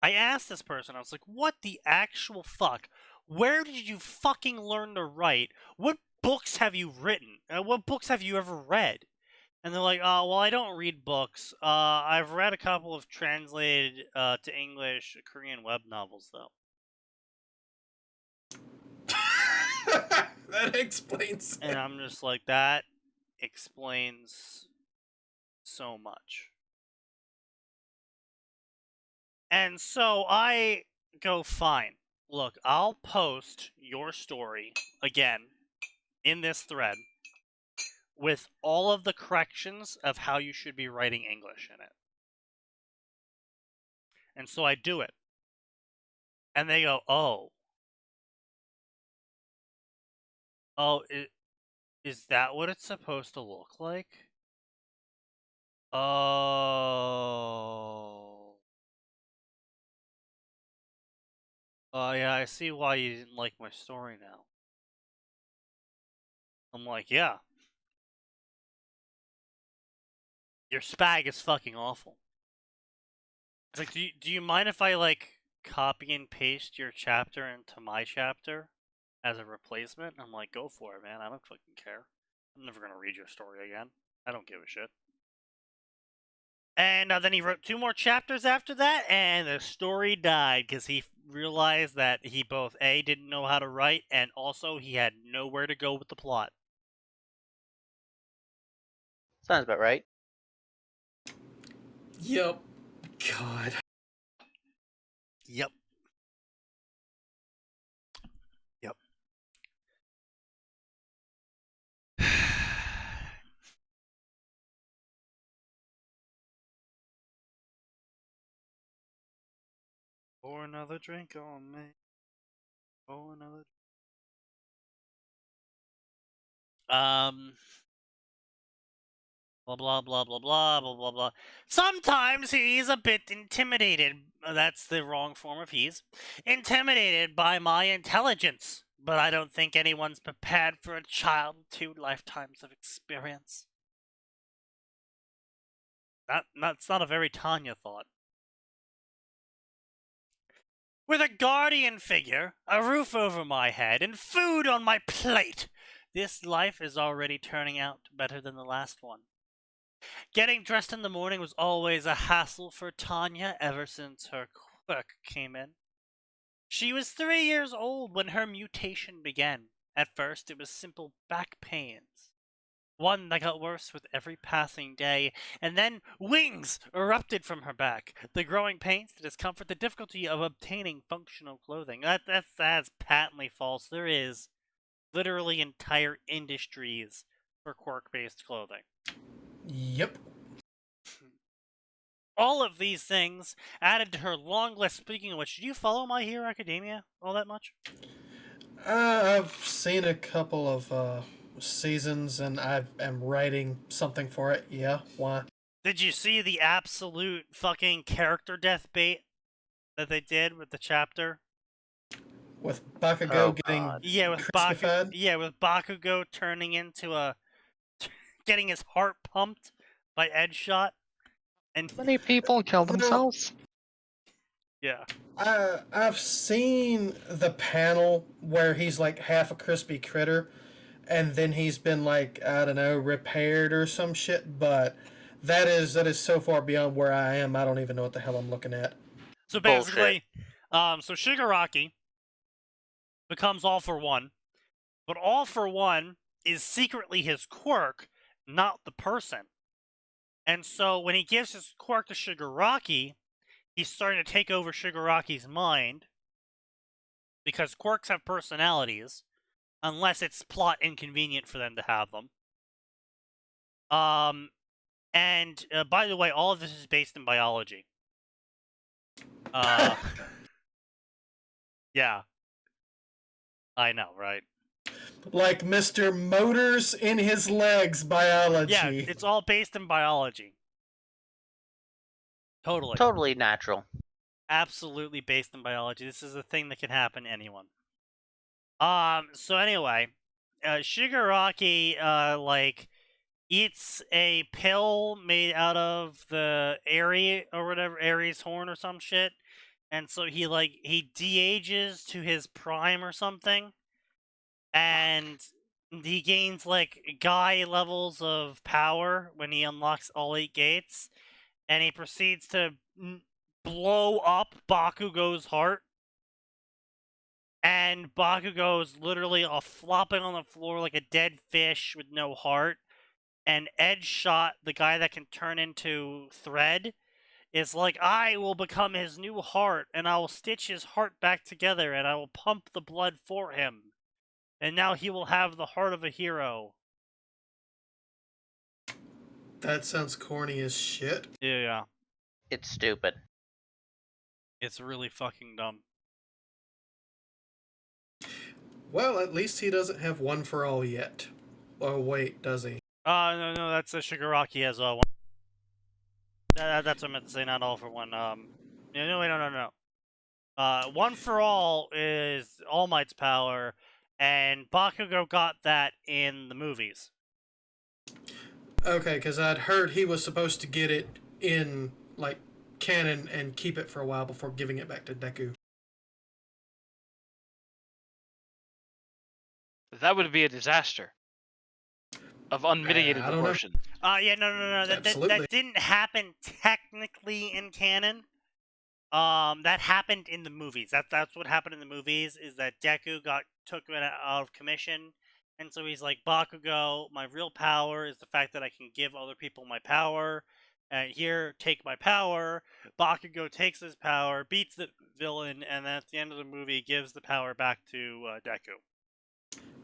I asked this person, I was like, what the actual fuck? Where did you fucking learn to write? What books have you written? What books have you ever read? And they're like, oh, well, I don't read books. I've read a couple of translated to English Korean web novels, though. That explains it. And I'm just like, that explains so much. And so I go, fine. Look, I'll post your story again in this thread with all of the corrections of how you should be writing English in it. And so I do it. And they go, oh. Oh, is that what it's supposed to look like? Oh. Oh, yeah, I see why you didn't like my story now. I'm like, yeah. Your spag is fucking awful. It's like, do you mind if I, like, copy and paste your chapter into my chapter as a replacement? I'm like, go for it, man. I don't fucking care. I'm never gonna read your story again. I don't give a shit. And then he wrote 2 more chapters after that, and the story died because he realized that he both A, didn't know how to write, and also he had nowhere to go with the plot. Sounds about right. Yep. God. Yep. Yep. Pour another drink on me. Pour another. Blah blah blah blah blah blah blah blah. Sometimes he's a bit intimidated. That's the wrong form of he's. Intimidated by my intelligence. But I don't think anyone's prepared for a child with 2 lifetimes of experience. That's not a very Tanya thought. With a guardian figure, a roof over my head, and food on my plate, this life is already turning out better than the last one. Getting dressed in the morning was always a hassle for Tanya ever since her quirk came in. She was 3 years old when her mutation began. At first, it was simple back pains. One that got worse with every passing day, and then wings erupted from her back. The growing pains, the discomfort, the difficulty of obtaining functional clothing. That's patently false. There is literally entire industries for quirk-based clothing. Yep. All of these things added to her long list. Speaking of which, do you follow My Hero Academia all that much? I've seen a couple of seasons, and I am writing something for it. Yeah, why? Did you see the absolute fucking character death bait that they did with the chapter? With Bakugo getting God. with Bakugo turning into getting his heart pumped by Edgeshot, and Many people kill themselves. yeah. I've seen the panel where he's like half a crispy critter, and then he's been like, I don't know, repaired or some shit. But that is so far beyond where I am. I don't even know what the hell I'm looking at. So basically, so Shigaraki becomes All for One, but All for One is secretly his quirk, not the person. And so when he gives his quirk to Shigaraki, he's starting to take over Shigaraki's mind, because quirks have personalities, unless it's plot inconvenient for them to have them. And by the way, all of this is based in biology. Yeah. I know, right? Like Mr. Motors in his legs biology. Yeah, it's all based in biology. Totally. Totally natural. Absolutely based in biology. This is a thing that can happen to anyone. So anyway, Shigaraki, eats a pill made out of the Aries or whatever, Aries horn or some shit. And so he de-ages to his prime or something. And he gains, guy levels of power when he unlocks all 8 gates. And he proceeds to blow up Bakugo's heart. And Bakugo is literally flopping on the floor like a dead fish with no heart. And Edge Shot, the guy that can turn into thread, is like, I will become his new heart, and I will stitch his heart back together, and I will pump the blood for him. And now he will have the heart of a hero. That sounds corny as shit. Yeah. It's stupid. It's really fucking dumb. Well, at least he doesn't have one for all yet. Oh, wait, does he? No, that's a Shigaraki as well. That's what I meant to say, not all for one. No. One for all is All Might's power, and Bakugo got that in the movies. Okay, because I'd heard he was supposed to get it in, canon and keep it for a while before giving it back to Deku. That would be a disaster of unmitigated I don't know. proportion. No. That didn't happen technically in canon. That happened in the movies. That's what happened in the movies, is that Deku took it out of commission, and so he's like, Bakugo, my real power is the fact that I can give other people my power, and here, take my power. Bakugo takes his power, beats the villain, and then at the end of the movie gives the power back to Deku.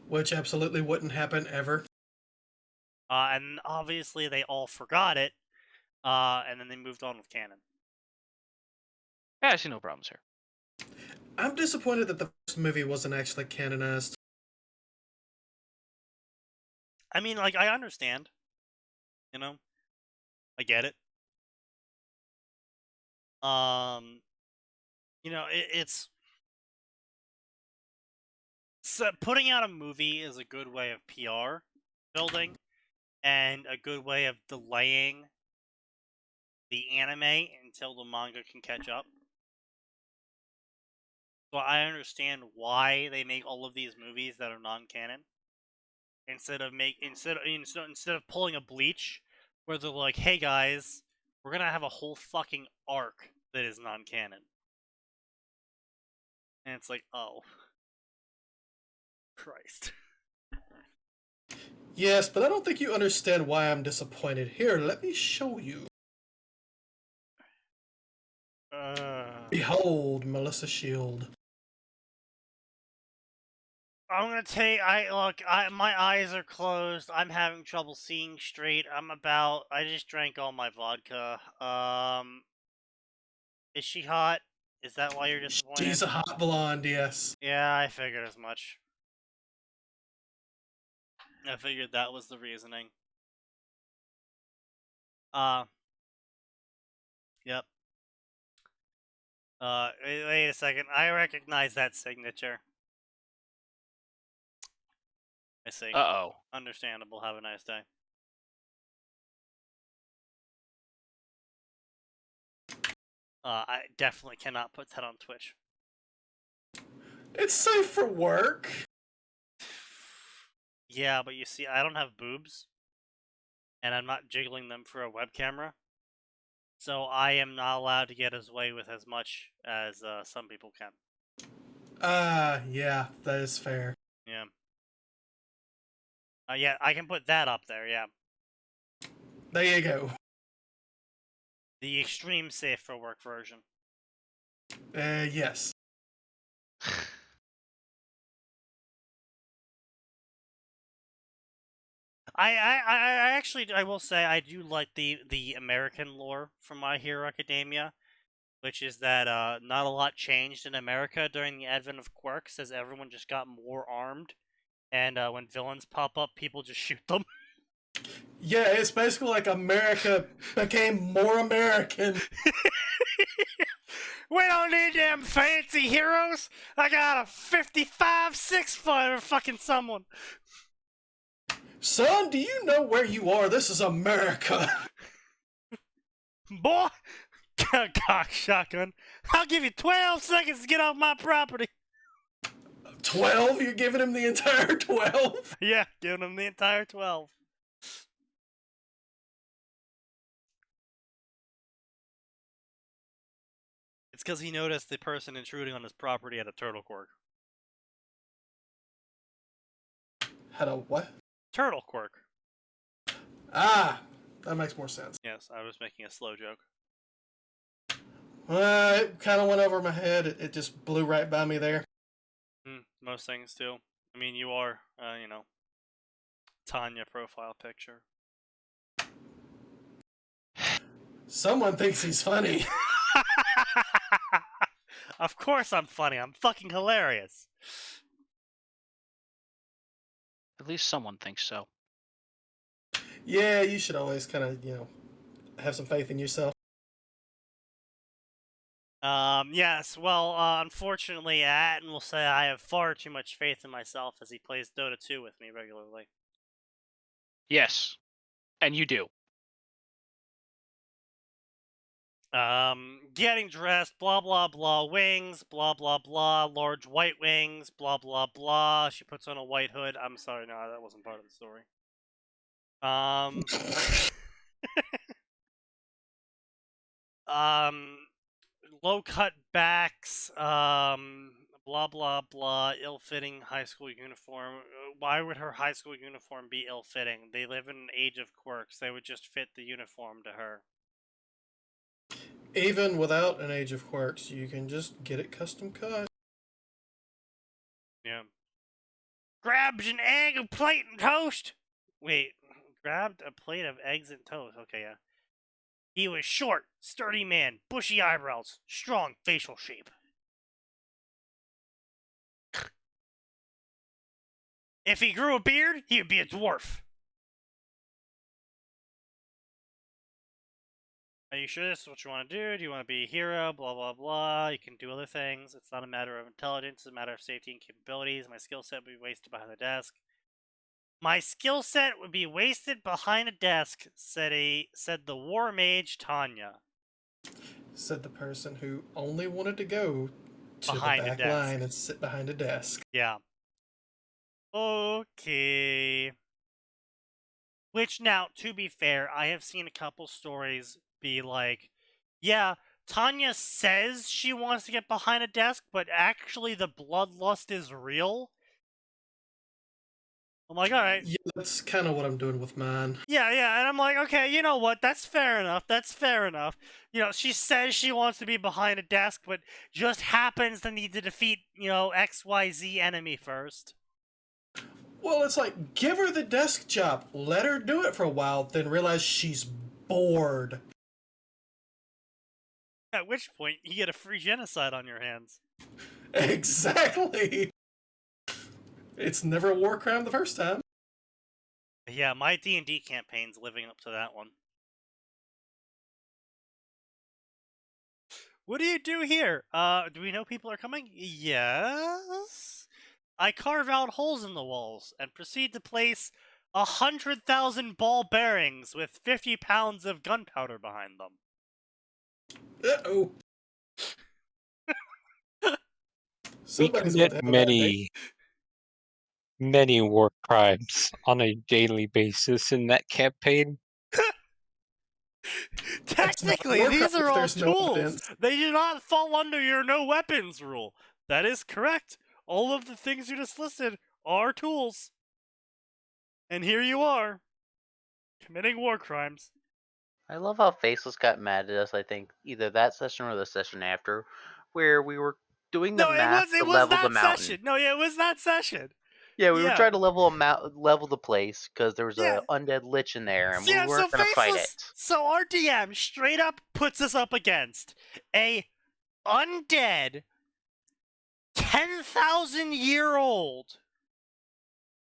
Which absolutely wouldn't happen ever. And obviously they all forgot it, and then they moved on with canon. Yeah, I see no problems here. I'm disappointed that the first movie wasn't actually canonized. I mean, I understand. I get it. It's... So putting out a movie is a good way of PR building, and a good way of delaying the anime until the manga can catch up. So I understand why they make all of these movies that are non-canon, instead of pulling a Bleach where they're like, hey guys, we're gonna have a whole fucking arc that is non-canon. And it's like, oh. Christ. Yes, but I don't think you understand why I'm disappointed. Here, let me show you. Behold, Melissa Shield. I'm gonna take. My eyes are closed. I'm having trouble seeing straight. I just drank all my vodka. Is she hot? Is that why you're disappointed? She's a hot blonde, yes. Yeah, I figured as much. I figured that was the reasoning. Yep. Wait a second. I recognize that signature. I see. Uh-oh. Understandable. Have a nice day. I definitely cannot put that on Twitch. It's safe for work. Yeah, but you see, I don't have boobs, and I'm not jiggling them for a web camera, so I am not allowed to get away with as much as some people can. Yeah, that is fair. Yeah. Yeah, I can put that up there, yeah. There you go. The extreme safe for work version. Yes. I actually, I will say, I do like the American lore from My Hero Academia, which is that not a lot changed in America during the advent of quirks, as everyone just got more armed, and when villains pop up, people just shoot them. Yeah, it's basically like America became more American. We don't need them fancy heroes. I got a 55 6-foot or fucking someone. Son, do you know where you are? This is America. Boy, cock shotgun. I'll give you 12 seconds to get off my property. 12? You're giving him the entire 12? Yeah, giving him the entire 12. It's because he noticed the person intruding on his property had a turtle quirk. Had a what? Turtle quirk. Ah, that makes more sense. Yes, I was making a slow joke. It kind of went over my head. It just blew right by me there. Most things do. I mean, you are, Tanya profile picture. Someone thinks he's funny. Of course I'm funny. I'm fucking hilarious. At least someone thinks so. Yeah, you should always kind of, have some faith in yourself. Yes, well, unfortunately, Atin will say I have far too much faith in myself as he plays Dota 2 with me regularly. Yes, and you do. Getting dressed, blah blah blah, wings, blah blah blah, large white wings, blah blah blah. She puts on a white hood. I'm sorry, no, that wasn't part of the story. Low cut backs, blah blah blah, ill-fitting high school uniform. Why would her high school uniform be ill-fitting? They live in an age of quirks. They would just fit the uniform to her. Even without an age of quirks, you can just get it custom cut. Yeah. Grabs an egg, a plate, and toast. Wait, grabbed a plate of eggs and toast. Okay, yeah. He was short, sturdy man, bushy eyebrows, strong facial shape. If he grew a beard, he would be a dwarf. Are you sure this is what you want to do? Do you want to be a hero? Blah, blah, blah. You can do other things. It's not a matter of intelligence. It's a matter of safety and capabilities. My skill set would be wasted behind the desk. My skill set would be wasted behind a desk, said the war mage Tanya. Said the person who only wanted to go to Behind the a back desk. line and sit behind a desk. Yeah. Okay. Which now, to be fair, I have seen a couple stories be like, yeah, Tanya says she wants to get behind a desk, but actually the bloodlust is real. I'm like, alright. Yeah, that's kind of what I'm doing with mine. Yeah, and I'm like, okay, you know what? That's fair enough. That's fair enough. You know, she says she wants to be behind a desk, but just happens to need to defeat, XYZ enemy first. Well, it's like, give her the desk job. Let her do it for a while, then realize she's bored. At which point, you get a free genocide on your hands. Exactly. It's never a war crime the first time. Yeah, my D&D campaign's living up to that one. What do you do here? Do we know people are coming? Yes. I carve out holes in the walls and proceed to place 100,000 ball bearings with 50 pounds of gunpowder behind them. Uh-oh. We commit many war crimes on a daily basis in that campaign. Technically, these are all tools. They do not fall under your no weapons rule. That is correct. All of the things you just listed are tools. And here you are, committing war crimes. I love how Faceless got mad at us. I think either that session or the session after, where we were doing the No, math to it was level the that mountain. session. No, yeah, it was that session. Yeah, we were Yeah. trying to level the place because there was Yeah. a undead lich in there, and we Yeah, weren't so gonna fight Faceless. it. So our DM straight up puts us up against a undead 10,000-year-old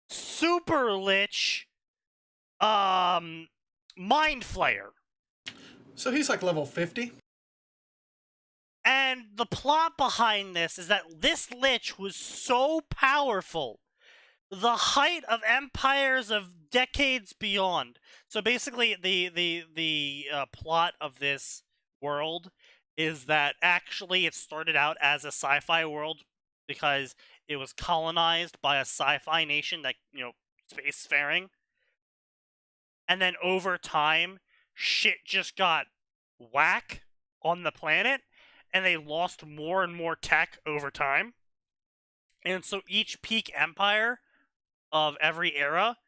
super lich mind flayer. So he's like level 50. And the plot behind this is that this lich was so powerful, the height of empires of decades beyond. So basically, the plot of this world is that actually it started out as a sci-fi world because it was colonized by a sci-fi nation that, spacefaring. And then over time, shit just got whack on the planet, and they lost more and more tech over time. And so each peak empire of every era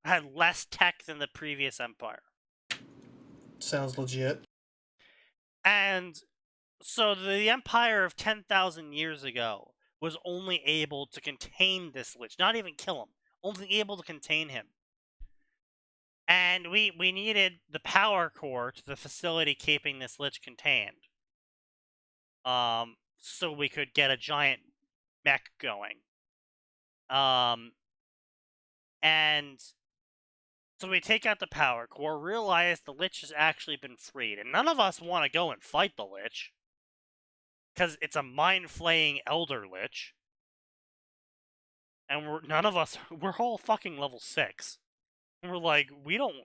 had less tech than the previous empire. Sounds legit. And so the empire of 10,000 years ago was only able to contain this lich, not even kill him, only able to contain him. And we needed the power core to the facility keeping this lich contained. So we could get a giant mech going. And so we take out the power core, realize the lich has actually been freed, and none of us want to go and fight the lich because it's a mind-flaying elder lich, and we're all fucking level 6, and we're like, we don't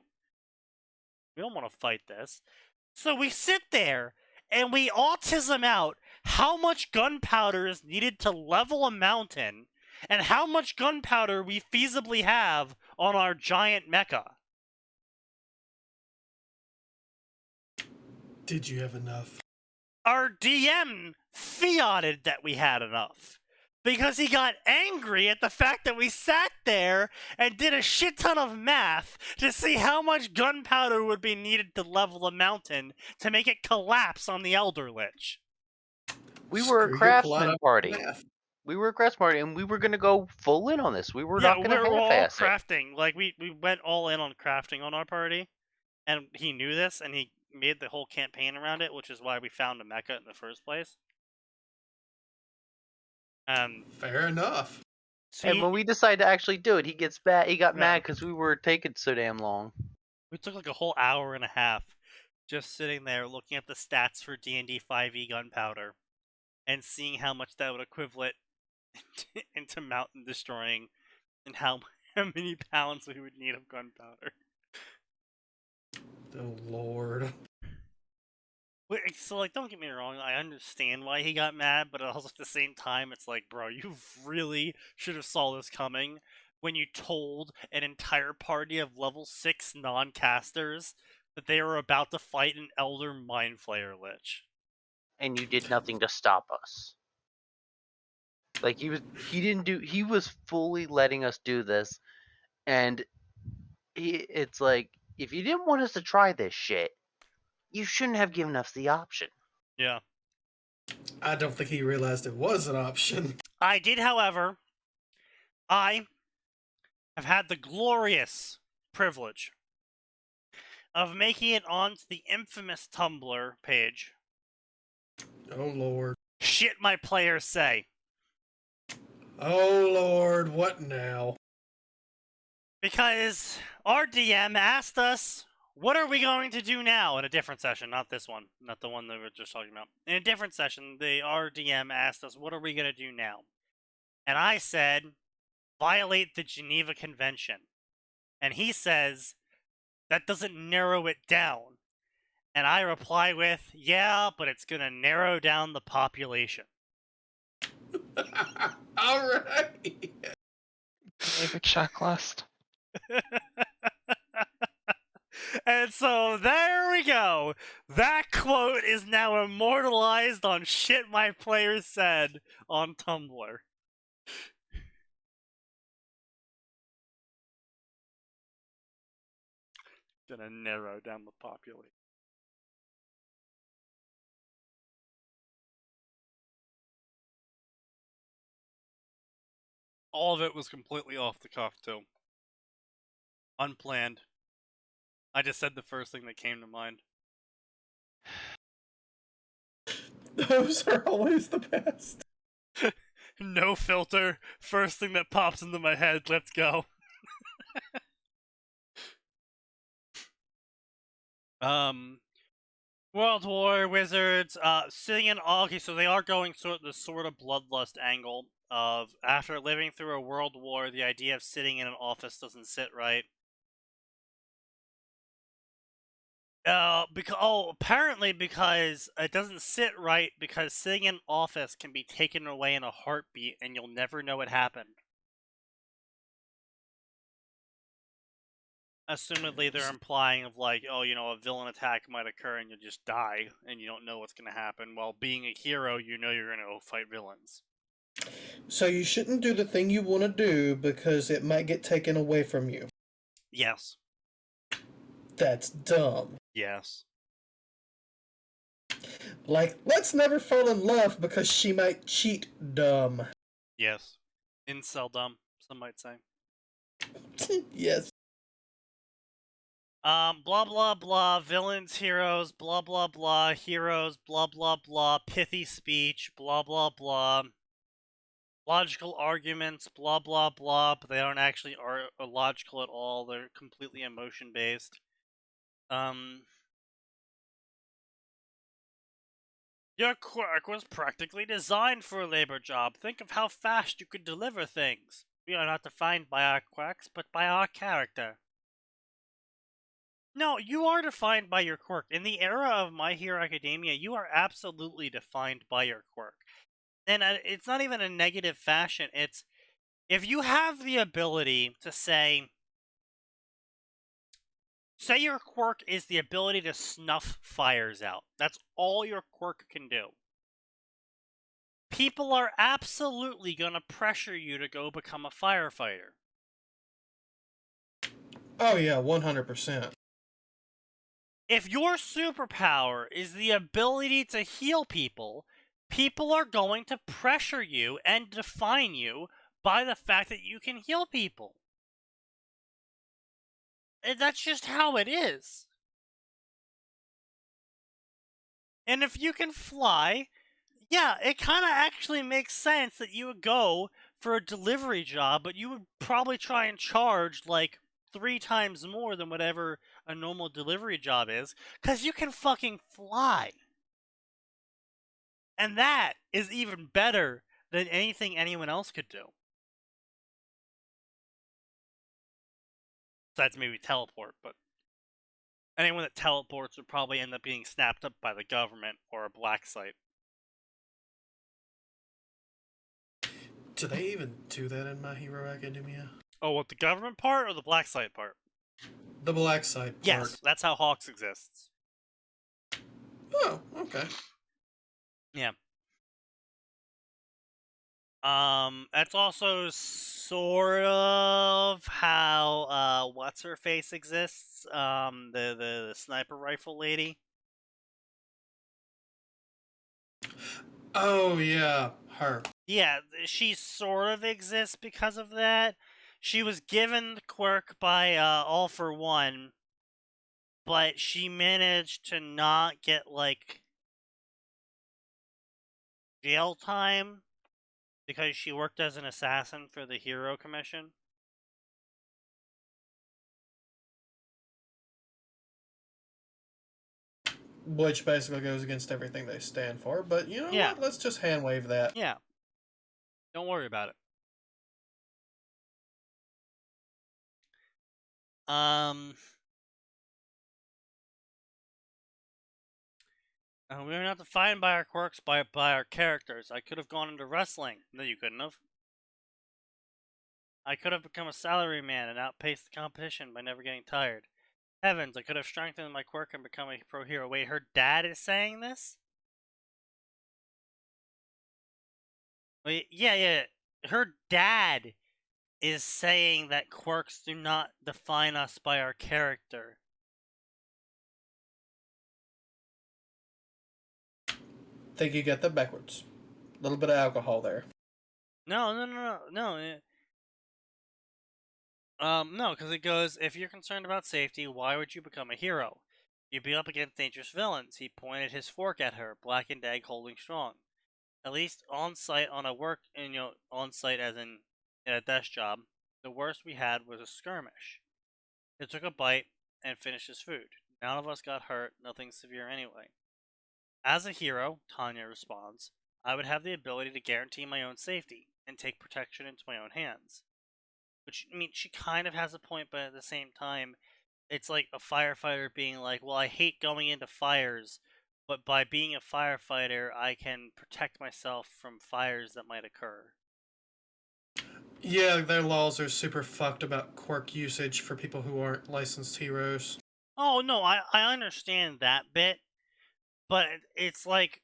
want to fight this. So we sit there and we autism out how much gunpowder is needed to level a mountain and how much gunpowder we feasibly have on our giant mecha. Did you have enough? Our DM fiated that we had enough because he got angry at the fact that we sat there and did a shit ton of math to see how much gunpowder would be needed to level a mountain to make it collapse on the Elder Lich. We were a Screw your craftsman collide party. math. We were a craftsman party, and we were gonna go full in on this. We were Yeah, not gonna we're all half-ass it. crafting. Like, we went all in on crafting on our party, and he knew this, and he made the whole campaign around it, which is why we found a mecha in the first place. Fair enough. So And when we decide to actually do it, he gets mad. He got Yeah. mad because we were taking so damn long. we took like a whole hour and a half just sitting there looking at the stats for D&D 5e gunpowder and seeing how much that would equivalent into mountain destroying and how many pounds we would need of gunpowder. Oh, Lord. So, like, don't get me wrong, I understand why he got mad, but also at the same time, it's like, bro, you really should have saw this coming when you told an entire party of level 6 non-casters that they were about to fight an Elder Mind Flayer Lich. And you did nothing to stop us. Like, he was fully letting us do this, and it's like, if you didn't want us to try this shit, you shouldn't have given us the option. Yeah. I don't think he realized it was an option. I did, however, I have had the glorious privilege of making it onto the infamous Tumblr page. Oh, Lord. Shit my players say. Oh, Lord. What now? Because our DM asked us, what are we going to do now? In a different session, not this one. Not the one that we were just talking about. In a different session, our DM asked us, what are we going to do now? And I said, violate the Geneva Convention. And he says, that doesn't narrow it down. And I reply with, yeah, but it's going to narrow down the population. All right. Leave a checklist. And so there we go. That quote is now immortalized on shit my players said on Tumblr. Gonna narrow down the population. All of it was completely off the cuff, too. Unplanned. I just said the first thing that came to mind. Those are always the best. No filter. First thing that pops into my head. Let's go. World War Wizards. Sitting in. Okay, so they are going the sort of bloodlust angle of after living through a world war, the idea of sitting in an office doesn't sit right. Apparently because it doesn't sit right because sitting in an office can be taken away in a heartbeat and you'll never know it happened. Assumedly, they're implying of like, oh, you know, a villain attack might occur and you'll just die and you don't know what's going to happen. While being a hero, you know you're going to go fight villains. So you shouldn't do the thing you want to do because it might get taken away from you. Yes. That's dumb. Yes. Like, let's never fall in love because she might cheat. Dumb. Yes. Incel dumb, some might say. Yes. Blah blah blah, villains, heroes, blah blah blah, heroes, blah blah blah, pithy speech, blah blah blah. Logical arguments, blah blah blah, but they aren't actually logical at all. They're completely emotion based. Your quirk was practically designed for a labor job. Think of how fast you could deliver things. We are not defined by our quirks, but by our character. No, you are defined by your quirk. In the era of My Hero Academia, you are absolutely defined by your quirk. And it's not even a negative fashion. It's, if you have the ability to say your quirk is the ability to snuff fires out. That's all your quirk can do. People are absolutely going to pressure you to go become a firefighter. Oh yeah, 100%. If your superpower is the ability to heal people, people are going to pressure you and define you by the fact that you can heal people. And that's just how it is. And if you can fly, yeah, it kind of actually makes sense that you would go for a delivery job, but you would probably try and charge like 3 times more than whatever a normal delivery job is, because you can fucking fly. And that is even better than anything anyone else could do. Besides maybe teleport, but anyone that teleports would probably end up being snapped up by the government or a black site. Do they even do that in My Hero Academia? Oh, what, the government part or the black site part? The black site part. Yes, that's how Hawks exists. Oh, okay. Yeah. That's also sort of how what's her face exists. The sniper rifle lady. Oh yeah, her. Yeah, she sort of exists because of that. She was given the quirk by All for One, but she managed to not get like jail time because she worked as an assassin for the Hero Commission. Which basically goes against everything they stand for, but you know Yeah. what? Let's just hand wave that. Yeah. Don't worry about it. We are not defined by our quirks, by our characters. I could have gone into wrestling. No, you couldn't have. I could have become a salaryman and outpaced the competition by never getting tired. Heavens, I could have strengthened my quirk and become a pro hero. Wait, her dad is saying this? Wait, yeah. Her dad is saying that quirks do not define us by our character. Think you got that backwards. A little bit of alcohol there. No. No, because it goes, if you're concerned about safety, why would you become a hero? You'd be up against dangerous villains. He pointed his fork at her, blackened egg holding strong. At least on site on a work, on site as in a desk job, the worst we had was a skirmish. It took a bite and finished his food. None of us got hurt, nothing severe anyway. As a hero, Tanya responds, I would have the ability to guarantee my own safety and take protection into my own hands. Which, I mean, she kind of has a point, but at the same time, it's like a firefighter being like, well, I hate going into fires, but by being a firefighter, I can protect myself from fires that might occur. Yeah, their laws are super fucked about quirk usage for people who aren't licensed heroes. Oh, no, I understand that bit, but it's like,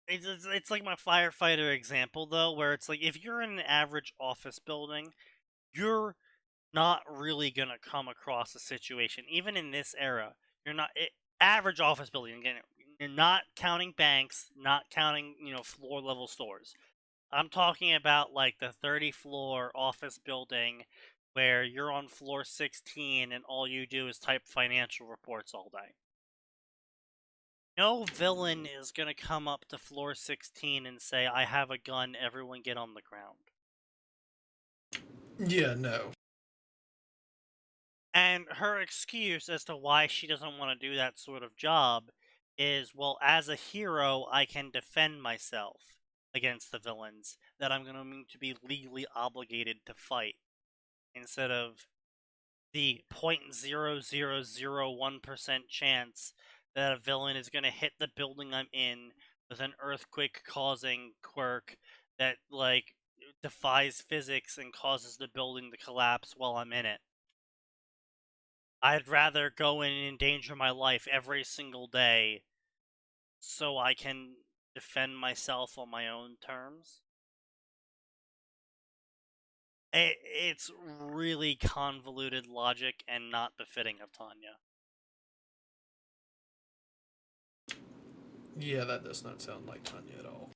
it's like my firefighter example, though, where it's like, if you're in an average office building, you're not really gonna come across a situation, even in this era. You're not average office building. Again, you're not counting banks, not counting floor level stores. I'm talking about like the 30 floor office building where you're on floor 16 and all you do is type financial reports all day. No villain is gonna come up to floor 16 and say, I have a gun, everyone get on the ground. Yeah, no. And her excuse as to why she doesn't want to do that sort of job is, well, as a hero, I can defend myself against the villains that I'm going to be legally obligated to fight, instead of the 0.0001% chance that a villain is going to hit the building I'm in with an earthquake-causing quirk that, like, defies physics and causes the building to collapse while I'm in it. I'd rather go in and endanger my life every single day so I can defend myself on my own terms. It's really convoluted logic and not befitting of Tanya. Yeah, that does not sound like Tanya at all.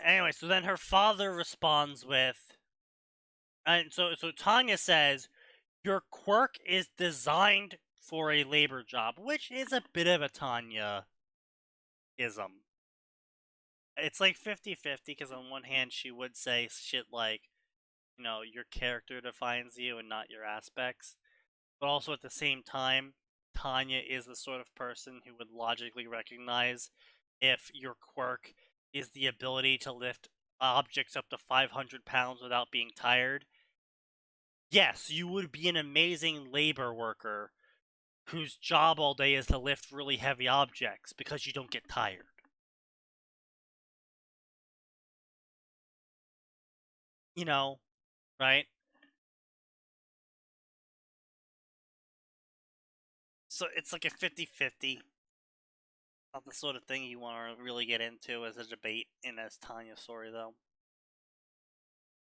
Anyway, so then her father responds with, and so Tanya says, your quirk is designed for a labor job, which is a bit of a Tanya-ism. It's like 50-50, because on one hand she would say shit like, your character defines you and not your aspects. But also at the same time, Tanya is the sort of person who would logically recognize if your quirk is the ability to lift objects up to 500 pounds without being tired. Yes, you would be an amazing labor worker whose job all day is to lift really heavy objects because you don't get tired. Right? So it's like a 50-50. Not the sort of thing you want to really get into as a debate in as Tanya's story, though.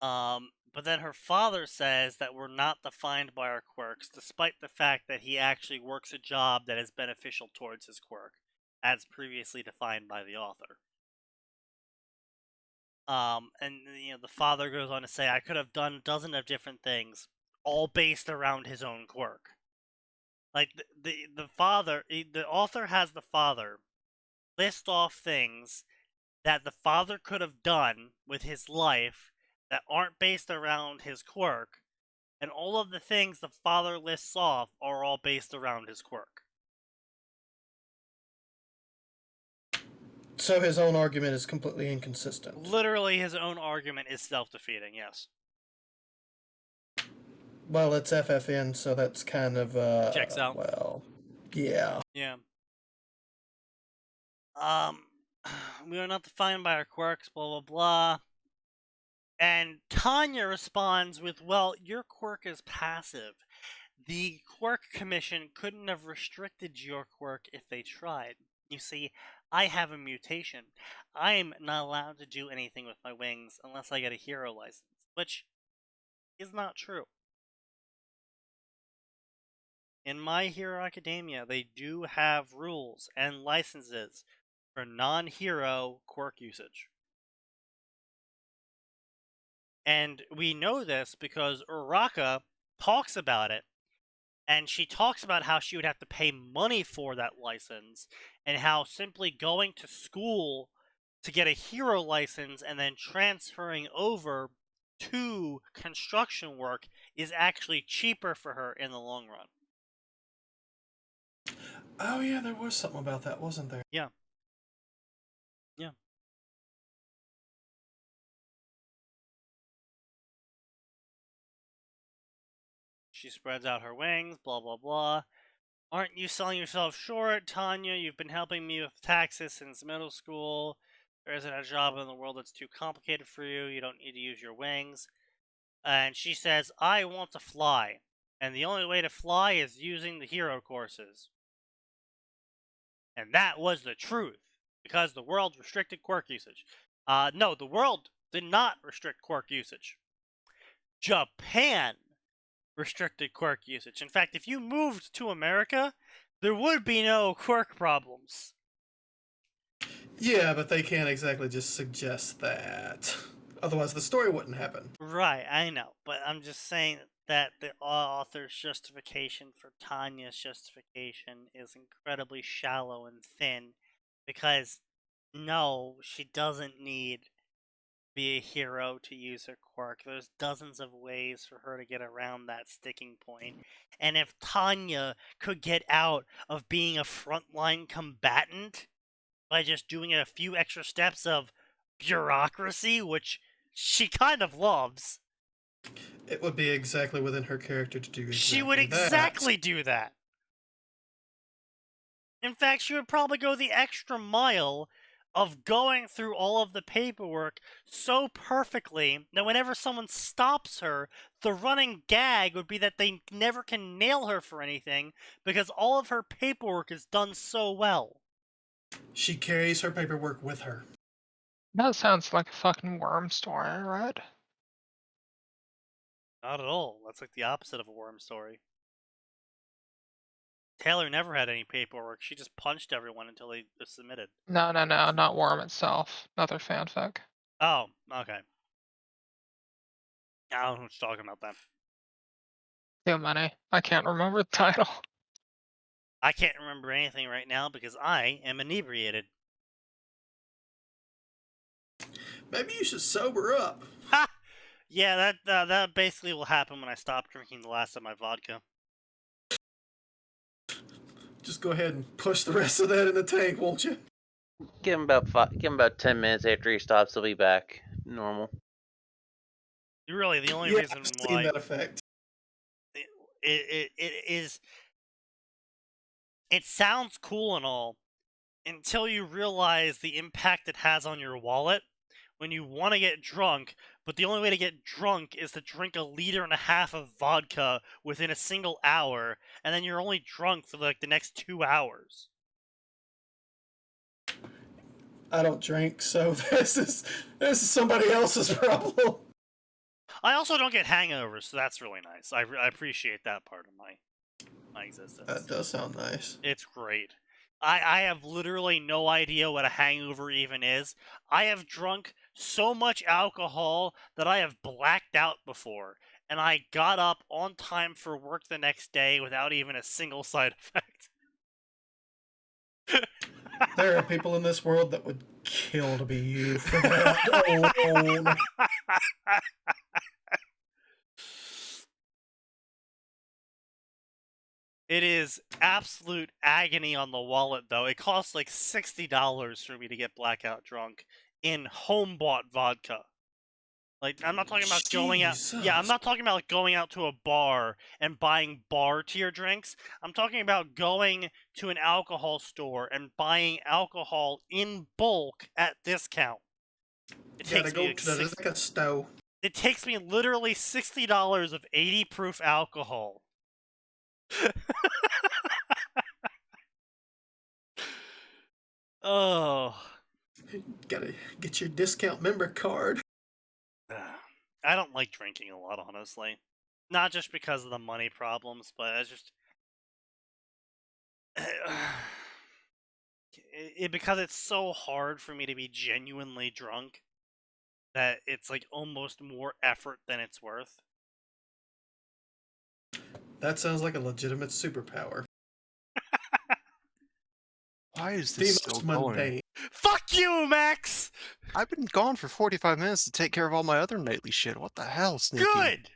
But then her father says that we're not defined by our quirks, despite the fact that he actually works a job that is beneficial towards his quirk, as previously defined by the author. And the father goes on to say, I could have done a dozen of different things, all based around his own quirk. Like the father, the author has the father list off things that the father could have done with his life that aren't based around his quirk, and all of the things the father lists off are all based around his quirk. So his own argument is completely inconsistent. Literally, his own argument is self-defeating, yes. Well, it's FFN, so that's kind of, Checks out. well, yeah. Yeah. We are not defined by our quirks, blah, blah, blah. And Tanya responds with, well, your quirk is passive. The Quirk Commission couldn't have restricted your quirk if they tried. You see, I have a mutation. I'm not allowed to do anything with my wings unless I get a hero license, which is not true. In My Hero Academia, they do have rules and licenses for non-hero quirk usage. And we know this because Uraka talks about it, and she talks about how she would have to pay money for that license, and how simply going to school to get a hero license and then transferring over to construction work is actually cheaper for her in the long run. Oh yeah, there was something about that, wasn't there? Yeah. Yeah. She spreads out her wings, blah, blah, blah. Aren't you selling yourself short, Tanya? You've been helping me with taxes since middle school. There isn't a job in the world that's too complicated for you. You don't need to use your wings. And she says, I want to fly. And the only way to fly is using the hero courses. And that was the truth, because the world restricted quirk usage. No, the world did not restrict quirk usage. Japan restricted quirk usage. In fact, if you moved to America, there would be no quirk problems. Yeah, but they can't exactly just suggest that. Otherwise, the story wouldn't happen. Right, I know. But I'm just saying that the author's justification for Tanya's justification is incredibly shallow and thin, because no, she doesn't need to be a hero to use her quirk. There's dozens of ways for her to get around that sticking point. And if Tanya could get out of being a frontline combatant by just doing a few extra steps of bureaucracy, which she kind of loves, It would be exactly within her character to do exactly she would exactly do that. In fact, she would probably go the extra mile of going through all of the paperwork so perfectly that whenever someone stops her, the running gag would be that they never can nail her for anything because all of her paperwork is done so well. She carries her paperwork with her. That sounds like a fucking worm story, right? Not at all. That's like the opposite of a worm story. Taylor never had any paperwork. She just punched everyone until they submitted. No, not worm itself. Another fanfic. Oh, okay. I don't know what you're talking about then. Too many. I can't remember the title. I can't remember anything right now because I am inebriated. Maybe you should sober up. Ha! Yeah, that basically will happen when I stop drinking the last of my vodka. Just go ahead and push the rest of that in the tank, won't you? Give him about 10 minutes after he stops. He'll be back normal. Really, the only Yeah, reason I've seen why that effect. it is, it sounds cool and all until you realize the impact it has on your wallet when you want to get drunk, but the only way to get drunk is to drink 1.5 liters of vodka within a single hour, and then you're only drunk for like the next 2 hours. I don't drink, so this is somebody else's problem. I also don't get hangovers, so that's really nice. I appreciate that part of my existence. That does sound nice. It's great. I have literally no idea what a hangover even is. I have drunk so much alcohol that I have blacked out before, and I got up on time for work the next day without even a single side effect. There are people in this world that would kill to be you for that alone. It is absolute agony on the wallet, though. It costs like $60 for me to get blackout drunk in home-bought vodka. Like, I'm not talking about going out. Yeah, I'm not talking about like going out to a bar and buying bar tier drinks. I'm talking about going to an alcohol store and buying alcohol in bulk at discount. It Gotta takes go me to the liquor store. It takes me literally $60 of 80 proof alcohol. Oh. Gotta get your discount member card. I don't like drinking a lot, honestly. Not just because of the money problems, but it's just because it's so hard for me to be genuinely drunk. that it's like almost more effort than it's worth. That sounds like a legitimate superpower. Why is The this still most going? mundane. Fuck you, Max! I've been gone for 45 minutes to take care of all my other nightly shit. What the hell, Sneaky? Good!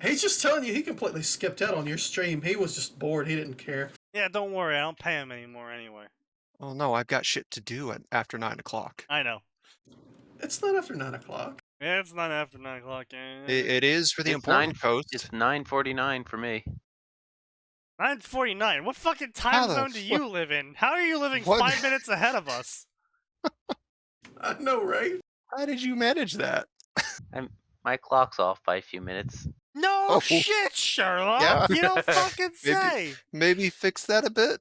He's just telling you he completely skipped out on your stream. He was just bored. He didn't care. Yeah, don't worry, I don't pay him anymore anyway. Oh no, I've got shit to do after 9 o'clock. I know. It's not after 9 o'clock. Yeah, it's not after 9 o'clock. It is for the It's important posts. It's 9:49 for me. 9:49. What fucking time How the zone do you live in? How are you living What? 5 minutes ahead of us? I know, right? How did you manage that? My clock's off by a few minutes. No Oh. shit, Sherlock! Yeah. You don't fucking say! Maybe fix that a bit?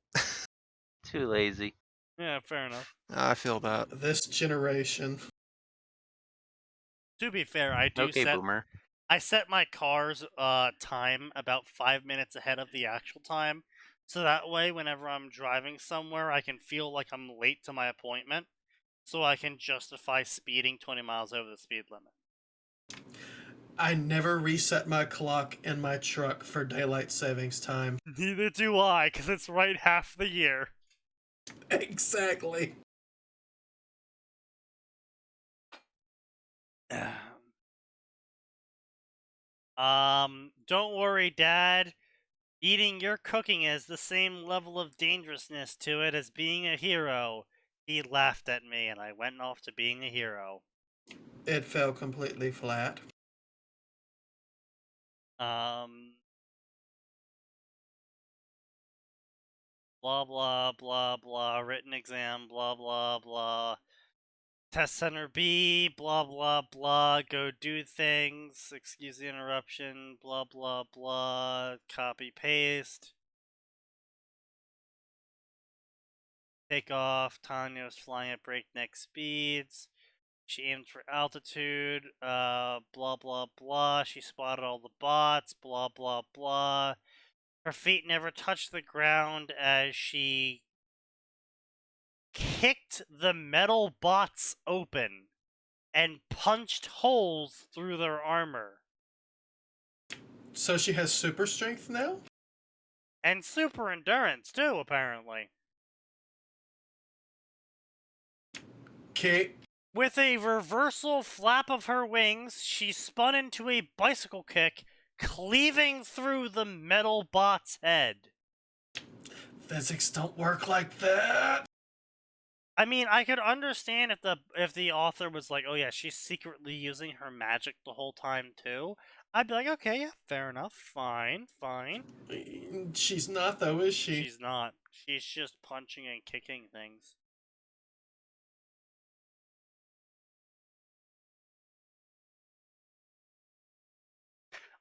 Too lazy. Yeah, fair enough. I feel that. This generation. To be fair, I do Okay, boomer. I set my car's time about 5 minutes ahead of the actual time, so that way whenever I'm driving somewhere I can feel like I'm late to my appointment, so I can justify speeding 20 miles over the speed limit. I never reset my clock in my truck for daylight savings time. Neither do I, because it's right half the year. Exactly. Don't worry, Dad. Eating your cooking has the same level of dangerousness to it as being a hero. He laughed at me, and I went off to being a hero. It fell completely flat. Blah, blah, blah, blah. Written exam, blah, blah, blah. Test center B, blah, blah, blah. Go do things. Excuse the interruption, blah, blah, blah. Copy, paste. Take off. Tanya was flying at breakneck speeds. She aimed for altitude. Blah, blah, blah. She spotted all the bots. Blah, blah, blah. Her feet never touched the ground as she kicked the metal bots open and punched holes through their armor. So she has super strength now? And super endurance, too, apparently. Okay. With a reversal flap of her wings, she spun into a bicycle kick, cleaving through the metal bot's head. Physics don't work like that. I mean, I could understand if the author was like, oh yeah, she's secretly using her magic the whole time too. I'd be like, okay, yeah, fair enough, fine. She's not, though, is she? She's not. She's just punching and kicking things.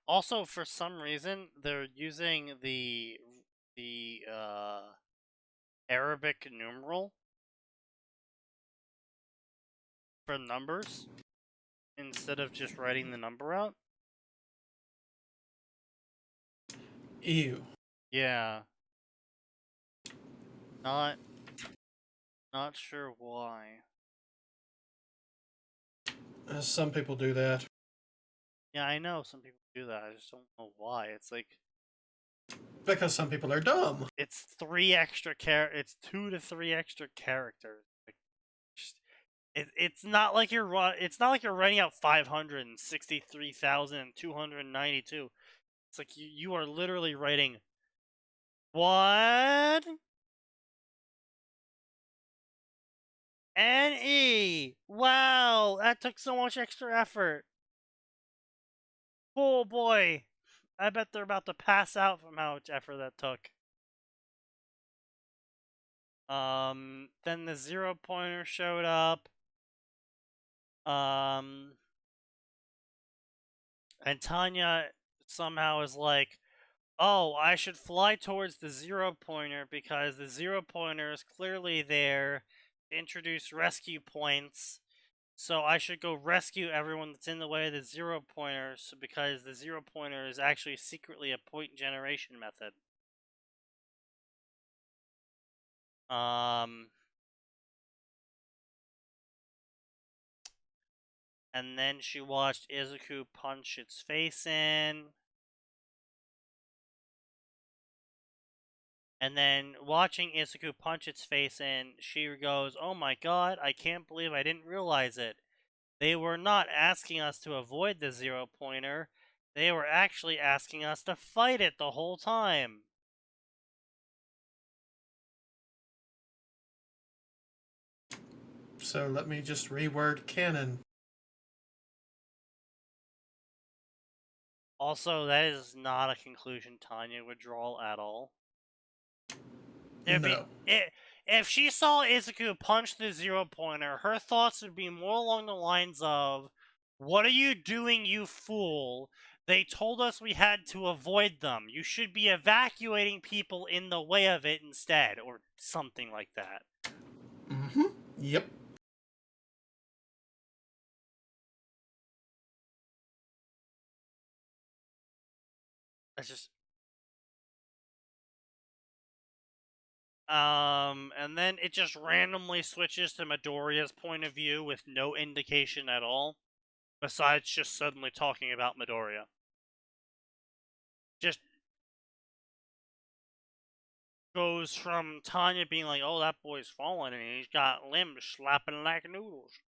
Also, for some reason, they're using the Arabic numeral for numbers instead of just writing the number out. Ew. Yeah. Not sure why. Some people do that. Yeah, I know some people do that. I just don't know why. It's like Because some people are dumb. it's 2 to 3 extra characters. Like, it's not like you're writing out 563,292. It's like you are literally writing what? N-E! Wow, that took so much extra effort. Oh boy. I bet they're about to pass out from how much effort that took. Then the 0 pointer showed up. And Tanya somehow is like, oh, I should fly towards the 0 pointer because the 0 pointer is clearly there to introduce rescue points. So I should go rescue everyone that's in the way of the 0 pointers because the 0 pointer is actually secretly a point generation method. And then she watched Izuku punch its face in. And then watching Izuku punch its face in, she goes, "Oh my god, I can't believe I didn't realize it. They were not asking us to avoid the 0-pointer. They were actually asking us to fight it the whole time." So let me just reword canon. Also, that is not a conclusion Tanya would draw at all. No. If she saw Izuku punch the 0-pointer, her thoughts would be more along the lines of, "What are you doing, you fool? They told us we had to avoid them. You should be evacuating people in the way of it instead," or something like that. Mm-hmm. Yep. That's just... and then it just randomly switches to Midoriya's point of view with no indication at all, besides just suddenly talking about Midoriya. Just goes from Tanya being like, "Oh, that boy's falling and he's got limbs slapping like noodles,"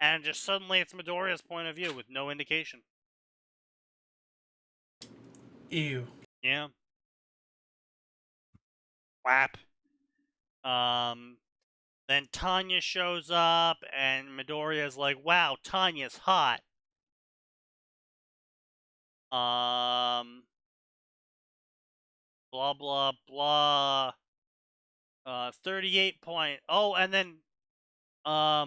and just suddenly it's Midoriya's point of view with no indication. Ew. Yeah. Whap. Then Tanya shows up, and Midoriya's like, "Wow, Tanya's hot." Blah blah blah. 38 point. Oh, and then a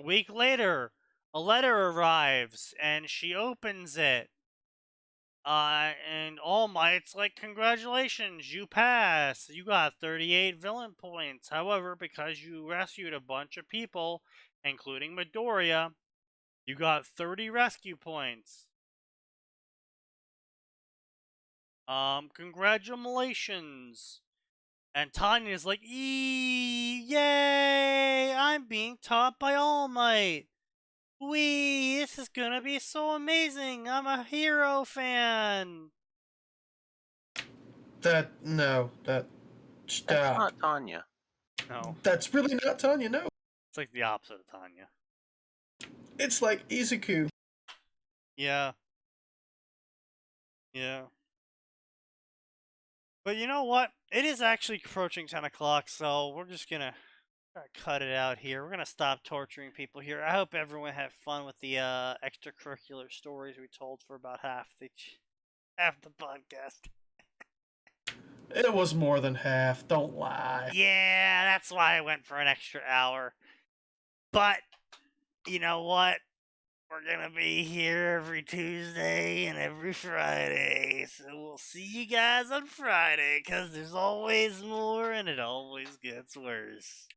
week later, a letter arrives, and she opens it. And All Might's like, "Congratulations, you pass. You got 38 villain points. However, because you rescued a bunch of people, including Midoriya, you got 30 rescue points. Congratulations." And Tanya's like, Yay! I'm being taught by All Might. Wee! This is gonna be so amazing. I'm a hero fan." No. That's Stop. not Tanya. No, That's really not Tanya, no. it's like the opposite of Tanya. It's like Izuku. Yeah. Yeah. But you know what? It is actually approaching 10 o'clock, so we're just gonna cut it out here. We're gonna stop torturing people here. I hope everyone had fun with the extracurricular stories we told for about half the podcast. It was more than half, don't lie. Yeah, that's why I went for an extra hour. But you know what? We're gonna be here every Tuesday and every Friday, so we'll see you guys on Friday, because there's always more and it always gets worse.